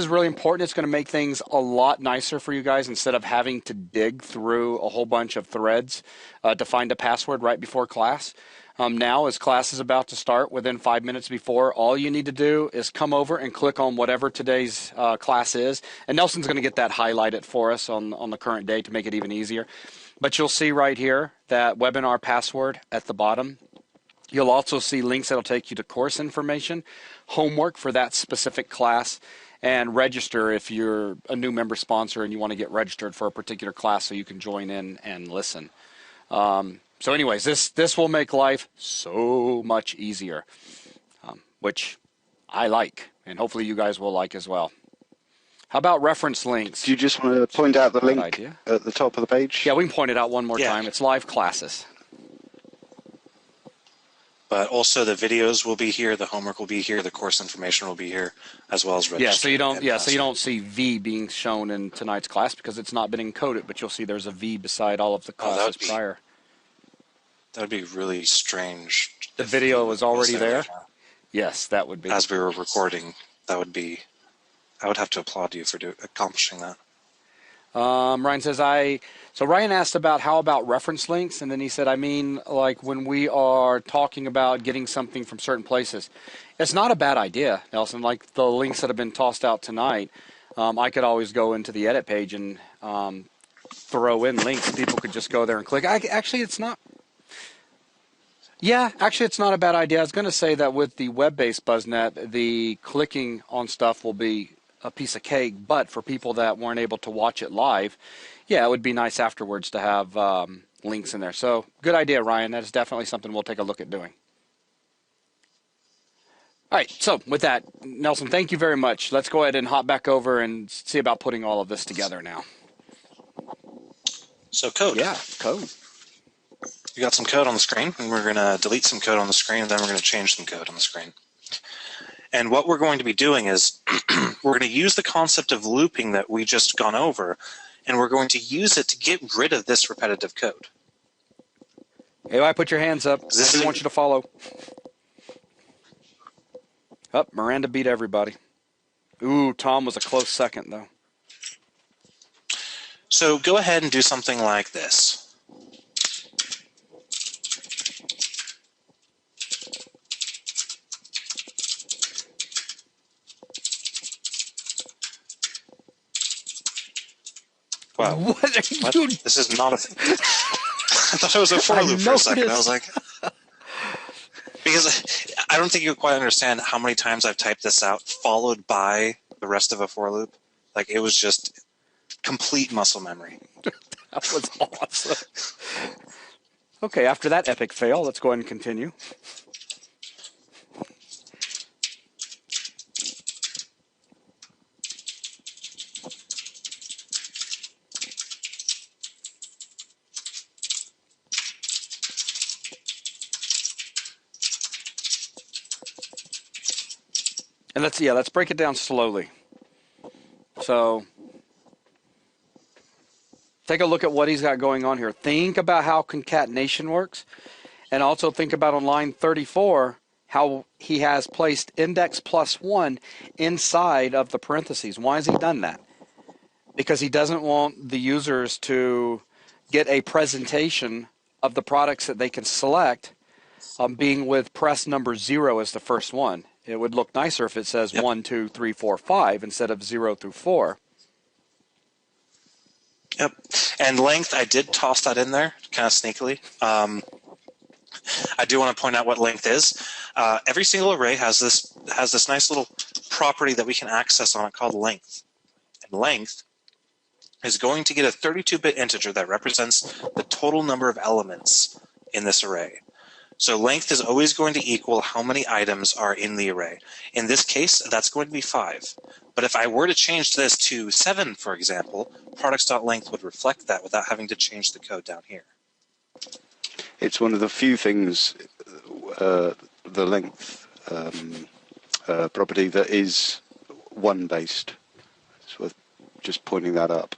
really important. It's going to make things a lot nicer for you guys, instead of having to dig through a whole bunch of threads to find a password right before class. Now, as class is about to start, within 5 minutes before, all you need to do is come over and click on whatever today's class is. And Nelson's going to get that highlighted for us on the current day to make it even easier. But you'll see right here that webinar password at the bottom. You'll also see links that will take you to course information, homework for that specific class, and register if you're a new member sponsor and you want to get registered for a particular class so you can join in and listen. So anyways, this will make life so much easier, which I like, and hopefully you guys will like as well. How about reference links? Do you just want to point out the link idea. at the top of the page? Yeah, we can point it out one more time. It's live classes. But also the videos will be here, the homework will be here, the course information will be here, as well as register. So you don't see V being shown in tonight's class because it's not been encoded, but you'll see there's a V beside all of the classes prior. That would be really strange. The video was already there? Yes, that would be. As we were recording, that would be. I would have to applaud you for accomplishing that. Ryan says, so Ryan asked about how about reference links, and then he said, I mean, like when we are talking about getting something from certain places, it's not a bad idea, Nelson. Like the links that have been tossed out tonight, I could always go into the edit page and throw in links. People could just go there and click. Actually, it's not. Yeah, actually, it's not a bad idea. I was going to say that with the web-based BuzzNet, the clicking on stuff will be a piece of cake, but for people that weren't able to watch it live, yeah, it would be nice afterwards to have links in there. So good idea, Ryan. That is definitely something we'll take a look at doing. All right, so with that, Nelson, thank you very much. Let's go ahead and hop back over and see about putting all of this together now. So code. Yeah, code. We got some code on the screen, and we're going to delete some code on the screen, and then we're going to change some code on the screen. And what we're going to be doing is we're going to use the concept of looping that we just gone over, and we're going to use it to get rid of this repetitive code. Hey, put your hands up. I want you to follow. Oh, Miranda beat everybody. Ooh, Tom was a close second, though. So go ahead and do something like this. Wow. What? Dude. This is not a thing. I thought it was a for loop for a second. I was like, because I don't think you quite understand how many times I've typed this out, followed by the rest of a for loop. Like, it was just complete muscle memory. That was awesome. Okay, after that epic fail, let's go ahead and continue. And let's break it down slowly. So take a look at what he's got going on here. Think about how concatenation works, and also think about on line 34 how he has placed index +1 inside of the parentheses. Why has he done that? Because he doesn't want the users to get a presentation of the products that they can select being with press number 0 as the first one. It would look nicer if it says 1, 2, 3, 4, 5 instead of 0 through 4. Yep. And length, I did toss that in there kind of sneakily. I do want to point out what length is. Every single array has this nice little property that we can access on it called length. And length is going to get a 32-bit integer that represents the total number of elements in this array. So length is always going to equal how many items are in the array. In this case, that's going to be 5. But if I were to change this to 7, for example, products.length would reflect that without having to change the code down here. It's one of the few things, the length property, that is one-based. It's worth just pointing that up.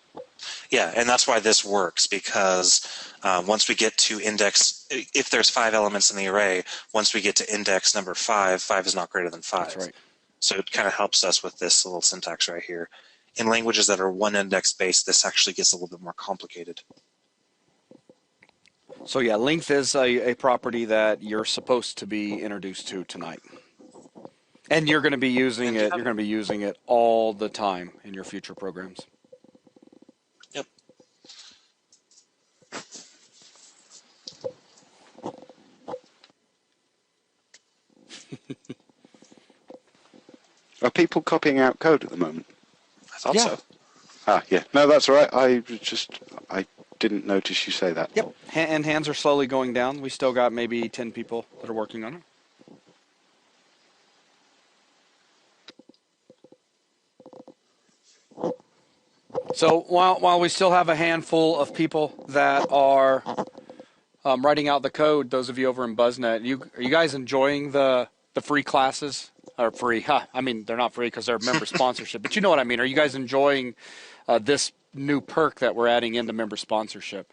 Yeah, and that's why this works, because once we get to index, if there's 5 elements in the array, once we get to index number 5, 5 is not greater than 5. That's right. So it kind of helps us with this little syntax right here. In languages that are one index based, this actually gets a little bit more complicated. So yeah, length is a property that you're supposed to be introduced to tonight. And you're going to be using it. You're going to be using it all the time in your future programs. Yep. Are people copying out code at the moment? I thought Yeah. so. Ah, yeah. No, that's all right. I didn't notice you say that. Yep. And hands are slowly going down. We still got maybe 10 people that are working on it. So while we still have a handful of people that are writing out the code, those of you over in BuzzNet, are you guys enjoying the free classes? Or free? I mean, they're not free because they're member sponsorship, but you know what I mean. Are you guys enjoying this new perk that we're adding into member sponsorship?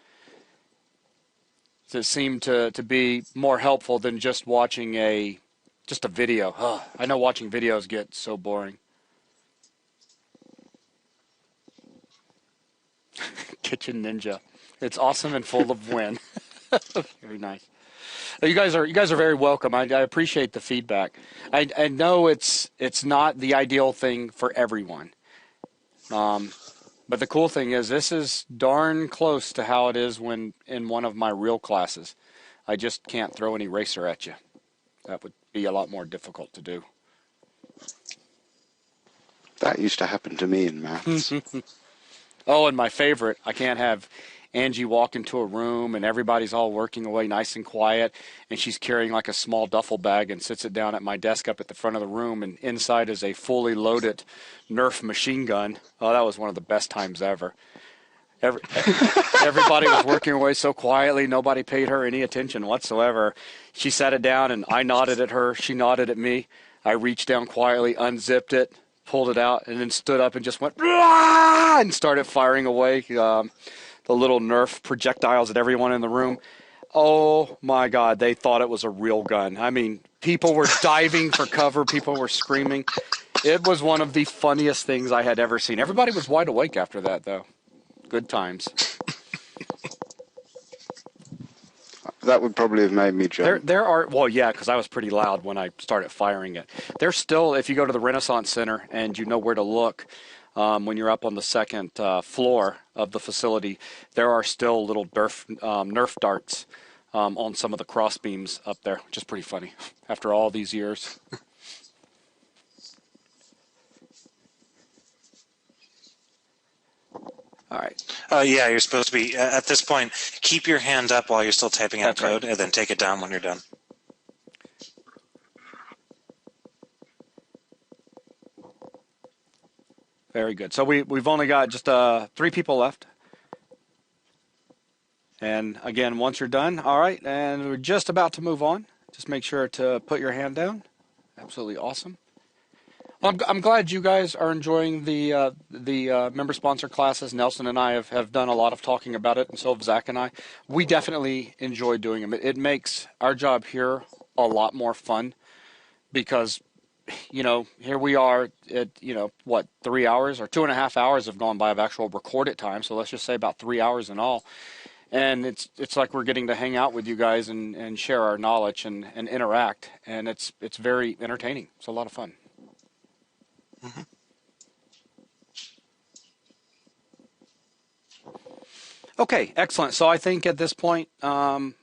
Does it seem to be more helpful than just watching just a video? I know watching videos get so boring. Kitchen Ninja. It's awesome and full of win. Very nice. You guys are very welcome. I appreciate the feedback. I know it's not the ideal thing for everyone. But the cool thing is this is darn close to how it is when in one of my real classes. I just can't throw an eraser at you. That would be a lot more difficult to do. That used to happen to me in maths. Oh, and my favorite, I can't have Angie walk into a room and everybody's all working away nice and quiet, and she's carrying like a small duffel bag and sits it down at my desk up at the front of the room, and inside is a fully loaded Nerf machine gun. Oh, that was one of the best times ever. Everybody was working away so quietly, nobody paid her any attention whatsoever. She sat it down, and I nodded at her. She nodded at me. I reached down quietly, unzipped it, pulled it out, and then stood up and just went, "Rah!" and started firing away the little Nerf projectiles at everyone in the room. Oh, my God. They thought it was a real gun. I mean, people were diving for cover. People were screaming. It was one of the funniest things I had ever seen. Everybody was wide awake after that, though. Good times. That would probably have made me jump. There are, well, yeah, because I was pretty loud when I started firing it. There's still, if you go to the Renaissance Center and you know where to look, when you're up on the second floor of the facility, there are still little Nerf darts on some of the cross beams up there, which is pretty funny after all these years. All right. Yeah, you're supposed to be, at this point, keep your hand up while you're still typing out That's right. code, and then take it down when you're done. Very good. So we've only got just 3 people left. And again, once you're done, all right, and we're just about to move on. Just make sure to put your hand down. Absolutely awesome. Well, I'm glad you guys are enjoying the member sponsor classes. Nelson and I have done a lot of talking about it, and so have Zach and I. We definitely enjoy doing them. It makes our job here a lot more fun because, you know, here we are at, 3 hours or 2.5 hours have gone by of actual recorded time. So let's just say about 3 hours in all. And it's like we're getting to hang out with you guys and share our knowledge and interact. And it's very entertaining. It's a lot of fun. Mm-hmm. Okay, excellent. So I think at this point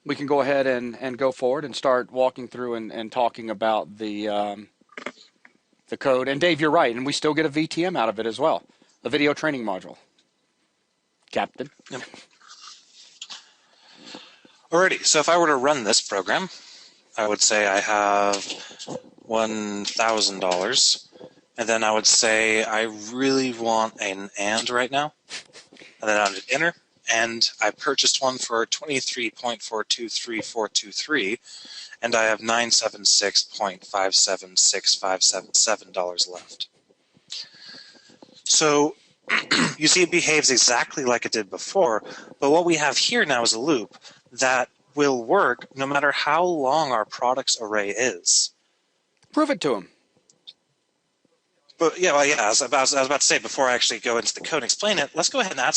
we can go ahead and go forward and start walking through and talking about the code. And Dave, you're right, and we still get a VTM out of it as well, a video training module. Captain. Yep. Alrighty, so if I were to run this program, I would say I have $1,000, and then I would say I really want an AND right now, and then I would enter, and I purchased one for 23.423423, and I have $976.576577 left. So you see it behaves exactly like it did before, but what we have here now is a loop that will work no matter how long our products array is. Prove it to him. But yeah, well, yeah. I was about to say, before I actually go into the code and explain it, let's go ahead and add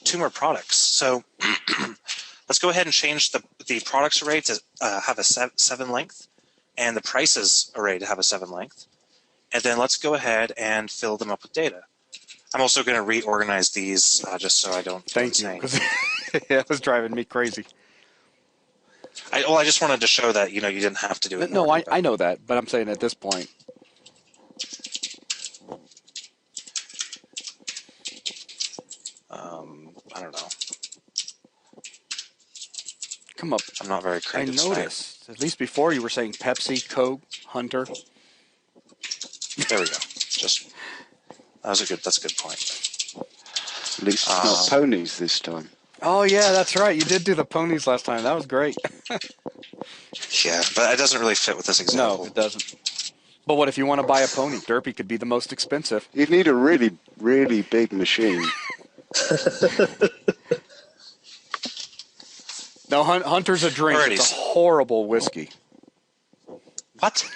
two more products. So let's go ahead and change the products array to have a 7 length, and the prices array to have a 7 length, and then let's go ahead and fill them up with data. I'm also going to reorganize these just so I don't. Thank you, because it was driving me crazy. I just wanted to show that you didn't have to do it. No, I know that, but I'm saying at this point. I don't know. Come up. I'm not very creative. I noticed. At least before you were saying Pepsi, Coke, Hunter. There we go. That's a good point. At least it's not ponies this time. Oh yeah, that's right. You did do the ponies last time. That was great. Yeah, but it doesn't really fit with this example. No, it doesn't. But what if you want to buy a pony? Derpy could be the most expensive. You'd need a really, really big machine. No, Hunter's a drink. Alrighty. It's a horrible whiskey. What?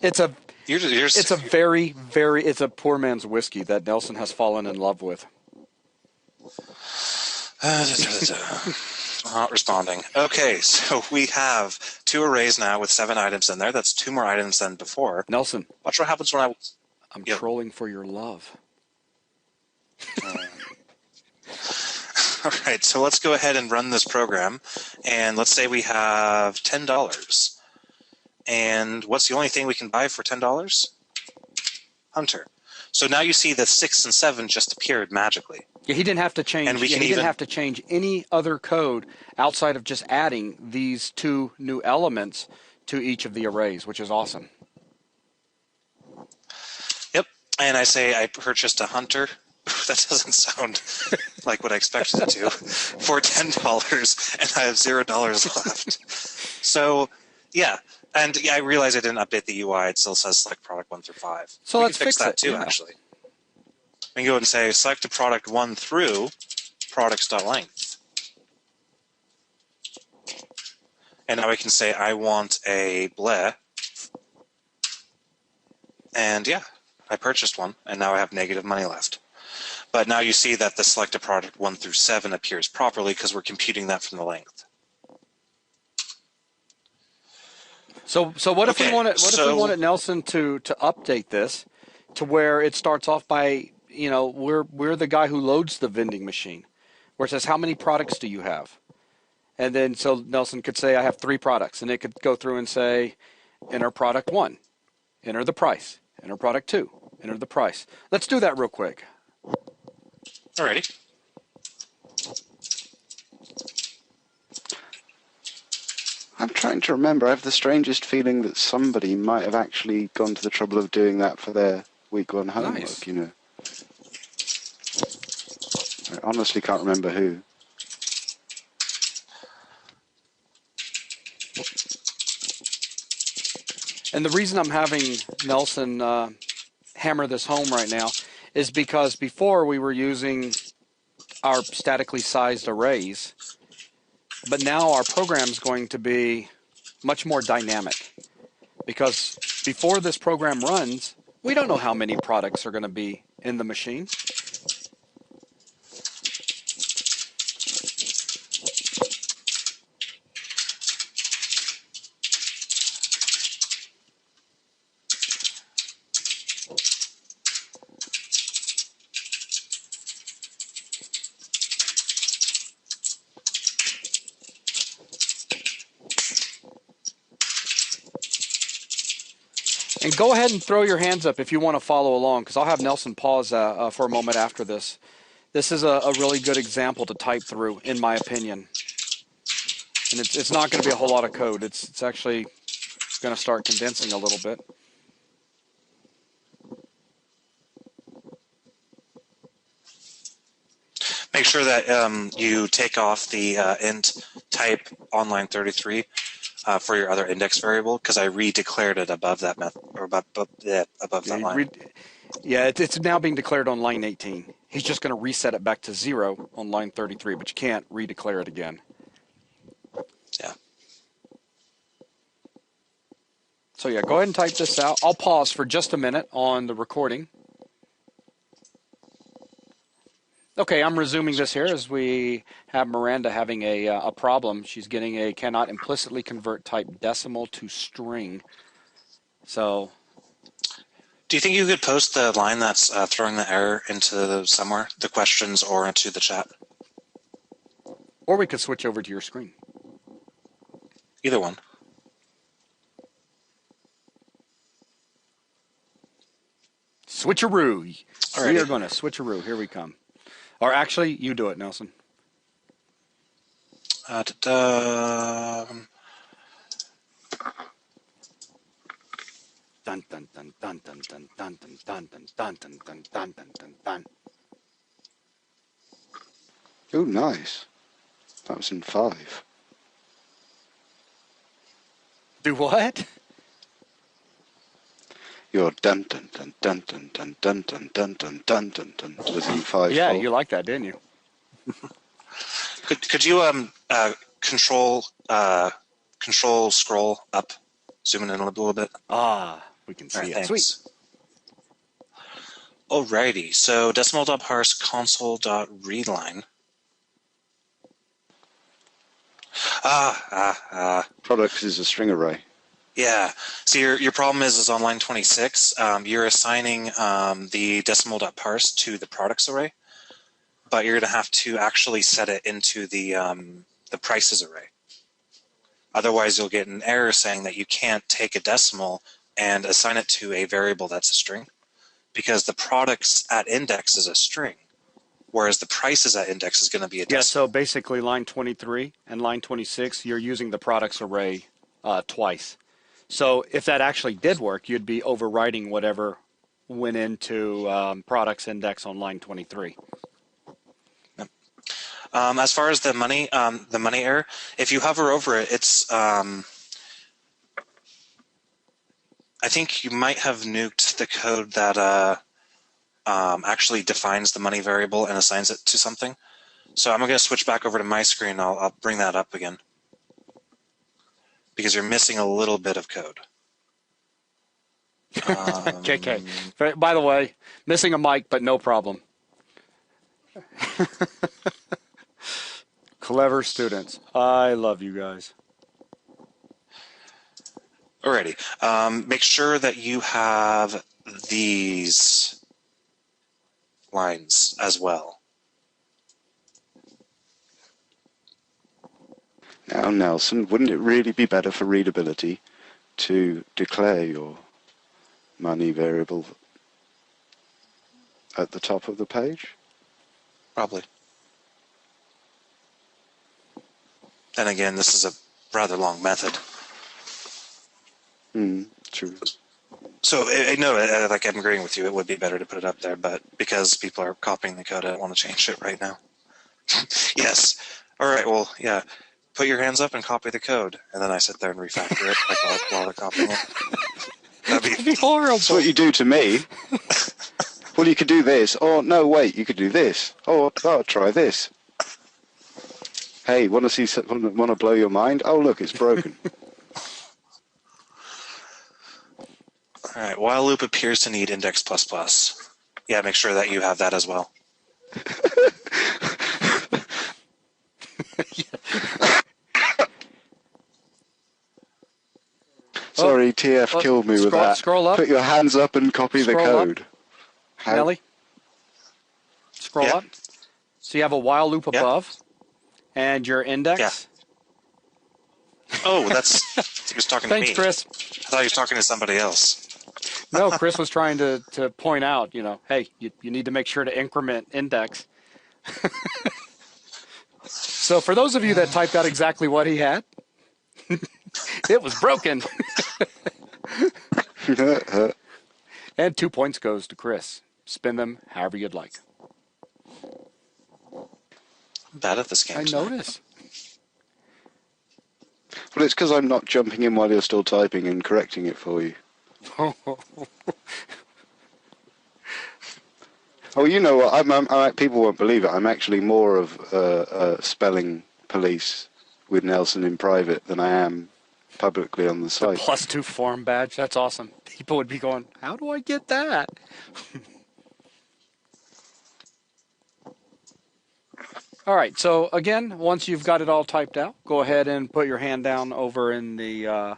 It's a You're it's a very, very it's a poor man's whiskey that Nelson has fallen in love with. Not responding. Okay, so we have 2 arrays now with 7 items in there. That's 2 more items than before. Nelson, Watch what happens when I'm trolling for your love. All right, so let's go ahead and run this program. And let's say we have $10. And what's the only thing we can buy for $10? Hunter. So now you see that 6 and 7 just appeared magically. Yeah, he didn't have to change. He didn't have to change any other code outside of just adding these 2 new elements to each of the arrays, which is awesome. Yep, and I say I purchased a Hunter. That doesn't sound like what I expected it to. For $10, and I have $0 left. So, yeah. And yeah, I realize I didn't update the UI. It still says select product 1 through 5. So we let's can fix that it, too, yeah. actually. We can go and say select a product 1 through products.length. And now we can say I want a bleh. And yeah, I purchased one, and now I have negative money left. But now you see that the selected product 1 through 7 appears properly because we're computing that from the length. So what if we wanted Nelson to update this to where it starts off by, we're the guy who loads the vending machine, where it says how many products do you have? And then so Nelson could say I have 3 products, and it could go through and say enter product 1, enter the price, enter product 2, enter the price. Let's do that real quick. Alrighty. I'm trying to remember. I have the strangest feeling that somebody might have actually gone to the trouble of doing that for their week 1 homework, Nice. I honestly can't remember who. And the reason I'm having Nelson hammer this home right now is because before we were using our statically sized arrays, but now our program is going to be much more dynamic, because before this program runs, we don't know how many products are going to be in the machine. And go ahead and throw your hands up if you want to follow along, because I'll have Nelson pause for a moment after this. This is a really good example to type through, in my opinion. And it's not going to be a whole lot of code. It's actually going to start condensing a little bit. Make sure that you take off the int type on line 33 for your other index variable, because I redeclared it above that method, or above that line. It's now being declared on line 18. He's just going to reset it back to 0 on line 33, but you can't redeclare it again. Yeah. So yeah, go ahead and type this out. I'll pause for just a minute on the recording. Okay, I'm resuming this here as we have Miranda having a problem. She's getting a cannot implicitly convert type decimal to string. So, do you think you could post the line that's throwing the error into somewhere, the questions, or into the chat? Or we could switch over to your screen. Either one. Switcheroo. Alrighty. We are going to switcheroo. Here we come. Or actually, you do it, Nelson. Dun, dun dun dun dun dun dun dun dun dun dun dun dun dun dun dun. Oh, nice. That was in 5. Do what? Your dun dun dun dun dun dun dun dun dun dun dun dun dun was in 5. Yeah, you like that, didn't you? Could you control scroll up, zoom in a little bit? We can see All right, it. thanks. Sweet. Alrighty, so decimal.parse console.readline. Products is a string array. Yeah. So your problem is on line 26, you're assigning the decimal.parse to the products array, but you're going to have to actually set it into the prices array. Otherwise, you'll get an error saying that you can't take a decimal and assign it to a variable that's a string, because the products at index is a string, whereas the prices at index is going to be a decimal. Yeah, so basically line 23 and line 26, you're using the products array twice. So if that actually did work, you'd be overwriting whatever went into products index on line 23. Yep. As far as the money error, if you hover over it, it's I think you might have nuked the code that actually defines the money variable and assigns it to something. So I'm going to switch back over to my screen. I'll bring that up again, because you're missing a little bit of code. JK. By the way, missing a mic, but no problem. Clever students. I love you guys. Alrighty. Make sure that you have these lines as well. Now, Nelson, wouldn't it really be better for readability to declare your money variable at the top of the page? Probably. Then again, this is a rather long method. True. So, no, like I'm agreeing with you, it would be better to put it up there, but because people are copying the code, I don't want to change it right now. Yes. All right, well, yeah. Put your hands up and copy the code, and then I sit there and refactor it while they're copying it. That'd be horrible. That's what you do to me. Well, you could do this. Oh, no, wait, you could do this. Oh, I'll try this. Hey, want to blow your mind? Oh, look, it's broken. All right, while loop appears to need index++. Yeah, make sure that you have that as well. Sorry, TF killed me with that. Scroll up. Put your hands up and copy the code. Nelly? Scroll up. So you have a while loop above, and your index. Yeah. Oh, he was talking to me. Thanks, Chris. I thought he was talking to somebody else. No, Chris was trying to point out, hey, you need to make sure to increment index. So for those of you that typed out exactly what he had, it was broken. And 2 points goes to Chris. Spin them however you'd like. I'm bad at this game I tonight. notice. Well, it's because I'm not jumping in while you're still typing and correcting it for you. Oh, you know what? People won't believe it. I'm actually more of a spelling police with Nelson in private than I am publicly on the site. +2 form badge. That's awesome. People would be going, how do I get that? All right. So again, once you've got it all typed out, go ahead and put your hand down over in the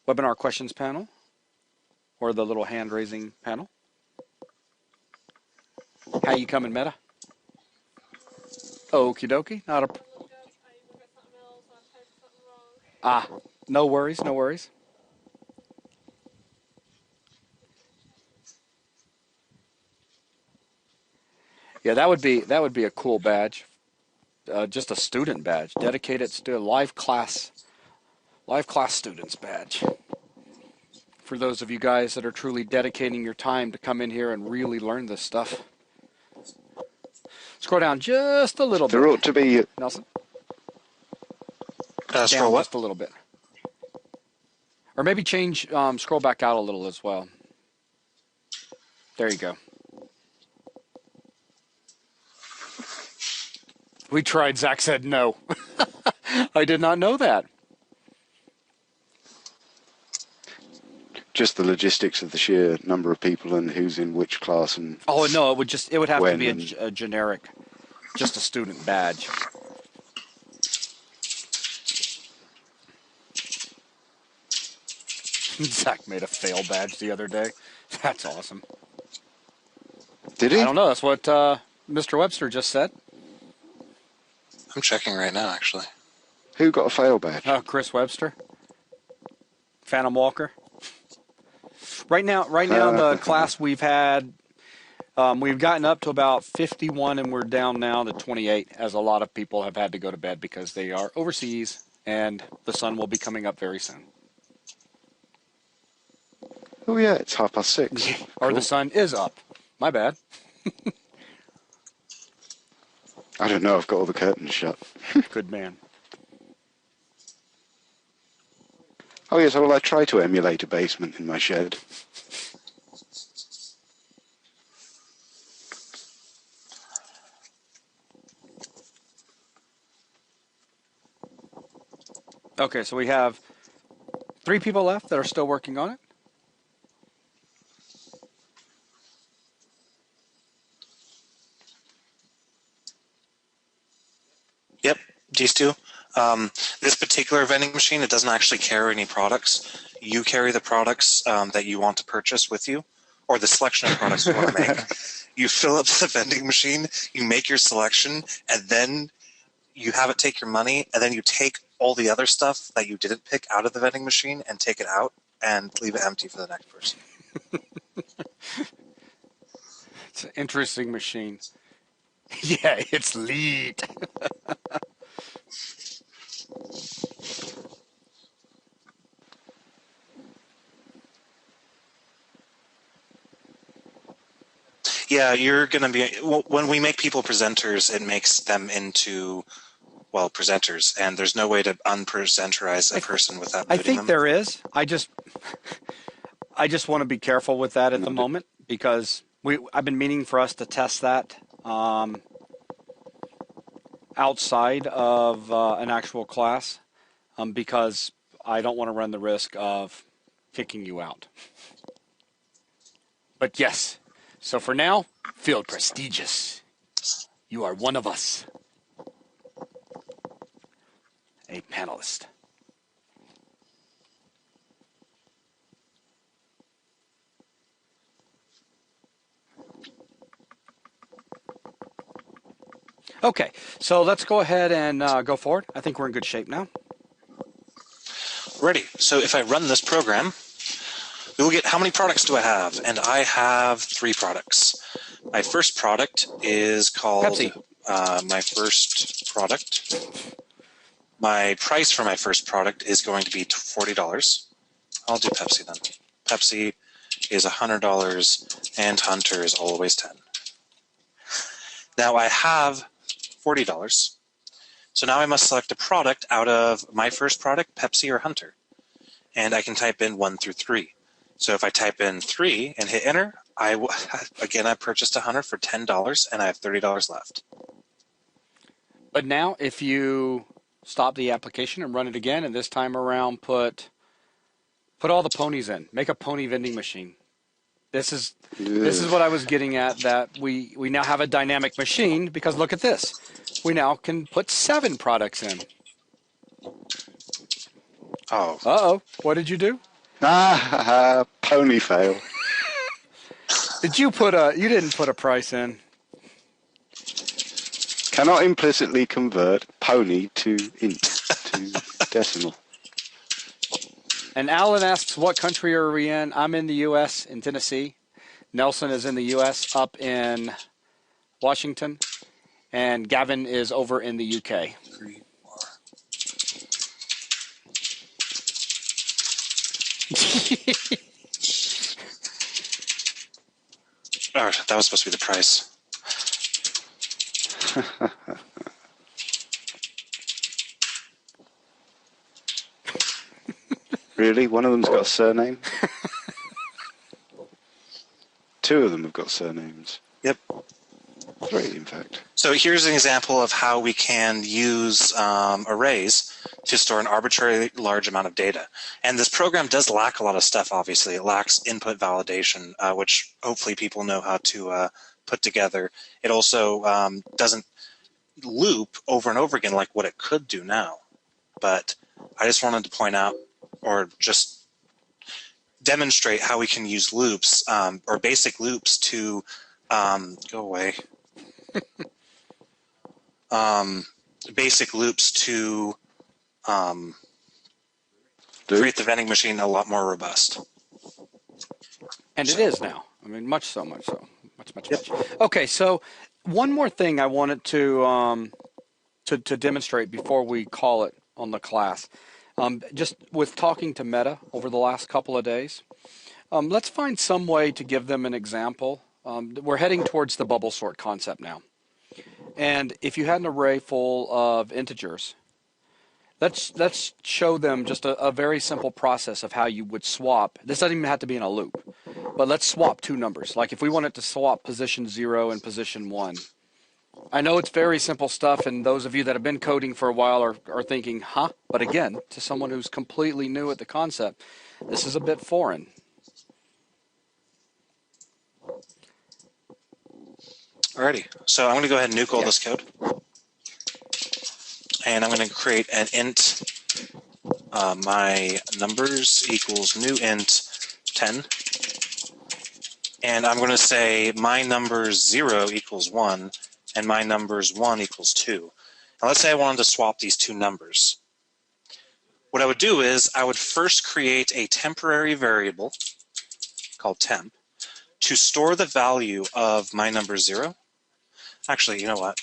webinar questions panel or the little hand raising panel. How you coming, Meta? Okie dokie. Not a. No worries, no worries. Yeah, that would be a cool badge. Just a student badge, dedicated to live class students badge. For those of you guys that are truly dedicating your time to come in here and really learn this stuff. Scroll down just a little bit. There ought to be... Nelson? Scroll Down what? just a little bit. Or maybe change, scroll back out a little as well. There you go. We tried. Zach said no. I did not know that. Just the logistics of the sheer number of people and who's in which class and... Oh, no, it would have to be when a generic, just a student badge. Zach made a fail badge the other day. That's awesome. Did he? I don't know. That's what Mr. Webster just said. I'm checking right now, actually. Who got a fail badge? Chris Webster. Phantom Walker. Right now, the class we've had, we've gotten up to about 51, and we're down now to 28, as a lot of people have had to go to bed because they are overseas, and the sun will be coming up very soon. Oh, yeah, it's 6:30. Or Cool. the sun is up. My bad. I don't know, I've got all the curtains shut. Good man. Oh, yes, well, I try to emulate a basement in my shed. Okay, so we have 3 people left that are still working on it. Yep, these two. This particular vending machine, it doesn't actually carry any products. You carry the products that you want to purchase with you, or the selection of products you want to make. You fill up the vending machine, you make your selection, and then you have it take your money, and then you take all the other stuff that you didn't pick out of the vending machine and take it out and leave it empty for the next person. It's an interesting machine. Yeah, it's lead. Yeah, you're going to be... When we make people presenters, it makes them into, well, presenters, and there's no way to unpresenterize a person without I muting think them. there is. I just want to be careful with that at the moment because I've been meaning for us to test that outside of an actual class because I don't want to run the risk of kicking you out. But yes, so for now, feel prestigious. You are one of us. A panelist. Okay, so let's go ahead and go forward. I think we're in good shape now. Ready. So if I run this program, we will get how many products do I have? And I have 3 products. My first product is called Pepsi. My first product. My price for my first product is going to be $40. I'll do Pepsi then. Pepsi is $100 and Hunter is always 10. Now I have $40. So now I must select a product out of my first product, Pepsi or Hunter. And I can type in 1 through 3. So if I type in 3 and hit enter, I purchased a Hunter for $10 and I have $30 left. But now if you stop the application and run it again, and this time around put all the ponies in, make a pony vending machine. This is what I was getting at, that we now have a dynamic machine, because look at this. We now can put 7 products in. Oh. Uh-oh. What did you do? Pony fail. You didn't put a price in. Cannot implicitly convert pony to int, to decimal. And Alan asks, what country are we in? I'm in the U.S., in Tennessee. Nelson is in the U.S., up in Washington. And Gavin is over in the U.K. 3, 4. Oh, that was supposed to be the price. Really? One of them's got a surname? 2 of them have got surnames. Yep. 3, in fact. So here's an example of how we can use arrays to store an arbitrarily large amount of data. And this program does lack a lot of stuff, obviously. It lacks input validation, which hopefully people know how to put together. It also doesn't loop over and over again like what it could do now. But I just wanted to point out, or just demonstrate how we can use loops, or basic loops to go away. Basic loops to create the vending machine a lot more robust. And it is now. I mean, much so. Much. Okay, so one more thing I wanted to demonstrate before we call it on the class. Just with talking to Meta over the last couple of days, let's find some way to give them an example. We're heading towards the bubble sort concept now. And if you had an array full of integers, let's show them just a very simple process of how you would swap. This doesn't even have to be in a loop, but let's swap 2 numbers. Like if we wanted to swap position 0 and position 1. I know it's very simple stuff, and those of you that have been coding for a while are thinking, huh? But again, to someone who's completely new at the concept, this is a bit foreign. Alrighty, so I'm going to go ahead and nuke all this code. And I'm going to create an int, my numbers equals new int 10. And I'm going to say my numbers 0 equals 1, and my numbers 1 equals 2. Now let's say I wanted to swap these 2 numbers. What I would do is I would first create a temporary variable called temp to store the value of my number 0. Actually, you know what?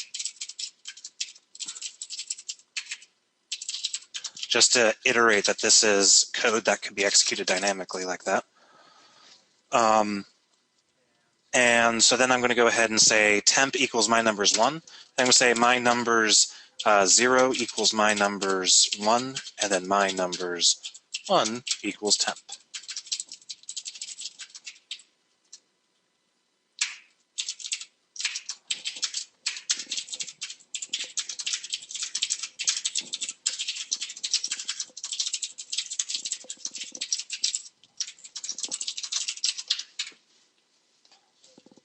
Just to iterate that this is code that can be executed dynamically like that. And so then I'm going to go ahead and say temp equals my numbers 1. I'm going to say my numbers 0 equals my numbers 1, and then my numbers 1 equals temp.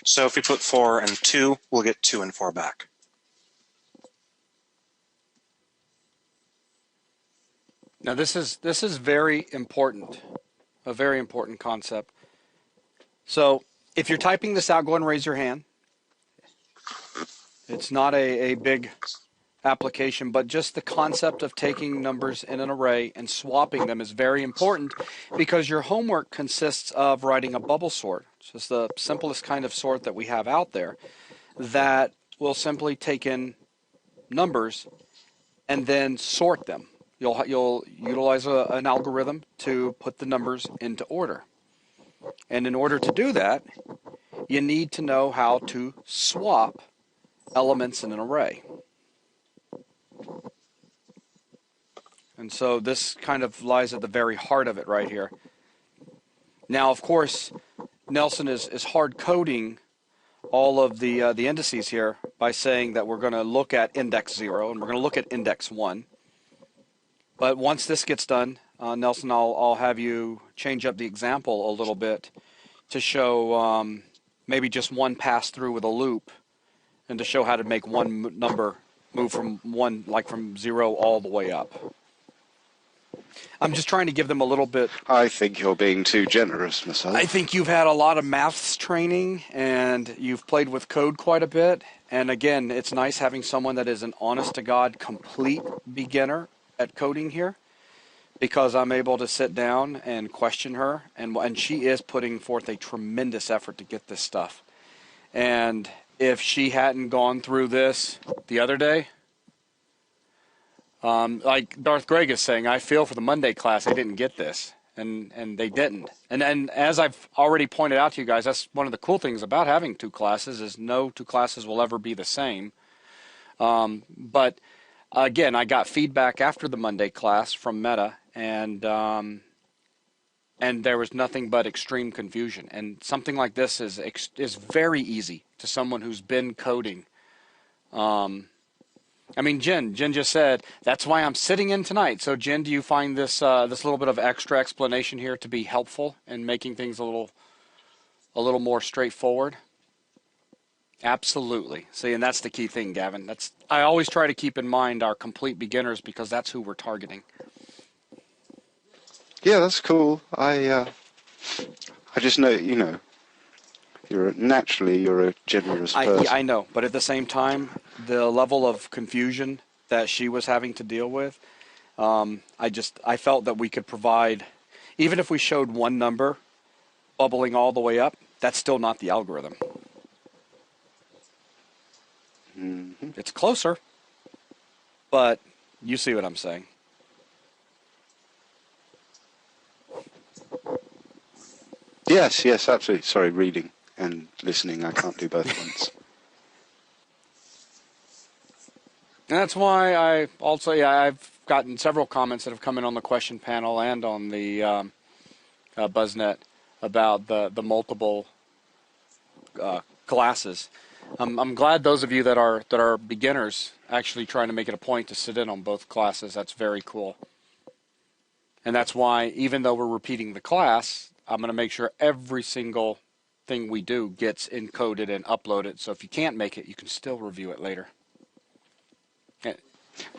So if we put 4 and 2, we'll get 2 and 4 back. Now this is very important, a very important concept. So if you're typing this out, go ahead and raise your hand. It's not a big application, but just the concept of taking numbers in an array and swapping them is very important because your homework consists of writing a bubble sort. It's just the simplest kind of sort that we have out there that will simply take in numbers and then sort them. You'll utilize an algorithm to put the numbers into order. And in order to do that, you need to know how to swap elements in an array. And so this kind of lies at the very heart of it right here. Now, of course, Nelson is hard coding all of the indices here by saying that we're going to look at index 0 and we're going to look at index 1. But once this gets done, Nelson, I'll have you change up the example a little bit to show maybe just one pass through with a loop and to show how to make one number move from one, like from 0 all the way up. I'm just trying to give them a little bit. I think you're being too generous, myself. I think you've had a lot of maths training and you've played with code quite a bit. And again, it's nice having someone that is an honest-to-God complete beginner at coding here, because I'm able to sit down and question her, and she is putting forth a tremendous effort to get this stuff. And if she hadn't gone through this the other day, like Darth Gregg is saying, I feel for the Monday class, they didn't get this, and they didn't. And as I've already pointed out to you guys, that's one of the cool things about having two classes is no two classes will ever be the same. But again, I got feedback after the Monday class from Meta, and there was nothing but extreme confusion. And something like this is very easy to someone who's been coding. I mean, Jen just said, that's why I'm sitting in tonight. So, Jen, do you find this this little bit of extra explanation here to be helpful in making things a little more straightforward? Absolutely. See, and that's the key thing, Gavin. I always try to keep in mind our complete beginners because that's who we're targeting. Yeah, that's cool. I just know, you're a generous person. I know, but at the same time, the level of confusion that she was having to deal with, I felt that we could provide, even if we showed one number bubbling all the way up, that's still not the algorithm. Mm-hmm. It's closer, but you see what I'm saying. Yes, absolutely. Sorry, reading and listening. I can't do both at once. And that's why I've gotten several comments that have come in on the question panel and on the BuzzNet about the multiple classes. I'm glad those of you that are beginners actually trying to make it a point to sit in on both classes. That's very cool. And that's why, even though we're repeating the class, I'm going to make sure every single thing we do gets encoded and uploaded. So if you can't make it, you can still review it later.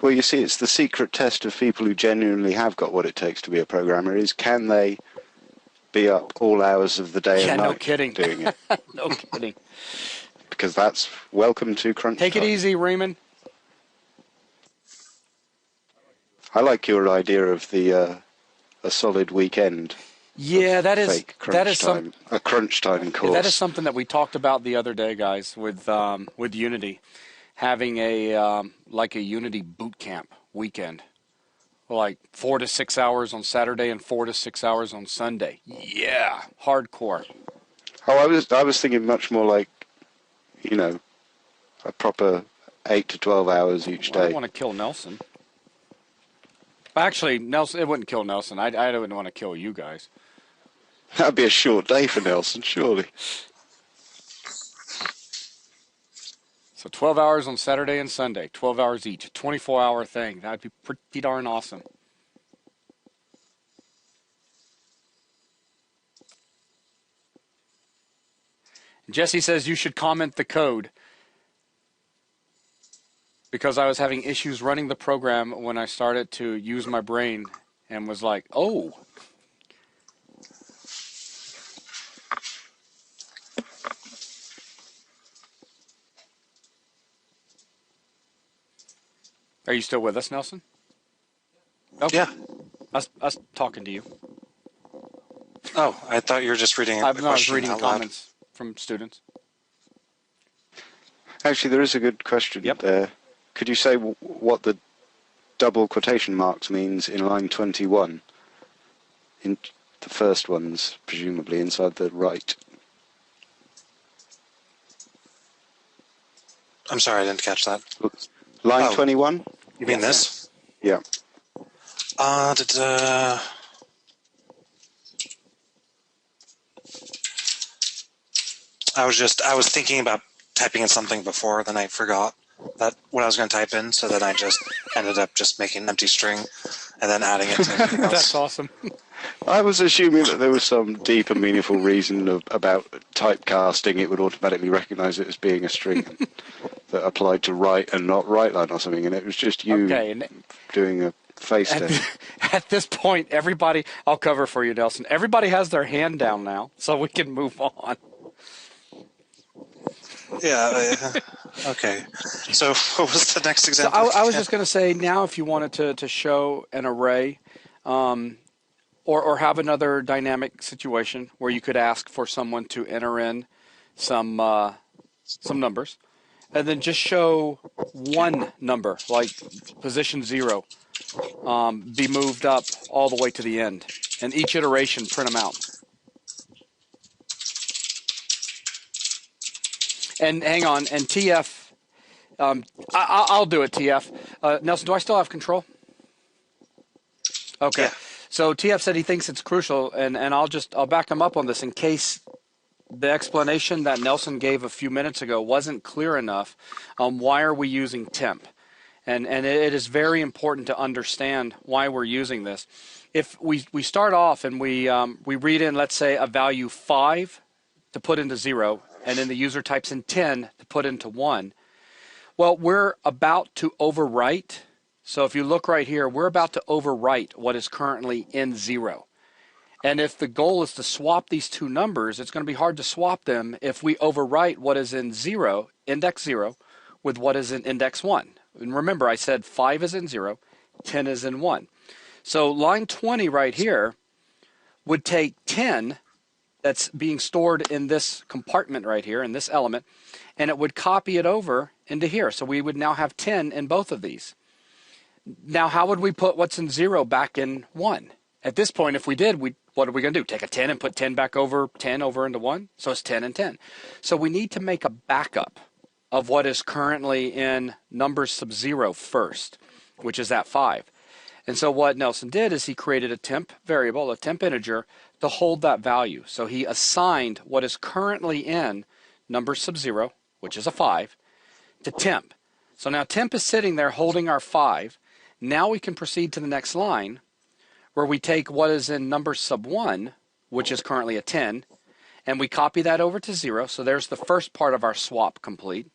Well, you see, it's the secret test of people who genuinely have got what it takes to be a programmer is, can they be up all hours of the day and night no kidding. doing it? No kidding. Because that's welcome to crunch Take time. it easy, Raymond. I like your idea of the a solid weekend. Yeah, that is time, a crunch time course. That is something that we talked about the other day, guys, with Unity, having a like a Unity boot camp weekend, like 4 to 6 hours on Saturday and 4 to 6 hours on Sunday. Yeah, hardcore. Oh, I was thinking much more like, a proper 8 to 12 hours each day. I don't want to kill Nelson. Actually, Nelson, it wouldn't kill Nelson. I don't want to kill you guys. That'd be a short day for Nelson, surely. So 12 hours on Saturday and Sunday, 12 hours each, 24-hour thing. That'd be pretty darn awesome. Jesse says you should comment the code because I was having issues running the program when I started to use my brain and was like, oh. Are you still with us, Nelson? Okay. Yeah. Us talking to you. Oh, I thought you were just reading a I was question reading out loud. comments from students. Actually, there is a good question Yep. there. Could you say what the double quotation marks means in line 21? In the first ones, presumably inside the right. I'm sorry, I didn't catch that. Line Oh. 21? You mean Yes. this? Yeah. I was thinking about typing in something before, then I forgot that what I was going to type in, so then I just ended up just making an empty string and then adding it to something else. That's awesome. I was assuming that there was some deep and meaningful reason about typecasting. It would automatically recognize it as being a string that applied to right and not right line or something, and it was just you doing a face test. At this point, everybody, I'll cover for you, Nelson. Everybody has their hand down now, so we can move on. Yeah. Okay. So what was the next So example? I was just going to say, now if you wanted to show an array or have another dynamic situation where you could ask for someone to enter in some numbers, and then just show one number, like position 0, be moved up all the way to the end, and each iteration print them out. And hang on, and TF, I'll do it, TF. Nelson, do I still have control? Okay. Yeah. So TF said he thinks it's crucial, and I'll back him up on this in case the explanation that Nelson gave a few minutes ago wasn't clear enough. Why are we using temp? And it is very important to understand why we're using this. If we start off and we read in, let's say, a value 5 to put into 0, and then the user types in 10 to put into 1, well, we're about to overwrite. So if you look right here, we're about to overwrite what is currently in 0. And if the goal is to swap these two numbers, it's going to be hard to swap them if we overwrite what is in 0, index 0, with what is in index 1. And remember, I said 5 is in 0, 10 is in 1. So line 20 right here would take 10 that's being stored in this compartment right here, in this element, and it would copy it over into here. So we would now have 10 in both of these. Now, how would we put what's in 0 back in 1? At this point, if we did, what are we going to do? Take a 10 and put 10 back over, 10 over into 1? So it's 10 and 10. So we need to make a backup of what is currently in numbers sub 0 first, which is that 5. And so what Nelson did is he created a temp variable, a temp integer, to hold that value. So he assigned what is currently in numbers sub 0, which is a 5, to temp. So now temp is sitting there holding our 5. Now we can proceed to the next line where we take what is in numbers sub 1, which is currently a 10, and we copy that over to 0. So there's the first part of our swap complete.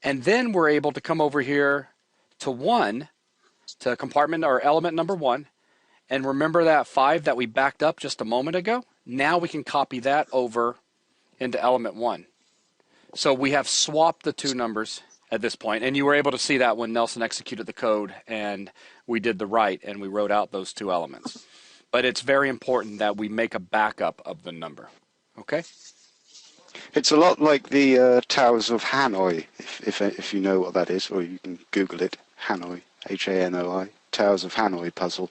And then we're able to come over here to 1, to compartment or element number 1, and remember that 5 that we backed up just a moment ago? Now we can copy that over into element 1. So we have swapped the two numbers at this point, and you were able to see that when Nelson executed the code and we did the write and we wrote out those two elements. But it's very important that we make a backup of the number. Okay? It's a lot like the Towers of Hanoi, if you know what that is, or you can Google it. Hanoi, Hanoi, Towers of Hanoi puzzle.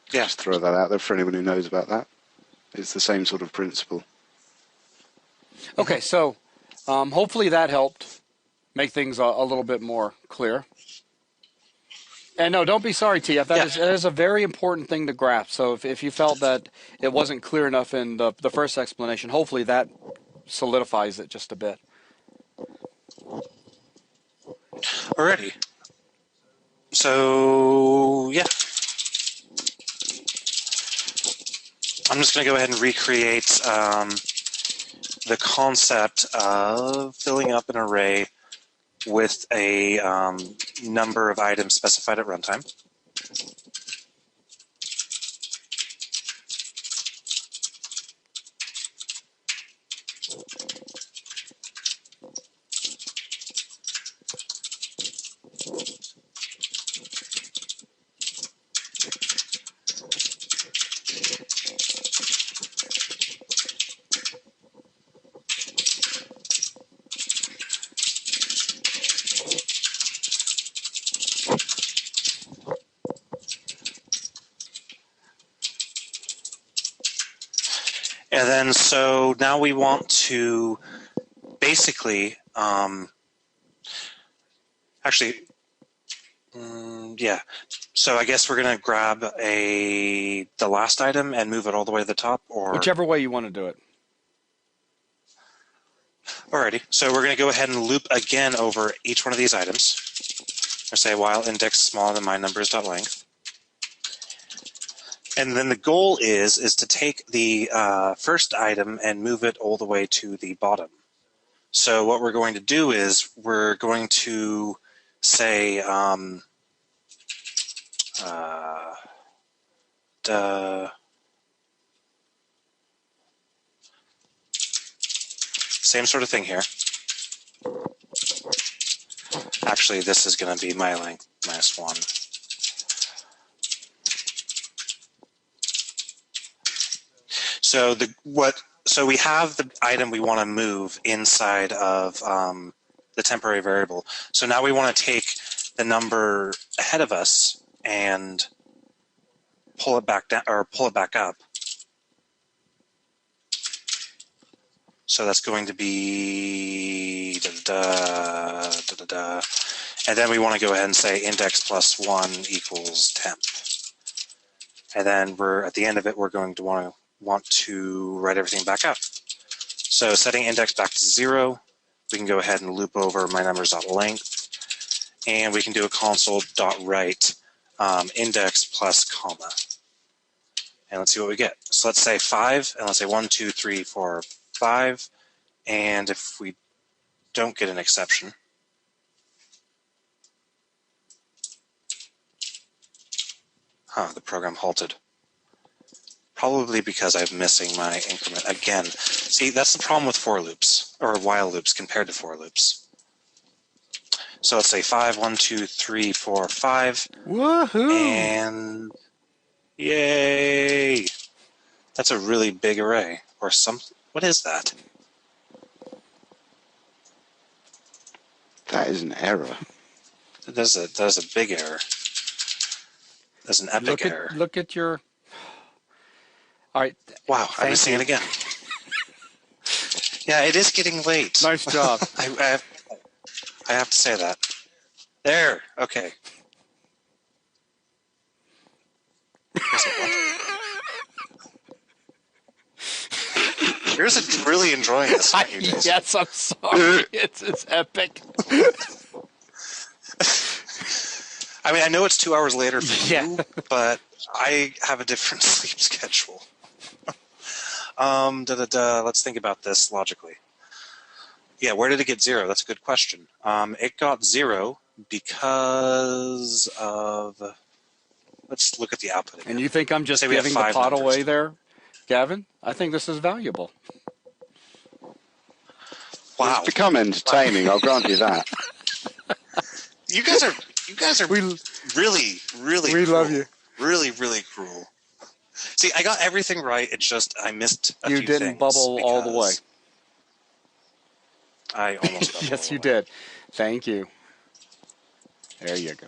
Just throw that out there for anyone who knows about that. It's the same sort of principle. Okay, so hopefully that helped make things a little bit more clear. And no, don't be sorry, TF. That is a very important thing to grasp. So if you felt that it wasn't clear enough in the first explanation, hopefully that solidifies it just a bit. Alrighty. So, yeah. I'm just going to go ahead and recreate the concept of filling up an array with a number of items specified at runtime. And then so now we want to basically, yeah. So I guess we're going to grab the last item and move it all the way to the top, or Whichever way you want to do it. Alrighty. So we're going to go ahead and loop again over each one of these items. Or say while index smaller than my numbers.length. And then the goal is to take the first item and move it all the way to the bottom. So what we're going to do is we're going to say same sort of thing here. Actually, this is going to be my length minus 1. So so we have the item we want to move inside of the temporary variable. So now we want to take the number ahead of us and pull it back down or pull it back up. So that's going to be and then we want to go ahead and say index plus 1 equals temp. And then we're at the end of it, we're going to want to write everything back out. So setting index back to 0, we can go ahead and loop over my numbers.length, and we can do a console.write index plus comma. And let's see what we get. So let's say 5, and let's say 1, 2, 3, 4, 5. And if we don't get an exception, the program halted. Probably because I'm missing my increment again. See, that's the problem with for loops, or while loops compared to for loops. So let's say 5, 1, 2, 3, 4, 5. Woohoo! And yay! That's a really big array. Or some. What is that? That is an error. That is a big error. That's an epic error. Look at your. All right. Wow, I'm missing it again. Yeah, it is getting late. Nice job. I have to say that. There. Okay. You're really enjoying this, aren't you, Jason? Yes, I'm sorry. It's epic. I mean, I know it's 2 hours later for Yeah. you, but I have a different sleep schedule. Let's think about this logically. Yeah, where did it get 0? That's a good question. It got 0 because of... Let's look at the output again. And you think I'm just Say we have giving the 5 pot numbers. away there, Gavin? I think this is valuable. Wow. It's become entertaining, I'll grant you that. You guys are really, really We cruel. love you. Really, really cruel. See, I got everything right. It's just I missed a few You didn't things bubble all the way. because I almost bubbled Yes, all you the way. did. Thank you. There you go.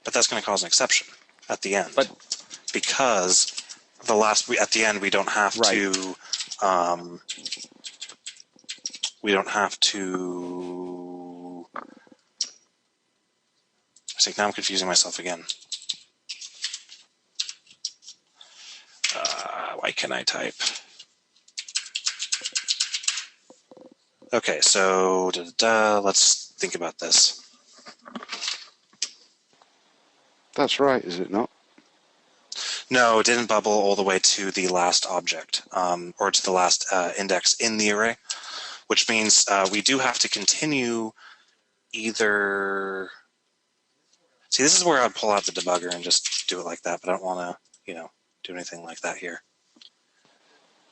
But that's going to cause an exception at the end. But because at the end we don't have Right. to see, now I'm confusing myself again. Why can't I type? Okay, so let's think about this. That's right, is it not? No, it didn't bubble all the way to the last object, or to the last index in the array, which means we do have to continue either... See, this is where I'd pull out the debugger and just do it like that, but I don't want to, do anything like that here.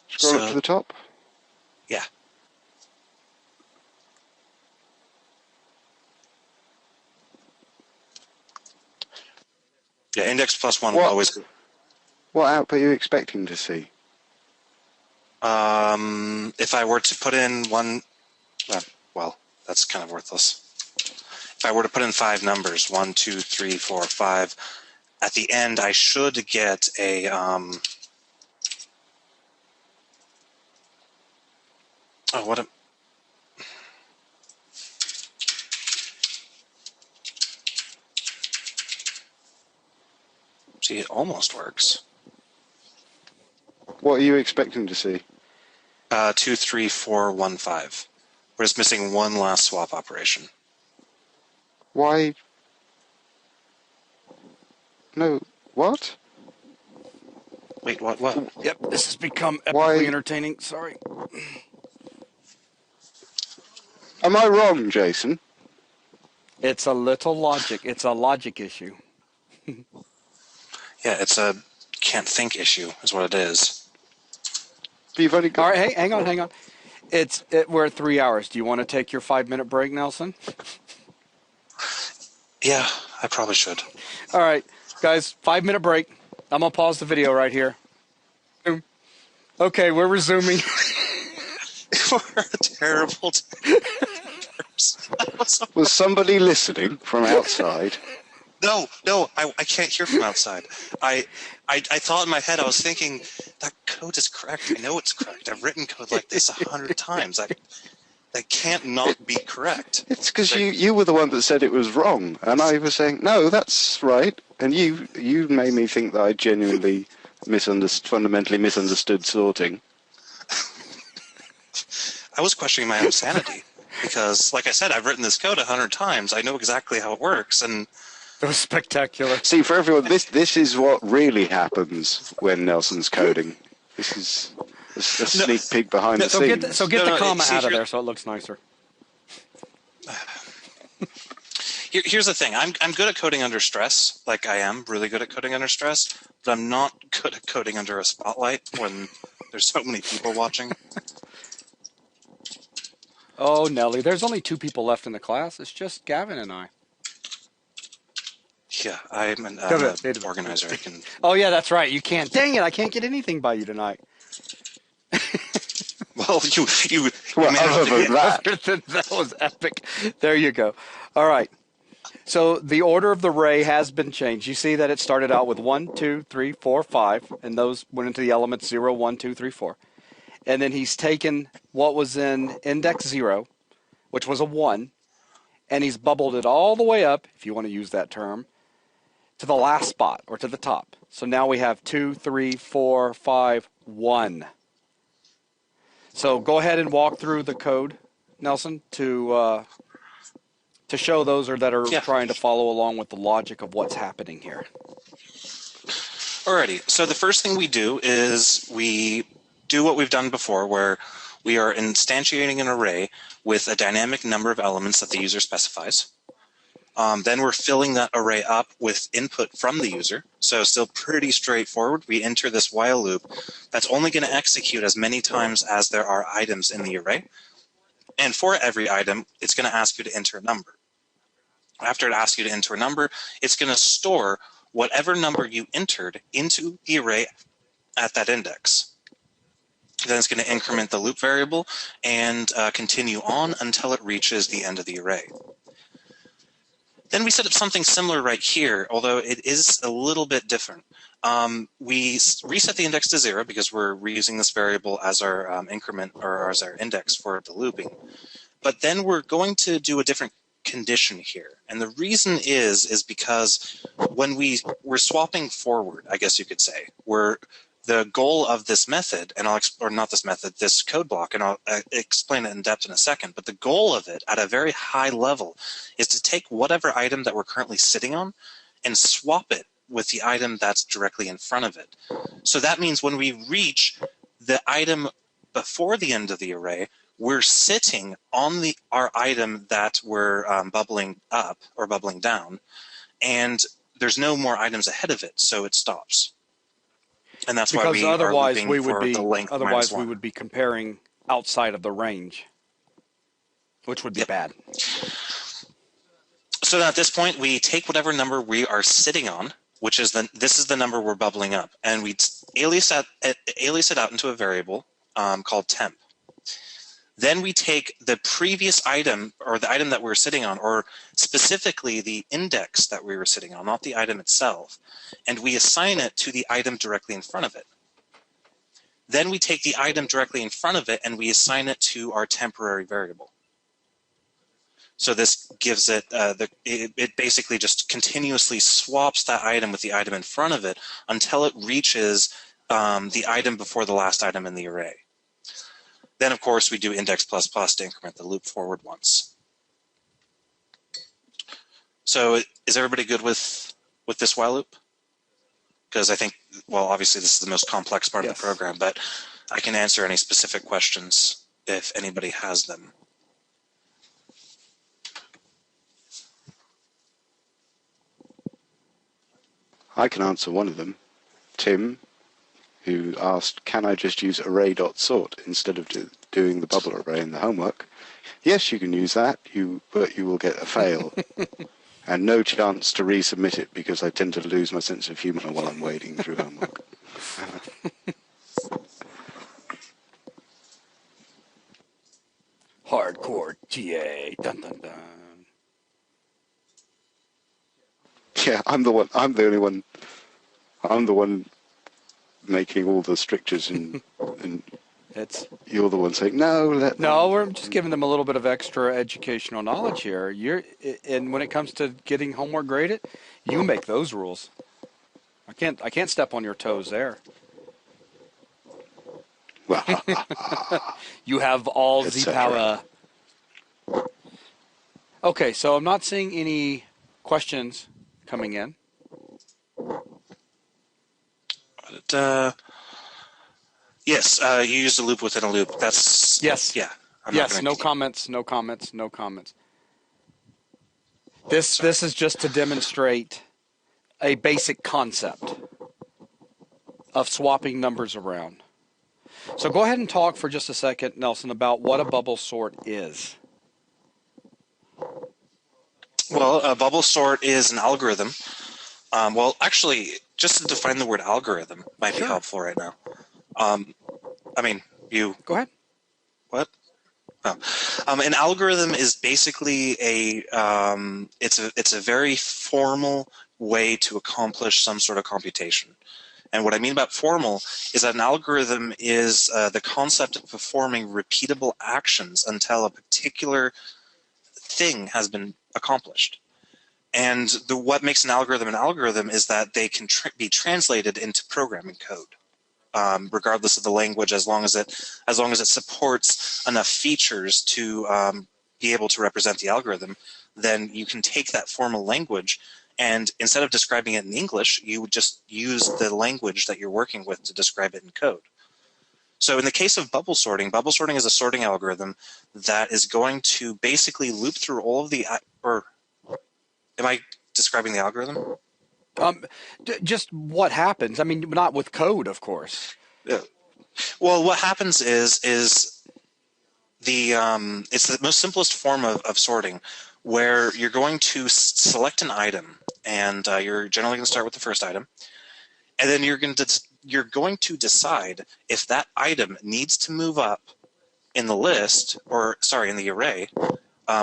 Scroll up to the top. Yeah. Yeah, index plus 1 will always... What output are you expecting to see? If I were to put in one... well, that's kind of worthless. If I were to put in 5 numbers, 1, 2, 3, 4, 5, at the end I should get a Oh, what a... See, it almost works. What are you expecting to see? 2, 3, 4, 1, 5. We're just missing one last swap operation. Why? No. What? Wait, what? Yep, this has become epically Why? entertaining. Sorry. Am I wrong, Jason? It's a little logic. It's a logic issue. Yeah, it's a can't think issue is what it is. But you've only got... All right, hey, hang on. We're at 3 hours. Do you want to take your 5-minute break, Nelson? Yeah, I probably should. All right, guys, 5-minute break. I'm going to pause the video right here. Okay, we're resuming. We're a terrible Was somebody listening from outside? No, I can't hear from outside. I thought in my head, I was thinking, that code is correct. I know it's correct. I've written code like this 100 times. That can't not be correct. It's because you were the one that said it was wrong, and I was saying, no, that's right. And you made me think that I genuinely fundamentally misunderstood sorting. I was questioning my own sanity. Because, like I said, I've written this code 100 times. I know exactly how it works, and It was spectacular. See, for everyone, this is what really happens when Nelson's coding. This is a sneak peek behind the scenes. Get the comma out of there so it looks nicer. Here's the thing. I'm good at coding under stress. Like, I am really good at coding under stress. But I'm not good at coding under a spotlight when there's so many people watching. Oh, Nelly, there's only 2 people left in the class. It's just Gavin and I. Yeah, I'm an organizer. I can... Oh, yeah, that's right. You can't. Dang it, I can't get anything by you tonight. Well, you Well, managed other than that. That was epic. There you go. All right. So the order of the array has been changed. You see that it started out with 1, 2, 3, 4, 5, and those went into the elements 0, 1, 2, 3, 4. And then he's taken what was in index 0, which was a 1, and he's bubbled it all the way up, if you want to use that term, to the last spot, or to the top. So now we have 2, 3, 4, 5, 1. So go ahead and walk through the code, Nelson, to show those that are trying to follow along with the logic of what's happening here. Alrighty. So the first thing we do is we do what we've done before, where we are instantiating an array with a dynamic number of elements that the user specifies. Then we're filling that array up with input from the user. So still pretty straightforward. We enter this while loop that's only going to execute as many times as there are items in the array. And for every item, it's going to ask you to enter a number. After it asks you to enter a number, it's going to store whatever number you entered into the array at that index. Then it's going to increment the loop variable and continue on until it reaches the end of the array. Then we set up something similar right here, although it is a little bit different. We reset the index to 0 because we're reusing this variable as our increment or as our index for the looping. But then we're going to do a different condition here. And the reason is because when we're swapping forward, I guess you could say, the goal of this method, and this code block, and I'll explain it in depth in a second, but the goal of it at a very high level is to take whatever item that we're currently sitting on and swap it with the item that's directly in front of it. So that means when we reach the item before the end of the array, we're sitting on our item that we're bubbling up or bubbling down, and there's no more items ahead of it, so it stops. And that's why we are looping for the length otherwise we -1. would be comparing outside of the range, which would be bad. So at this point, we take whatever number we are sitting on, which is this is the number we're bubbling up, and we alias it out into a variable called temp. Then we take the previous item, or the item that we're sitting on, or specifically the index that we were sitting on, not the item itself, and we assign it to the item directly in front of it. Then we take the item directly in front of it and we assign it to our temporary variable. So this gives it, it basically just continuously swaps that item with the item in front of it until it reaches the item before the last item in the array. Then, of course, we do index ++ to increment the loop forward once. So is everybody good with this while loop? Because I think, well, obviously this is the most complex part of the program, but I can answer any specific questions if anybody has them. I can answer one of them. Tim, who asked, can I just use array.sort instead of doing the bubble array in the homework? Yes, you can use that, but you will get a fail. And no chance to resubmit it because I tend to lose my sense of humour while I'm wading through homework. Hardcore TA. Dun, dun, dun. Yeah, I'm the only one. I'm the one making all the strictures, and you're the one saying no. No, we're just giving them a little bit of extra educational knowledge here. And when it comes to getting homework graded, you make those rules. I can't step on your toes there. You have all the power. Okay, so I'm not seeing any questions coming in. Yes, you use a loop within a loop. That's yes. Yeah. No comments. This is just to demonstrate a basic concept of swapping numbers around. So go ahead and talk for just a second, Nelson, about what a bubble sort is. Well, a bubble sort is an algorithm. Well, actually, just to define the word algorithm might be helpful right now. I mean, you... Go ahead. What? Oh. An algorithm is basically it's a very formal way to accomplish some sort of computation. And what I mean about formal is that an algorithm is the concept of performing repeatable actions until a particular thing has been accomplished. And what makes an algorithm is that they can be translated into programming code. Regardless of the language, as long as it supports enough features to be able to represent the algorithm, then you can take that formal language and instead of describing it in English, you would just use the language that you're working with to describe it in code. So in the case of bubble sorting is a sorting algorithm that is going to basically loop through all of the, or am I describing the algorithm? Just what happens. I mean, not with code, of course. Yeah. Well, what happens is the it's the most simplest form of sorting, where you're going to select an item, and you're generally going to start with the first item, and then you're going to decide if that item needs to move up in the list, or sorry, in the array,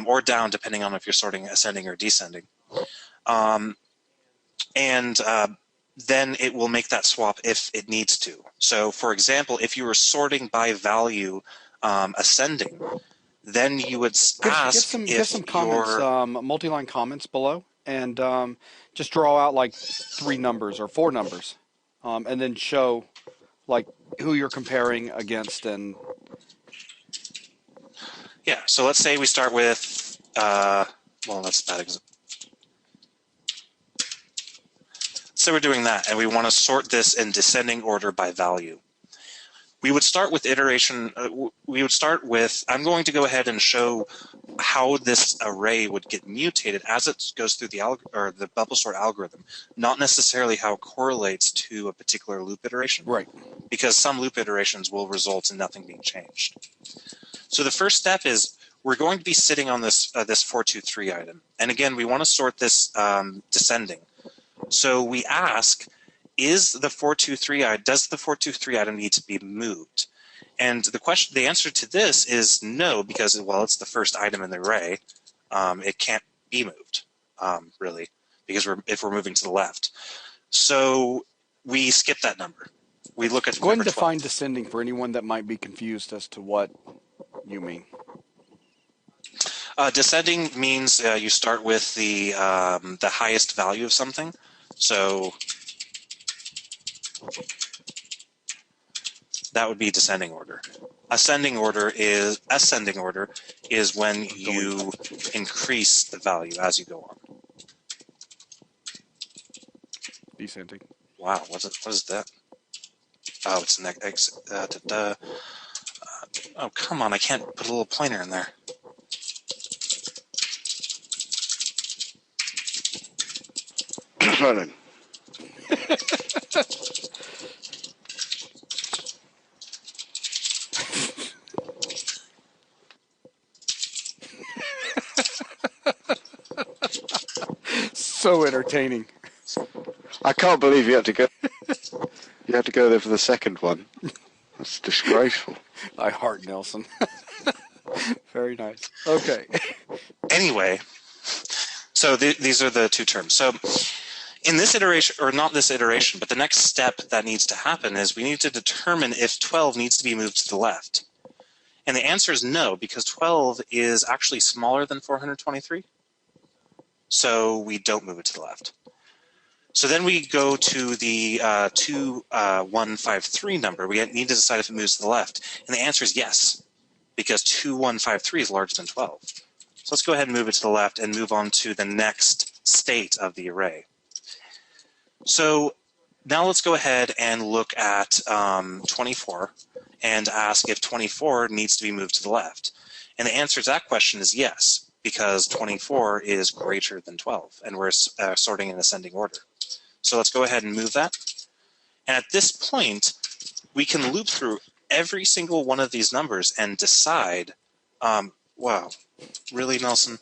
or down, depending on if you're sorting ascending or descending. Then it will make that swap if it needs to. So, for example, if you were sorting by value ascending, then you would ask give some comments, multi-line comments below, and just draw out like 3 numbers or 4 numbers, and then show like who you're comparing against. And yeah, so let's say we start with well, that's a bad example. So we're doing that, and we want to sort this in descending order by value. We would start with iteration. I'm going to go ahead and show how this array would get mutated as it goes through the bubble sort algorithm, not necessarily how it correlates to a particular loop iteration. Right. Because some loop iterations will result in nothing being changed. So the first step is we're going to be sitting on this 423 item, and again, we want to sort this descending. So we ask, does the 423 item need to be moved? And the answer to this is no, because, well, it's the first item in the array. It can't be moved, really, because if we're moving to the left. So we skip that number. we look at Go ahead number and define 12. descending for anyone that might be confused as to what you mean. Descending means you start with the highest value of something. So that would be descending order. Ascending order is when you increase the value as you go on. Descending. Wow, what is that? Oh, it's an X. Oh, come on, I can't put a little pointer in there. Running. So entertaining. I can't believe you had to go. You had to go there for the second one. That's disgraceful. I heart Nelson. Very nice. Okay. Anyway, so these are the two terms. So in this iteration, or not this iteration, but the next step that needs to happen is we need to determine if 12 needs to be moved to the left. And the answer is no, because 12 is actually smaller than 423. So we don't move it to the left. So then we go to the 2153 number. We need to decide if it moves to the left. And the answer is yes, because 2153 is larger than 12. So let's go ahead and move it to the left and move on to the next state of the array. So now let's go ahead and look at 24 and ask if 24 needs to be moved to the left. And the answer to that question is yes, because 24 is greater than 12, and we're sorting in ascending order. So let's go ahead and move that. And at this point, we can loop through every single one of these numbers and decide, wow, really, Nelson?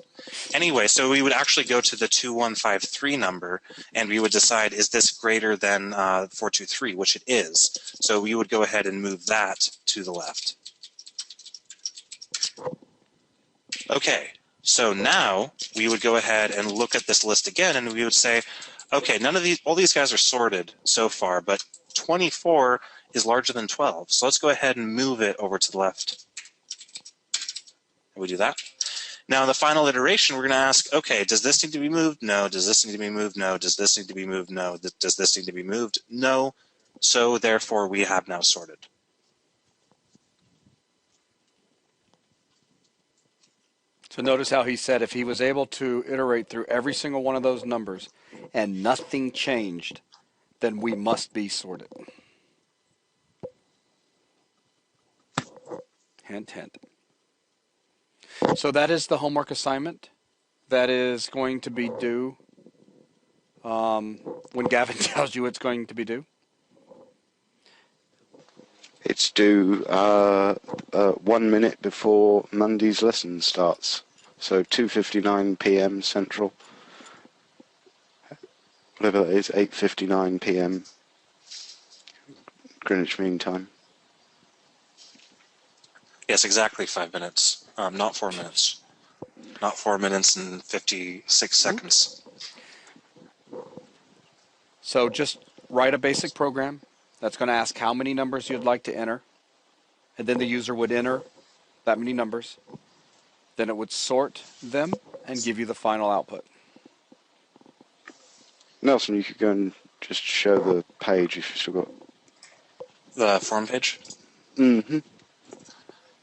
Anyway, so we would actually go to the 2153 number, and we would decide, is this greater than 423, which it is. So we would go ahead and move that to the left. Okay, so now we would go ahead and look at this list again, and we would say, okay, all these guys are sorted so far, but 24 is larger than 12. So let's go ahead and move it over to the left. And we do that. Now, in the final iteration, we're going to ask, okay, does this need to be moved? No. Does this need to be moved? No. Does this need to be moved? No. Does this need to be moved? No. So therefore, we have now sorted. So notice how he said if he was able to iterate through every single one of those numbers and nothing changed, then we must be sorted. Hint, hint. So that is the homework assignment that is going to be due when Gavin tells you it's going to be due. It's due 1 minute before Monday's lesson starts. So 2:59 p.m. Central. Whatever that is, 8:59 p.m. Greenwich Mean Time. Yes, exactly 5 minutes, not 4 minutes. Not 4 minutes and 56 seconds. So just write a basic program that's going to ask how many numbers you'd like to enter, and then the user would enter that many numbers. Then it would sort them and give you the final output. Nelson, you could go and just show the page if you've still got... The form page? Mm-hmm.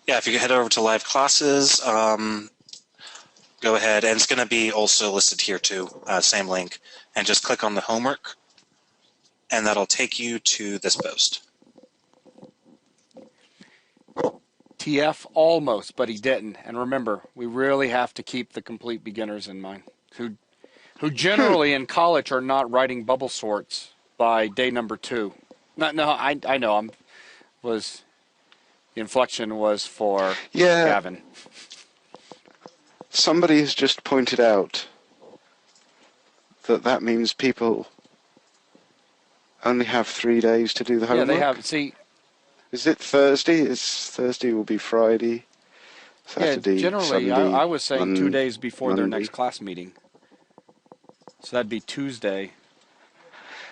Yeah, if you head over to live classes, go ahead, and it's going to be also listed here too, same link, and just click on the homework, and that'll take you to this post. TF almost, but he didn't. And remember, we really have to keep the complete beginners in mind, who generally in college are not writing bubble sorts by day number 2. I know. The inflection was for Gavin. Somebody has just pointed out that means people only have 3 days to do the homework. Yeah, they have. See, is it Thursday? Thursday will be Friday, Saturday, generally, Sunday, I was saying 2 days before their Monday. next class meeting. So that'd be Tuesday.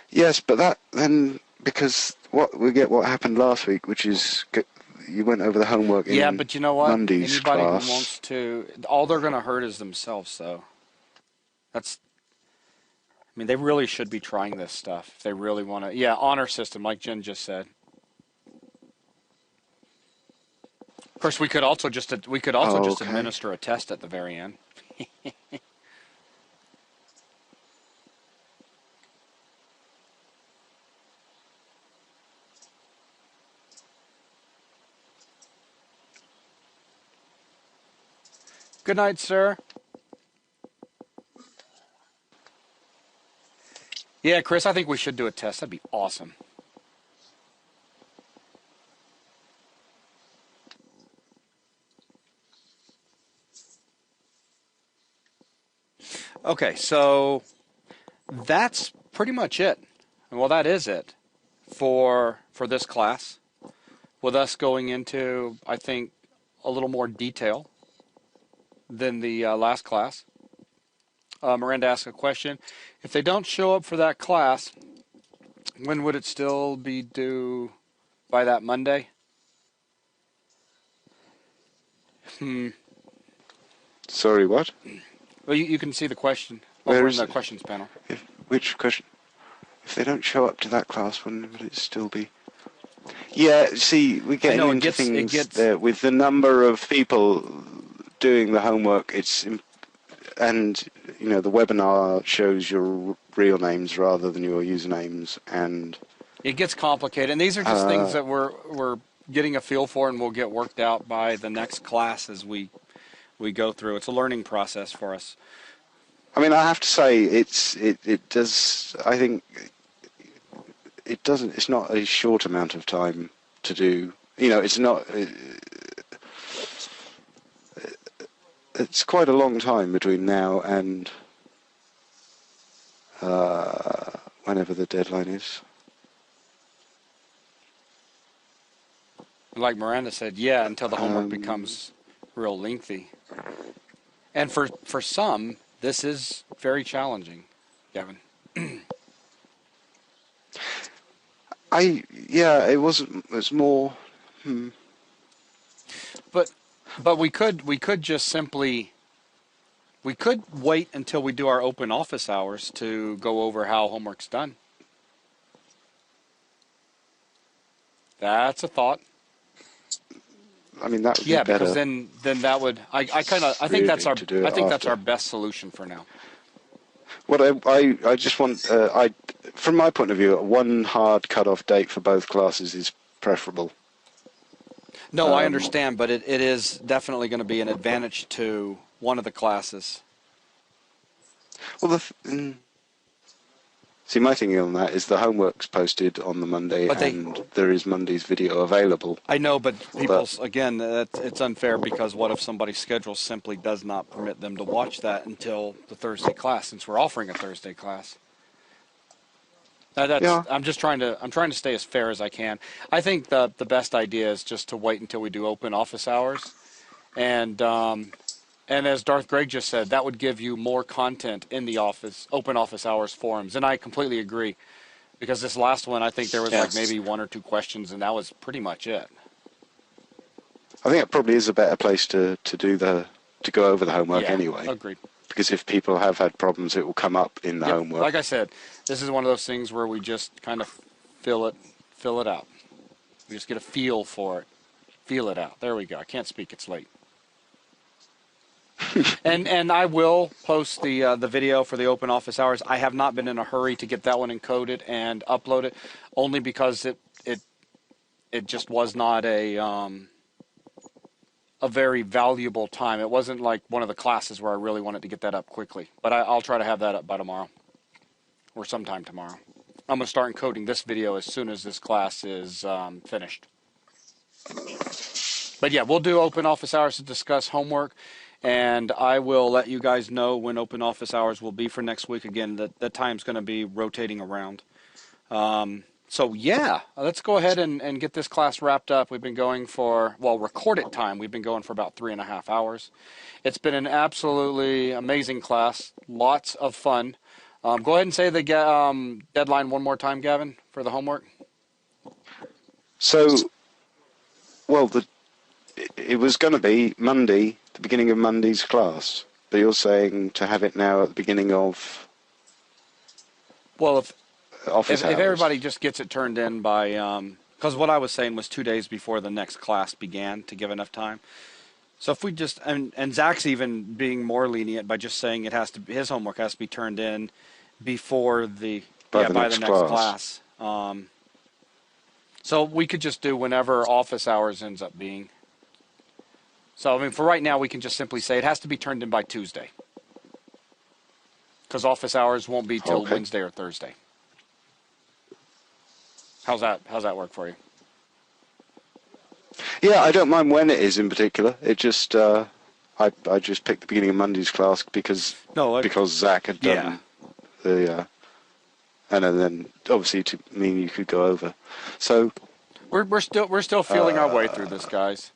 Yes, but then because what happened last week, which is you went over the homework Yeah, in but you know what? Monday's Anybody who class. wants to, all they're going to hurt is themselves. So that's, I mean, they really should be trying this stuff if they really want to. Yeah, honor system, like Jen just said. Of course, we could also just Okay. administer a test at the very end. Good night, sir. Yeah, Chris, I think we should do a test. That'd be awesome. Okay, so that's pretty much it. Well, that is it for this class. With us going into, I think, a little more detail than the last class. Miranda asked a question. If they don't show up for that class, when would it still be due? By that Monday? Sorry, what? Well, you can see the question Where over in is the it? questions panel. Which question? If they don't show up to that class, when would it still be? Yeah, see, we're getting into things there with the number of people doing the homework. And the webinar shows your real names rather than your usernames, and it gets complicated. And these are just things that we're getting a feel for, and will get worked out by the next class as we go through. It's a learning process for us. I mean, I have to say, it does. I think it doesn't. It's not a short amount of time to do. It's not. It's quite a long time between now and whenever the deadline is. Like Miranda said, yeah, until the homework becomes real lengthy. And for some, this is very challenging, Gavin. It wasn't. It's more. But we could just simply wait until we do our open office hours to go over how homework's done. That's a thought. I mean, that would be Yeah, better. because then that would I think that's our best solution for now. What I just want from my point of view, one hard cut-off date for both classes is preferable. No, I understand, but it is definitely going to be an advantage to one of the classes. Well, see, my thinking on that is the homework's posted on the Monday, and there is Monday's video available. I know, but again, it's unfair, because what if somebody's schedule simply does not permit them to watch that until the Thursday class, since we're offering a Thursday class? I'm trying to stay as fair as I can. I think the best idea is just to wait until we do open office hours, and as Darth Gregg just said, that would give you more content in the open office hours forums, and I completely agree, because this last one, I think there was like maybe one or two questions, and that was pretty much it. I think it probably is a better place to go over the homework anyway. Agreed. Because if people have had problems, it will come up in the homework. Like I said, this is one of those things where we just kind of fill it out. We just get a feel for it. Feel it out. There we go. I can't speak. It's late. and I will post the video for the open office hours. I have not been in a hurry to get that one encoded and upload it, only because it just was not a very valuable time. It wasn't like one of the classes where I really wanted to get that up quickly. But I'll try to have that up by tomorrow, or sometime tomorrow. I'm going to start encoding this video as soon as this class is finished. But yeah, we'll do open office hours to discuss homework, and I will let you guys know when open office hours will be for next week. Again, that time's going to be rotating around. So yeah, let's go ahead and get this class wrapped up. We've been going for, recorded time, we've been going for about 3.5 hours. It's been an absolutely amazing class. Lots of fun. Go ahead and say the deadline one more time, Gavin, for the homework. So, well, it was going to be Monday, the beginning of Monday's class, but you're saying to have it now at the beginning of Well, office if hours. everybody just gets it turned in by, because what I was saying was 2 days before the next class began to give enough time. So if we just, and Zach's even being more lenient by just saying it has to, his homework has to be turned in before By the by next the next class. So we could just do whenever office hours ends up being. So, I mean, for right now, we can just simply say it has to be turned in by Tuesday. Because office hours won't be till Okay. Wednesday or Thursday. How's that work for you? Yeah, I don't mind when it is in particular. It just I just picked the beginning of Monday's class because Zach had done the and then obviously to mean you could go over. So we're still feeling our way through this, guys.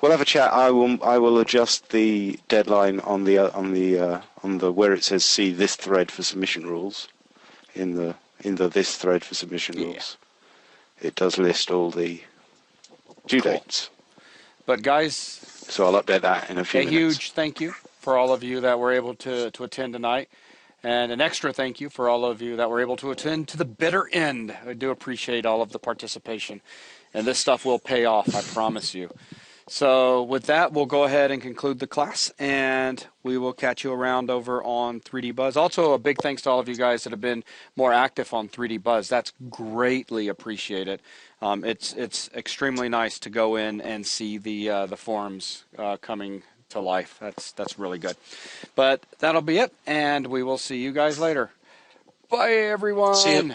we'll have a chat. I will adjust the deadline on the where it says see this thread for submission rules in the this thread for submission rules. It does list all the due dates. But guys, so I'll update that in a few minutes. A huge thank you for all of you that were able to attend tonight. And an extra thank you for all of you that were able to attend to the bitter end. I do appreciate all of the participation. And this stuff will pay off, I promise you. So with that, we'll go ahead and conclude the class, and we will catch you around over on 3D Buzz. Also, a big thanks to all of you guys that have been more active on 3D Buzz. That's greatly appreciated. It's extremely nice to go in and see the forums coming to life. That's really good. But that'll be it, and we will see you guys later. Bye, everyone. See you.